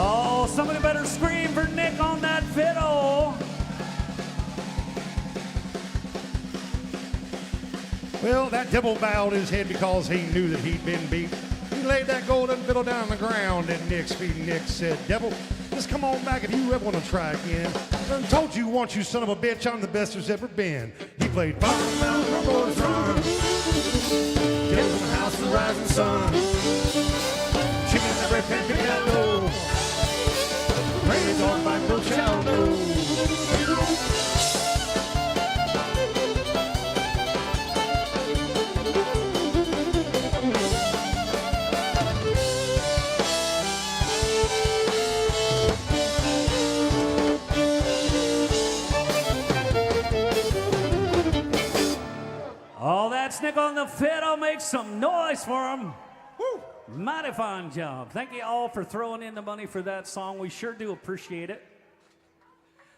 Oh, somebody better scream for Nick on that fiddle. Well, that devil bowed his head because he knew that he'd been beat. He laid that golden fiddle down on the ground, and Nick's feet. Nick said, "Devil, just come on back if you ever want to try again. I done told you once, you son of a bitch, I'm the best there's ever been." He played Fire Mountain Boys Run, Devil's in the House of the Rising Sun, Chicken every pen pick out low, Rain's on my Bill Shallow. Oh, that's Nick on the fiddle. Make some noise for him. Woo. Mighty fine job. Thank you all for throwing in the money for that song. We sure do appreciate it.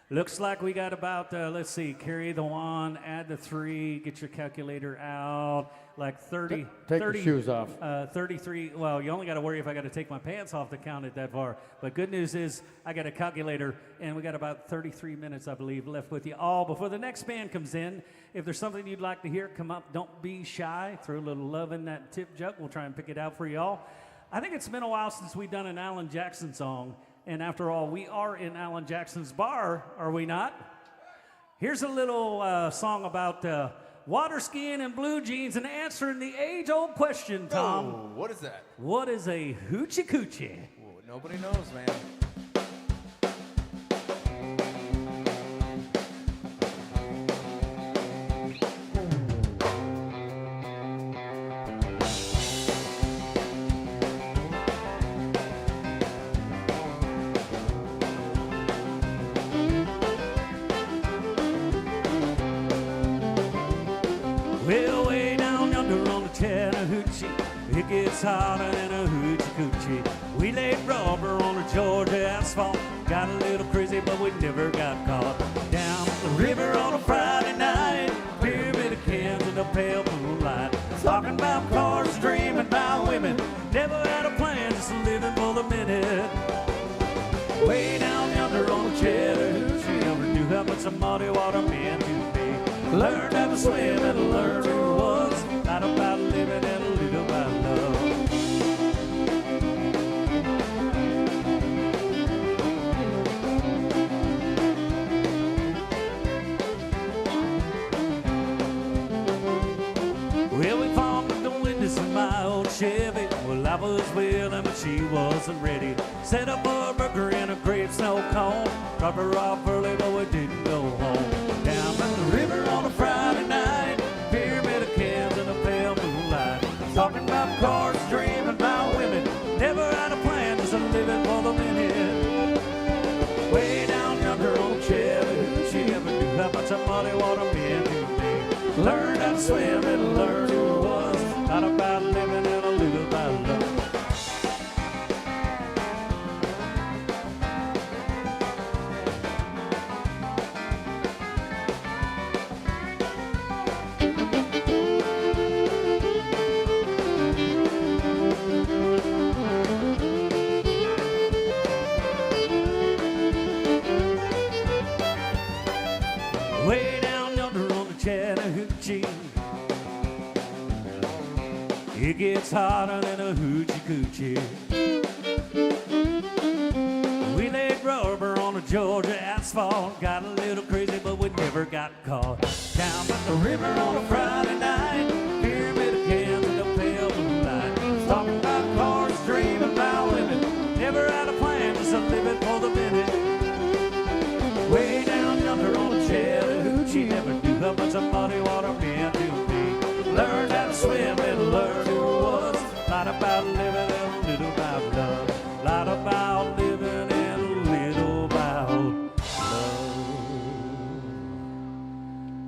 Looks like we got about, let's see, carry the one, add the 3, get your calculator out, like 30. Take 30, your shoes off. 33. Well, you only got to worry if I got to take my pants off to count it that far. But good news is I got a calculator, and we got about 33 minutes, I believe, left with you all before the next band comes in. If there's something you'd like to hear, come up. Don't be shy. Throw a little love in that tip jar. We'll try and pick it out for you all. I think it's been a while since we've done an Alan Jackson song. And after all, we are in Alan Jackson's bar, are we not? Here's a little song about water skiing and blue jeans and answering the age-old question, Tom. Oh, what is that? What is a hoochie coochie? Whoa, nobody knows, man. Well, way down yonder on the Chattahoochee, it gets hotter than a hoochie coochie. We laid rubber on the Georgia asphalt, got a little crazy, but we never got caught. Down the river on a Friday night, pyramid of cans in the pale moonlight. Talking about cars, dreaming about women, never had a plan, just living for the minute. Way down yonder on the Chattahoochee, never knew how much a muddy water meant to me. Learned how to swim and learned who it was. Not about living and a little about love. Well, we farmed up the windows of my old Chevy. Well, I was willing, but she wasn't ready. Set up a burger in a great snow cone. Dropped her off early, but we didn't go home. Down by the river on a Friday night, pyramid of cans in a pale moonlight. Talking about cars, dreaming about women, never had a plan, just living for the minute. Way down yonder on the Chattahoochee, never knew how much a muddy water meant to me. Learned how to swim and learned who it was. Not about living and a little about love. Way down yonder on the Chattahoochee, It gets hotter than a hoochie coochie. We laid rubber on the Georgia asphalt. Got a little crazy, but we never got caught. Down by the river on a Friday night. Pyramid of cans and a pale blue light. Talking about cars, dreaming about living. Never had a plan, just a living for the minute. Way down yonder on a Chattahoochee. Never knew how much a muddy water meant to me. Learned how to swim and learned who was. Lot about living and a little about love. Lot about living and a little about love.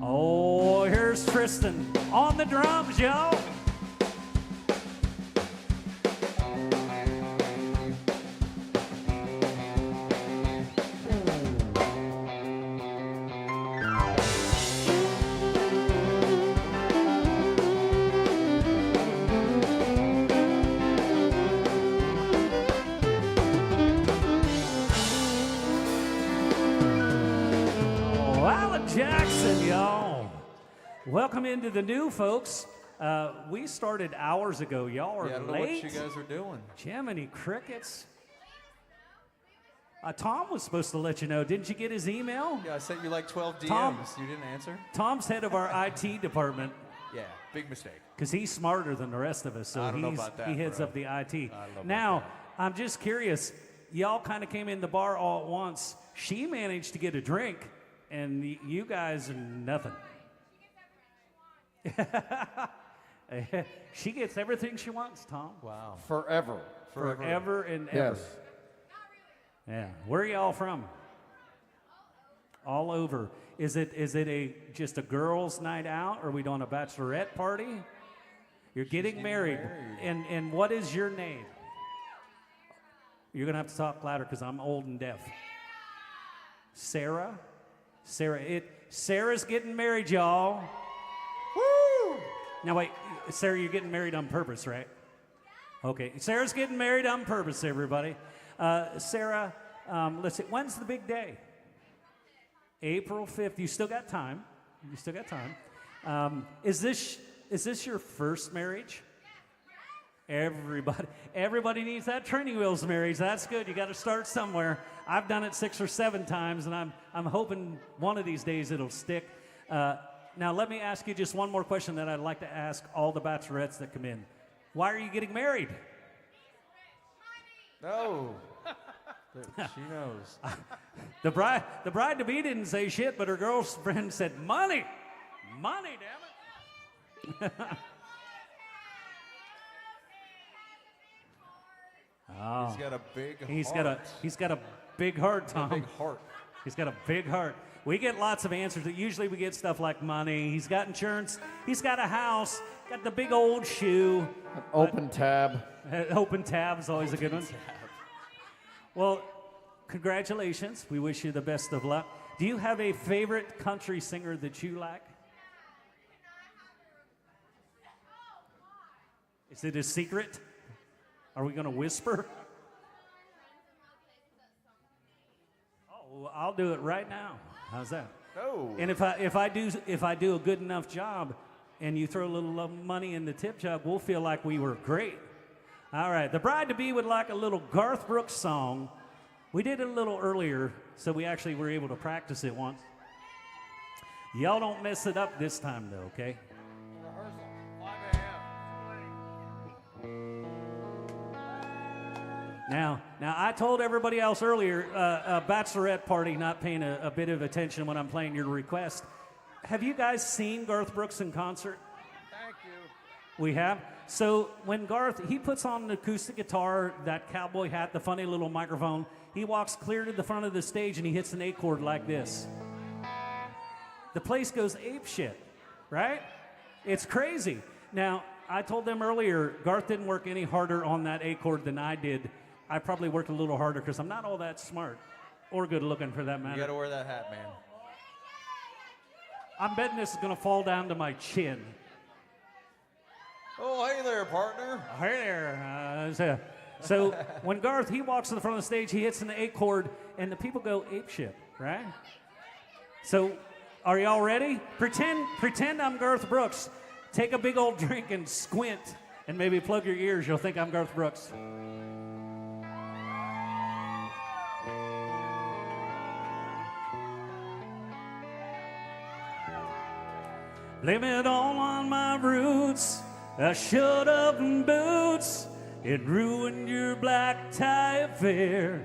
Oh, here's Tristan on the drums, y'all. Jackson, y'all. Welcome into the new folks. We started hours ago. Y'all are Yeah, I don't know late. what you guys are doing. Jiminy crickets. Tom was supposed to let you know. Didn't you get his email? Yeah, I sent you like 12 DMs. Tom- You didn't answer? Tom's head of our IT department Yeah, big mistake. because he's smarter than the rest of us. So I don't know about that, he heads bro. up the IT. I don't know about Now, that. I'm just curious. Y'all kind of came in the bar all at once. She managed to get a drink, and you guys are nothing. She gets everything she wants, Tom. Wow. Forever. Forever and ever. Yes. Yeah. Where are y'all from? All over. Is it just a girls' night out, or are we doing a bachelorette party? You're getting married. And what is your name? You're gonna have to talk louder because I'm old and deaf. Sarah? Sarah's getting married, y'all. Woo! Now wait, Sarah, you're getting married on purpose, right? Okay, Sarah's getting married on purpose, everybody. Sarah, let's see, when's the big day? April 5th. You still got time. Is this your first marriage? Everybody needs that training wheels marriage. That's good. You got to start somewhere. I've done it 6 or 7 times, and I'm hoping one of these days it'll stick. Now let me ask you just one more question that I'd like to ask all the bachelorettes that come in. Why are you getting married? No. She knows. The bride to be didn't say shit, but her girlfriend said money, damn it. Oh. He's got a big heart. He's got a big heart, Tom. Big heart. He's got a big heart. We get lots of answers. Usually we get stuff like money. He's got insurance. He's got a house. Got the big old shoe. Open tab. Open tab is always a good one. Well, congratulations. We wish you the best of luck. Do you have a favorite country singer that you like? Is it a secret? Are we going to whisper? Oh, I'll do it right now. How's that? Oh. And if I do a good enough job, and you throw a little money in the tip jar, we'll feel like we were great. All right. The bride to be would like a little Garth Brooks song. We did it a little earlier, so we actually were able to practice it once. Y'all don't mess it up this time, though. Okay. Now, I told everybody else earlier, a bachelorette party not paying a bit of attention when I'm playing your request. Have you guys seen Garth Brooks in concert? Thank you. We have. So when Garth, he puts on an acoustic guitar, that cowboy hat, the funny little microphone, he walks clear to the front of the stage and he hits an A chord like this. The place goes apeshit, right? It's crazy. Now, I told them earlier, Garth didn't work any harder on that A chord than I did. I probably worked a little harder because I'm not all that smart or good looking for that matter. You gotta wear that hat, man. I'm betting this is going to fall down to my chin. Oh, hey there, partner. Hey there. So when Garth, he walks to the front of the stage, he hits an A chord, and the people go apeshit, right? So are y'all ready? Pretend I'm Garth Brooks. Take a big old drink and squint And maybe plug your ears, you'll think I'm Garth Brooks. Blame it all on my roots. I showed up in boots. It ruined your black tie affair.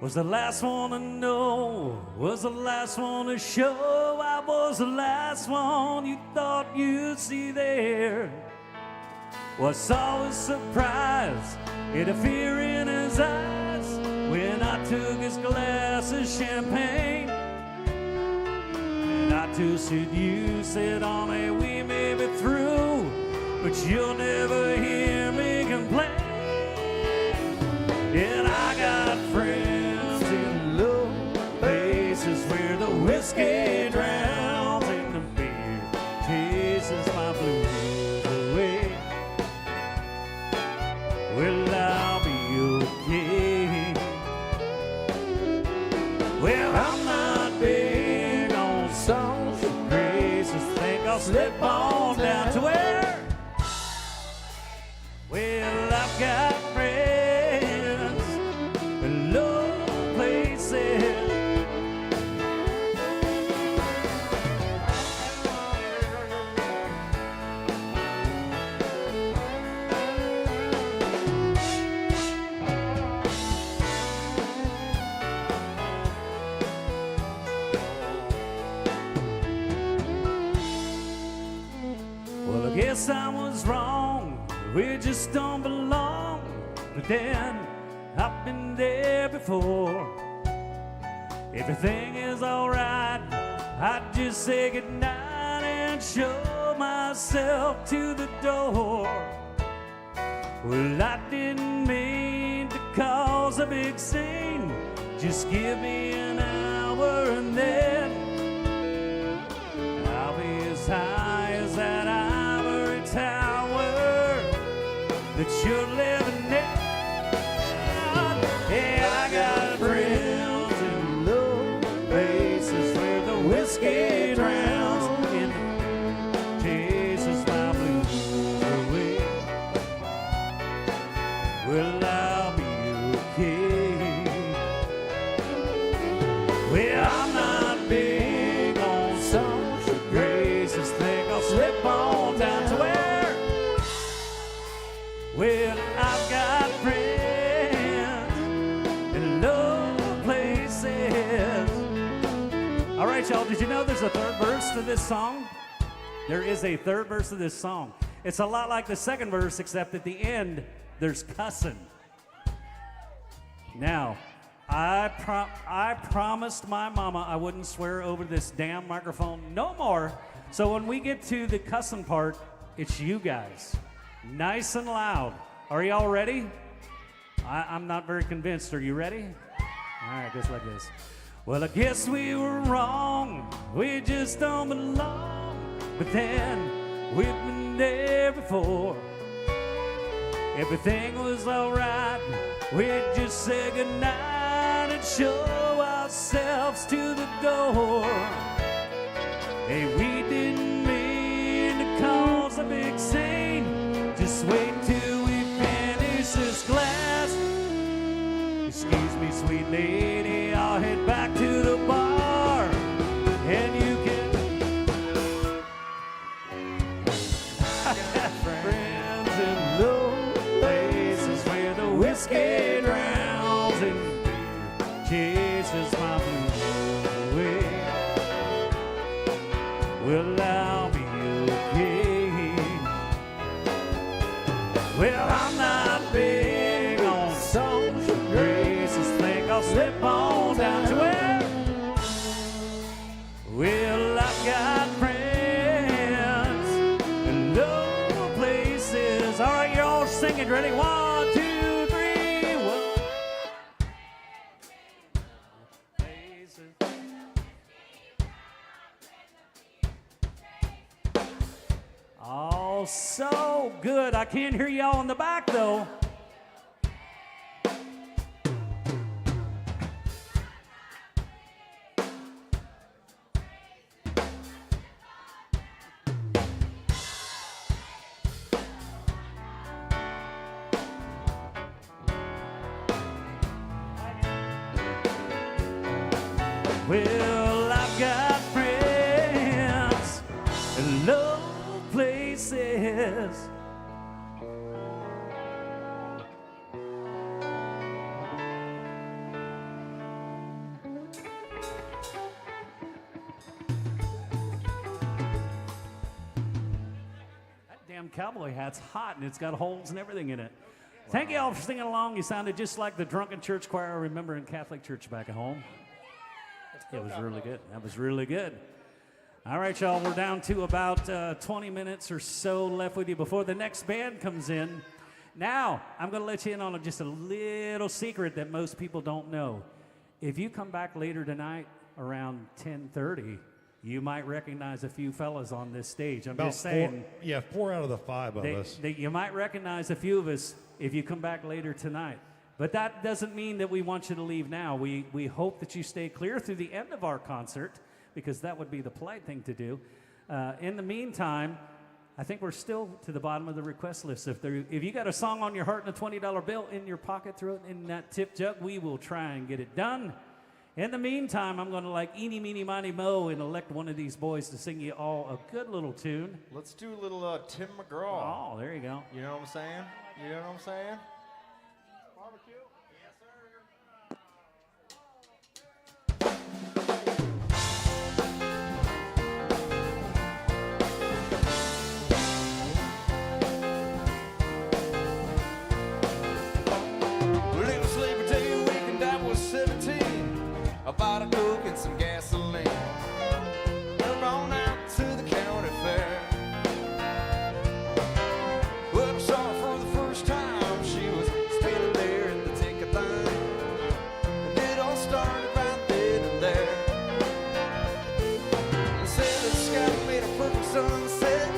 Was the last one to know, was the last one to show. I was the last one you thought you'd see there. Was always surprised at the fear in his eyes when I took his glass of champagne. And I toasted you, said, "Oh, man, we may be through, but you'll never hear me complain." And I got friends in low places where the whiskey drowns and the beer chases my blues away. Well, I'll be okay. Well, I'm not big on songs and graces. Think I'll slip on down to where? Well, I've got friends in low places. Well, I guess I was wrong. We just don't belong. But then I've been there before. Everything is alright. I just say goodnight and show myself to the door. Well, I didn't mean to cause a big scene. Just give me an hour and then I'll be as high as that ivory tower that you're living in. Yeah, I got friends in low places where the whiskey drowns and the chases my blues away. Well, I'll be okay. Well, I'm not big on songs or graces. Think I'll slip on down to where? Well, I've got friends in low places. All right, y'all, did you know there's a third verse to this song? There is a third verse to this song. It's a lot like the second verse, except at the end, there's cussing. Now, I promised my mama I wouldn't swear over this damn microphone no more. So when we get to the cussing part, it's you guys. Nice and loud. Are y'all ready? I'm not very convinced. Are you ready? All right, just like this. Well, I guess we were wrong. We just don't belong. But then we've been there before. Everything was alright. We'd just say goodnight and show ourselves to the door. Hey, we didn't mean to cause a big scene. Just wait till we finish this glass. Excuse me, sweet lady, I'll head back to the bar. And you can have friends in low places where the whiskey drowns and beer chases my blues away. Well, I'll be okay. Well, I'm not big on songs or graces. Think I'll slip on down to where? Well, I've got friends in low places. All right, you're all singing. Ready? 1, 2, 3. Whoa. Places. Oh, so good. I can't hear y'all in the back, though. Well, I've got friends in low places. That damn cowboy hat's hot and it's got holes and everything in it. Thank you all for singing along. You sounded just like the drunken church choir I remember in Catholic church back at home. It was really good. That was really good. All right, y'all, we're down to about 20 minutes or so left with you before the next band comes in. Now, I'm going to let you in on just a little secret that most people don't know. If you come back later tonight around 10:30, you might recognize a few fellas on this stage. I'm just saying. Four out of the five of us. You might recognize a few of us if you come back later tonight. But that doesn't mean that we want you to leave now. We hope that you stay clear through the end of our concert, because that would be the polite thing to do. In the meantime, I think we're still to the bottom of the request list. If you got a song on your heart and a $20 bill in your pocket, throw it in that tip jug. We will try and get it done. In the meantime, I'm going to like eeny, meeny, miny, mo and elect one of these boys to sing you all a good little tune. Let's do a little Tim McGraw. Oh, there you go. You know what I'm saying? You know what I'm saying? Barbecue? Well, it was Labor Day weekend, I was 17. I bought a Coke and some gasoline. We're on out to the county fair. Well, I saw her for the first time. She was standing there at the ticket line. And it all started right then and there. And said the sky made a perfect sunset.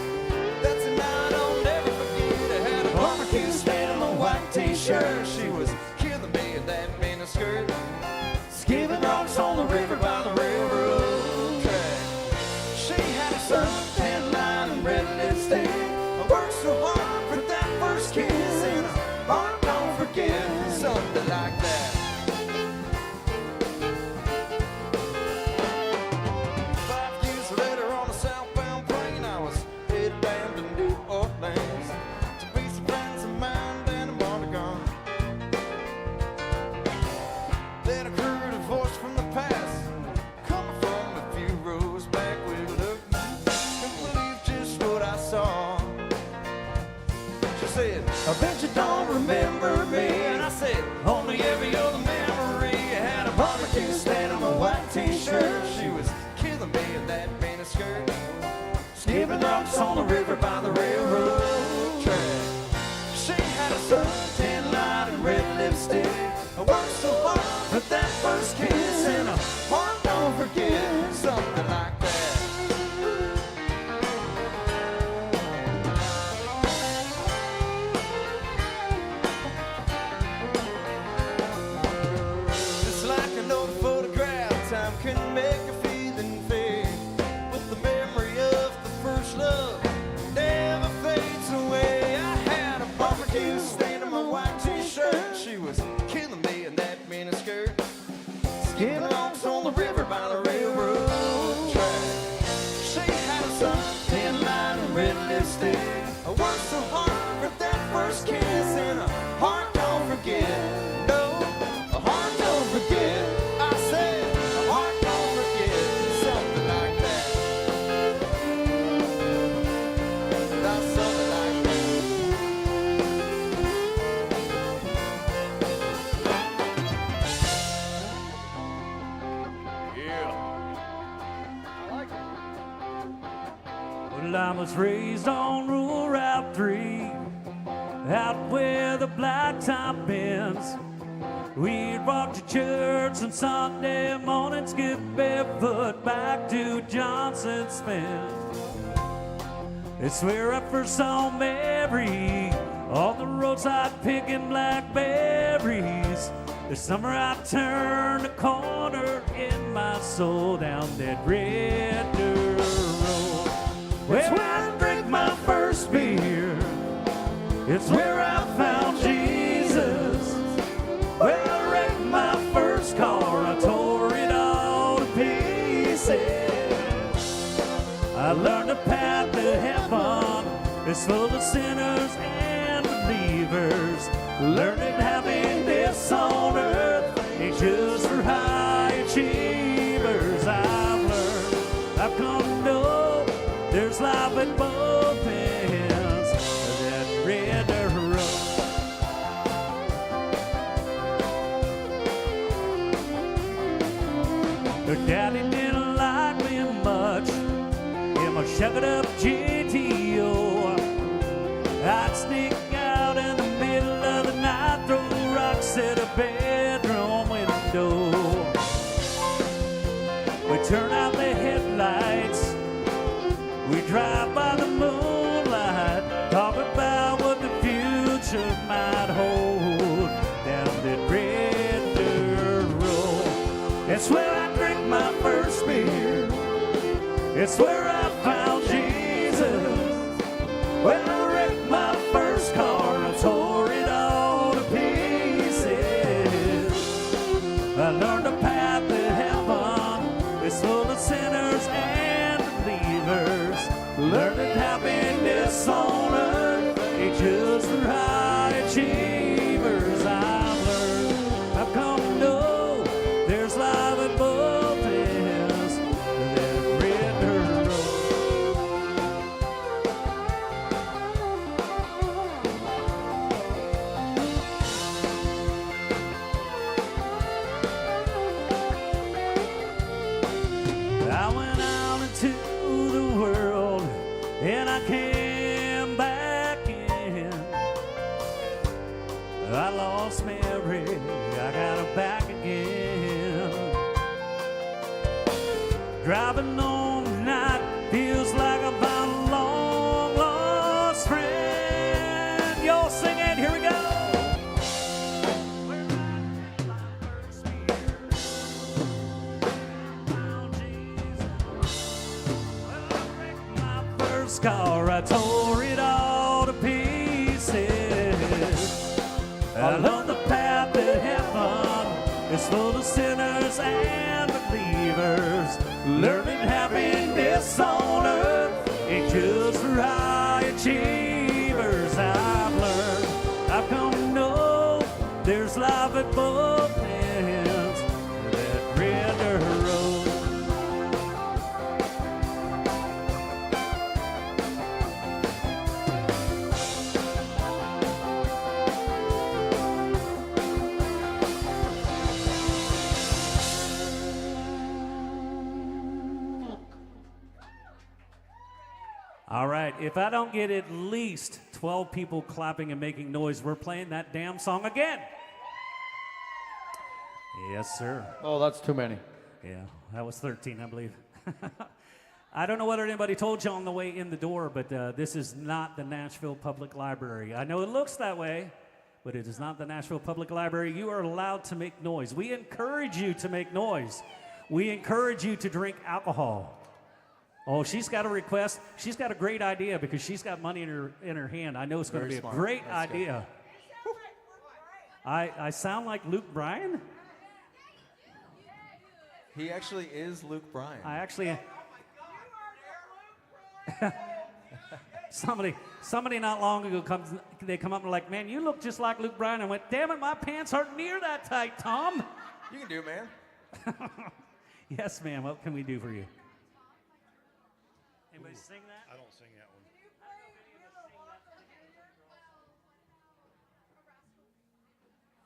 That's a night I'll never forget. I had a barbecue stand on my white t-shirt. She was killing me in that miniskirt. Skipping rocks on the river by the railroad track. She had a suntan line and red lipstick. I worked so hard for that first kiss, and I heart don't forget, something like that. 5 years later on a southbound plane, I was headed down to New Orleans to be some friends of mine down in Mardi Gras. Then I heard a voice from the past, coming from a few rows back. Well, look, couldn't believe just what I saw. She said, I bet you don't remember me. And I said, only every other memory. I had a barbecue stand on my white t-shirt. She was killing me in that miniskirt. Skipping rocks on the river by the railroad track. She had a suntan line and red lipstick. I worked so hard for that first kiss, and a heart don't forget, something like that. Just like an old photograph, time can make a feeling fade, but the memory of the first love never fades away. I had a barbecue stain on my white t-shirt. She was killing me in that miniskirt. Skipping rocks on the river by the railroad track. She had a suntan line and red lipstick. I worked so hard for that first kiss, and a heart don't forget. No, a heart don't forget. I said, a heart don't forget, something like that. That's something like that. Yeah. I like it. Well, I was raised on Rural Route 3, out where the blacktop bends. We'd walk to church on Sunday morning, skip barefoot back to Johnson Spence. It's where I first saw Mary on the roadside picking blackberries. The summer I turned a corner in my soul down that red dirt road. Where I drank my first beer, it's where I found Jesus. Where I wrecked my first car, I tore it all to pieces. It's full of sinners and believers, learning happiness on earth ain't just for high achievers. I've learned, I've come to know there's life at both ends of that red dirt road. Her daddy didn't like me much in my shoved up GTO. I'd sneak out in the middle of the night, throw rocks at a bedroom window. We turn out the headlights, we drive by the moonlight, talk about what the future might hold down that red dirt road. It's where I drink my first beer, it's where I found Jesus. When I wrecked my first car, I tore it all to pieces. I learned the path to heaven is full of sinners and believers, learning happiness on earth ain't just for high achievers. I've learned, I've come to know there's life at both ends of that red dirt road. I went out into the world and I came back in. I lost Mary, I got her back again. Driving on tonight feels like I found a long lost friend. Y'all sing it, here we go. Where I drank my first beer, found Jesus. Well, I wrecked my first car, I tore it all to pieces. I learned the path to heaven is full of sinners and believers, learning happiness on earth ain't just for high achievers. I've learned, I've come to know there's life at both ends of that red dirt road. All right, if I don't get at least 12 people clapping and making noise, we're playing that damn song again. Yes, sir. Oh, that's too many. Yeah, that was 13, I believe. I don't know whether anybody told you on the way in the door, but this is not the Nashville Public Library. I know it looks that way, but it is not the Nashville Public Library. You are allowed to make noise. We encourage you to make noise. We encourage you to drink alcohol. Oh, she's got a request. She's got a great idea because she's got money in her hand. I know it's going to be Very smart. a great That's good. idea. I sound like Luke Bryan? He actually is Luke Bryan. I actually. Somebody not long ago they come up and like, man, you look just like Luke Bryan. I went, damn it, my pants aren't near that tight, Tom. You can do it, man. Yes, ma'am. What can we do for you? Anybody sing that? I don't sing that one.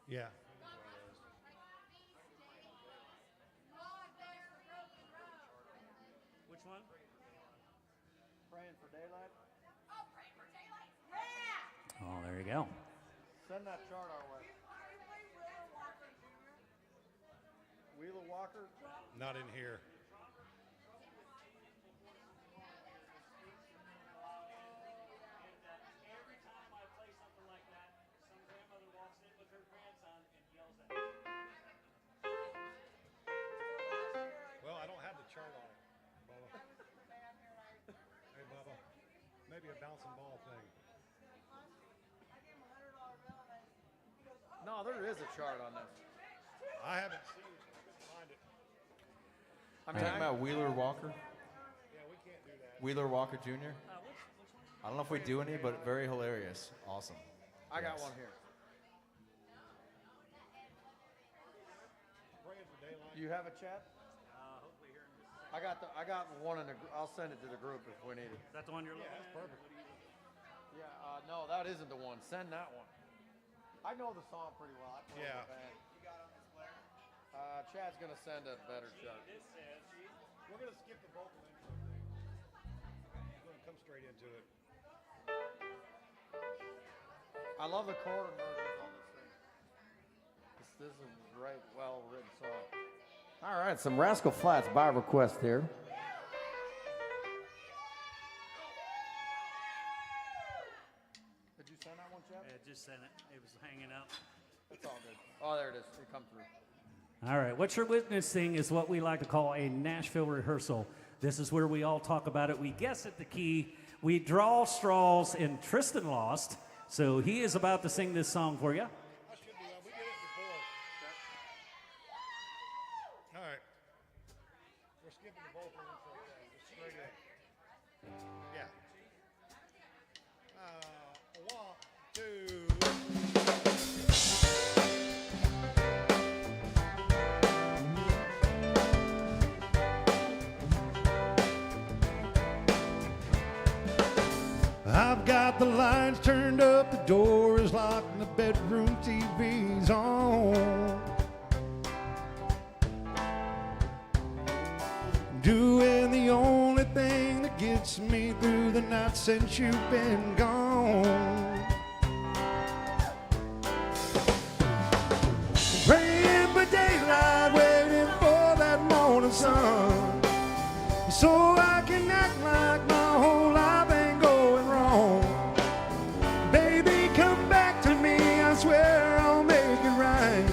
Yeah. Which one? Praying for daylight. Oh, there you go. Send that chart our way. Wheeler Walker. Not in here. Every time I play something like that, some grandmother walks in with her grandson and yells at me. Well, I don't have the chart on it, Bubba. Hey, Bubba. Maybe a bouncing ball thing. No, there is a chart on this. I haven't seen it. Find it. I'm talking about Wheeler Walker. Yeah, we can't do that. Wheeler Walker Jr. I don't know if we do any, but very hilarious. Awesome. I got Yes. one here. You have a chat? I got one in the. I'll send it to the group if we need it. Is that the one you're looking at? Perfect. Yeah. No, that isn't the one. Send that one. I know the song pretty well. I play Yeah. the band. You got on this player? Chad's gonna send a better chart. We're going to skip the vocal intro thing. We're going to come straight into it. I love the chord versions on this thing. This is a great, well-written song. All right, some Rascal Flatts by request here. Did you send that one, Chad? Yeah, just sent it. It was hanging up. That's all good. Oh, there it is. It come through. All right, what you're witnessing is what we like to call a Nashville rehearsal. This is where we all talk about it. We guess at the key. We draw straws, and Tristan lost, so he is about to sing this song for you. I should be. We did it before. All right. We're skipping the vocal intro thing. Just straight in. Yeah. 1, 2. I've got the lights turned up, the door is locked, and the bedroom TV's on. Doing the only thing that gets me through the night since you've been gone. Praying for daylight, waiting for that morning sun, so I can act like my whole life ain't going wrong. Baby, come back to me, I swear I'll make it right.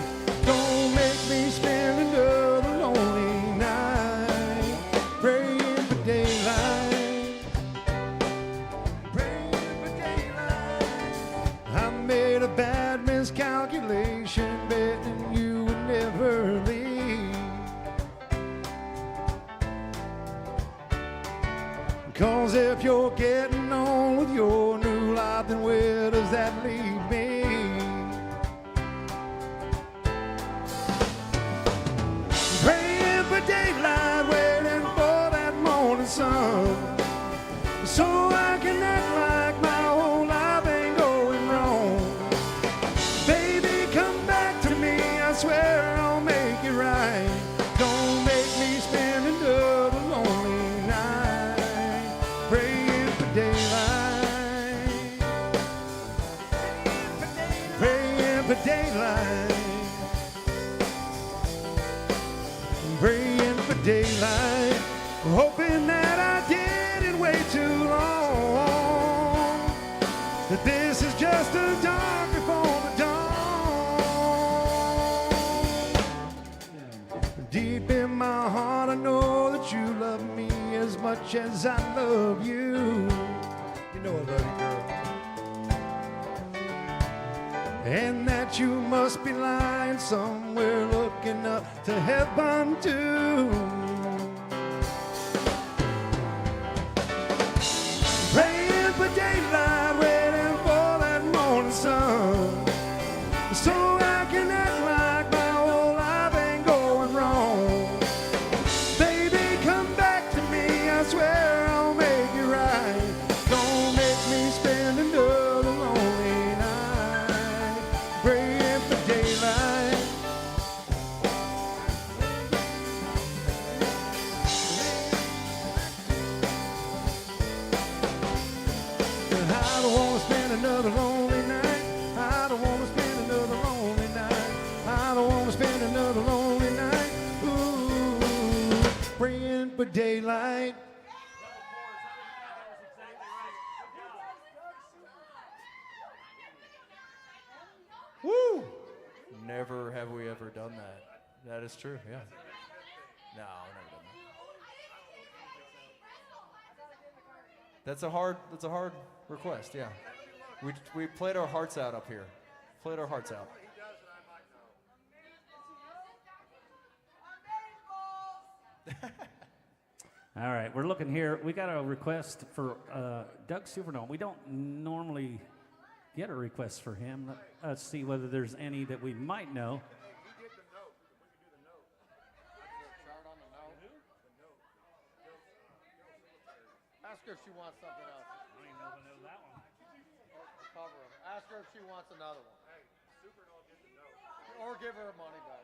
Don't make me spend another lonely night praying for daylight, praying for daylight. I made a bad miscalculation, betting you would never leave. Cause if you're getting on with your new life, then where does that leave me? Praying for daylight, waiting for that morning sun, so I can act like my whole life ain't going wrong. Baby, come back to me, I swear I'll make it right. Don't make me spend another lonely night praying for daylight, praying for daylight, praying for daylight, hoping that I didn't wait too long, that this is just a dark before the dawn. Deep in my heart I know that you love me as much as I love you. You know I love you, girl. And that you must be lying somewhere looking up to heaven too. Praying for daylight, waiting for that morning sun, so I can act like my whole life ain't going wrong. Baby, come back to me, I swear I'll make it right. Don't make me spend another lonely night praying for daylight. I don't want to spend another lonely night. I don't want to spend another lonely night. I don't want to spend another lonely night. Ooh, praying for daylight. Woo! Never have we ever done that. That is true, yeah. No, we've never done that. That's a hard request, yeah. We played our hearts out up here. Played our hearts out. All right, we're looking here. We got a request for Doug Supernova. We don't normally get a request for him. Let's see whether there's any that we might know. Ask her if she wants something else. I don't even know if I know that one. Cover her. Ask her if she wants another one. Hey, Supernova gets a note. Or give her her money back.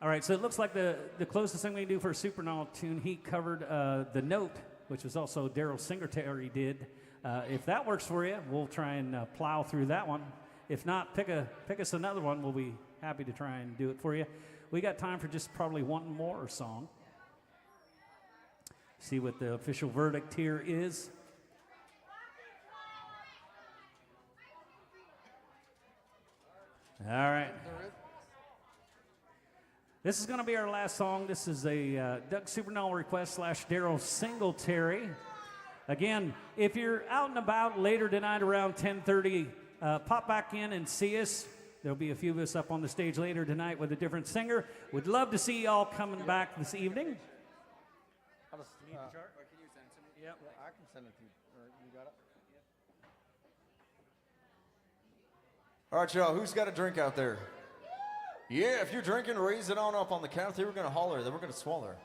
All right, so it looks like the closest thing we can do for a Supernova tune, he covered The Note, which was also Daryl Singletary did. If that works for you, we'll try and plow through that one. If not, pick us another one. We'll be happy to try and do it for you. We got time for just probably one more song. See what the official verdict here is. All right. This is going to be our last song. This is a Doug Supernova request / Daryl Singletary. Again, if you're out and about later tonight around 10:30, pop back in and see us. There'll be a few of us up on the stage later tonight with a different singer. We'd love to see y'all coming back this evening. How does, can you send it to me? Yep. Yeah, I can send it to you. You got it? All right, y'all, who's got a drink out there? Yeah, if you're drinking, raise it on up on the count of 3. We're going to holler, then we're going to swaller.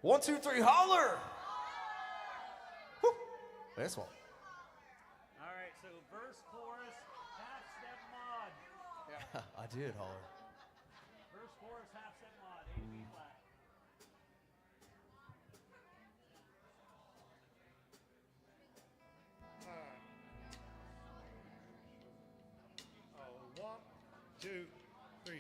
1, 2, 3, holler! Woo. That's one. All right, so verse, chorus, half step mod. I did holler. Verse, chorus, half step mod, A, B flat. Oh, 1, 2, 3.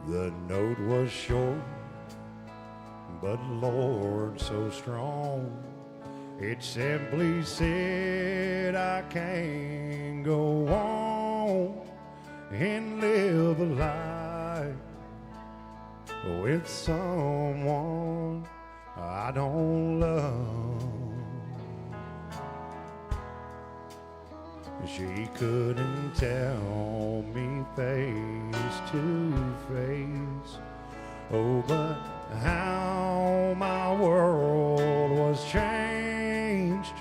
The note was short, but Lord, so strong. It simply said, I can't go on and live a life with someone I don't love. She couldn't tell me face to face, oh, but how my world was changed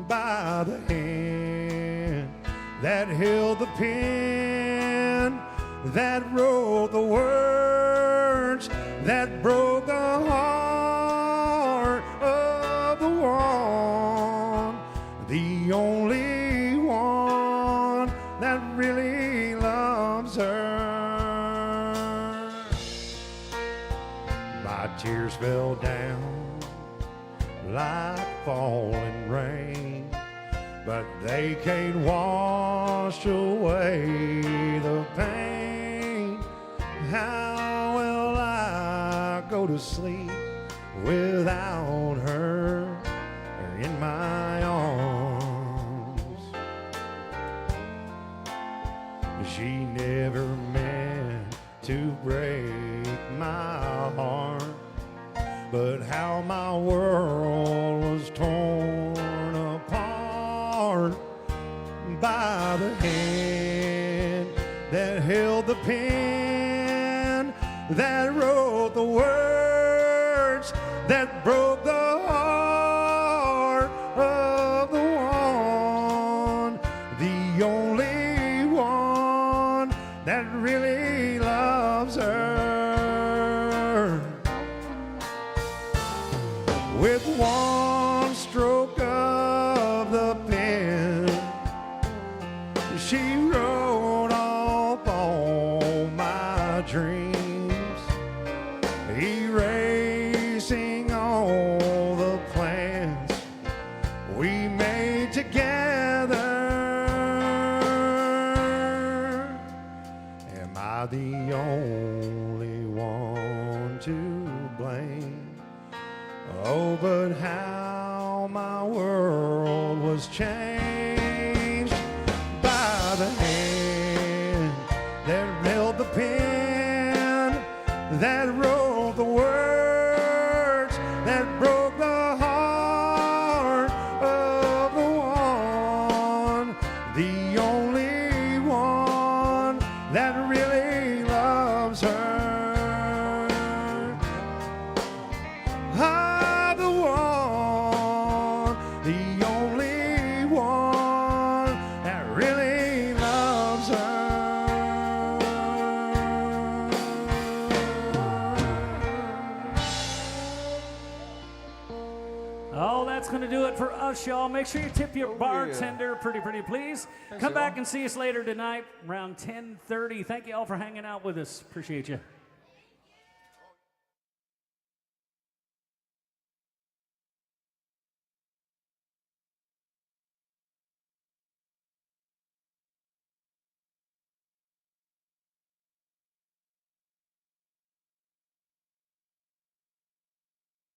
by the hand that held the pen, that wrote the words, that broke the heart of the one, the only one that really loves her. My tears fell down like falling rain, but they can't wash away the pain. How will I go to sleep without her in my arms? She never meant to break my heart, but how my world was torn apart by the hand that held the pen, that wrote the words, that broke the heart of the one, the only one that really loves her. With one stroke of the pen, she wrote up all my dreams, erasing all the plans we made together. Am I the only one to blame? my world was changed by the hand that held the pen, that wrote the words, that broke the heart of the one, the only one that really loves her. Ah, the one, the only one that really loves her. Oh, that's going to do it for us, y'all. Make sure you tip your Oh, bartender pretty, please. Come back and see us later tonight around 10:30. Thank you all for hanging out with us. Appreciate you.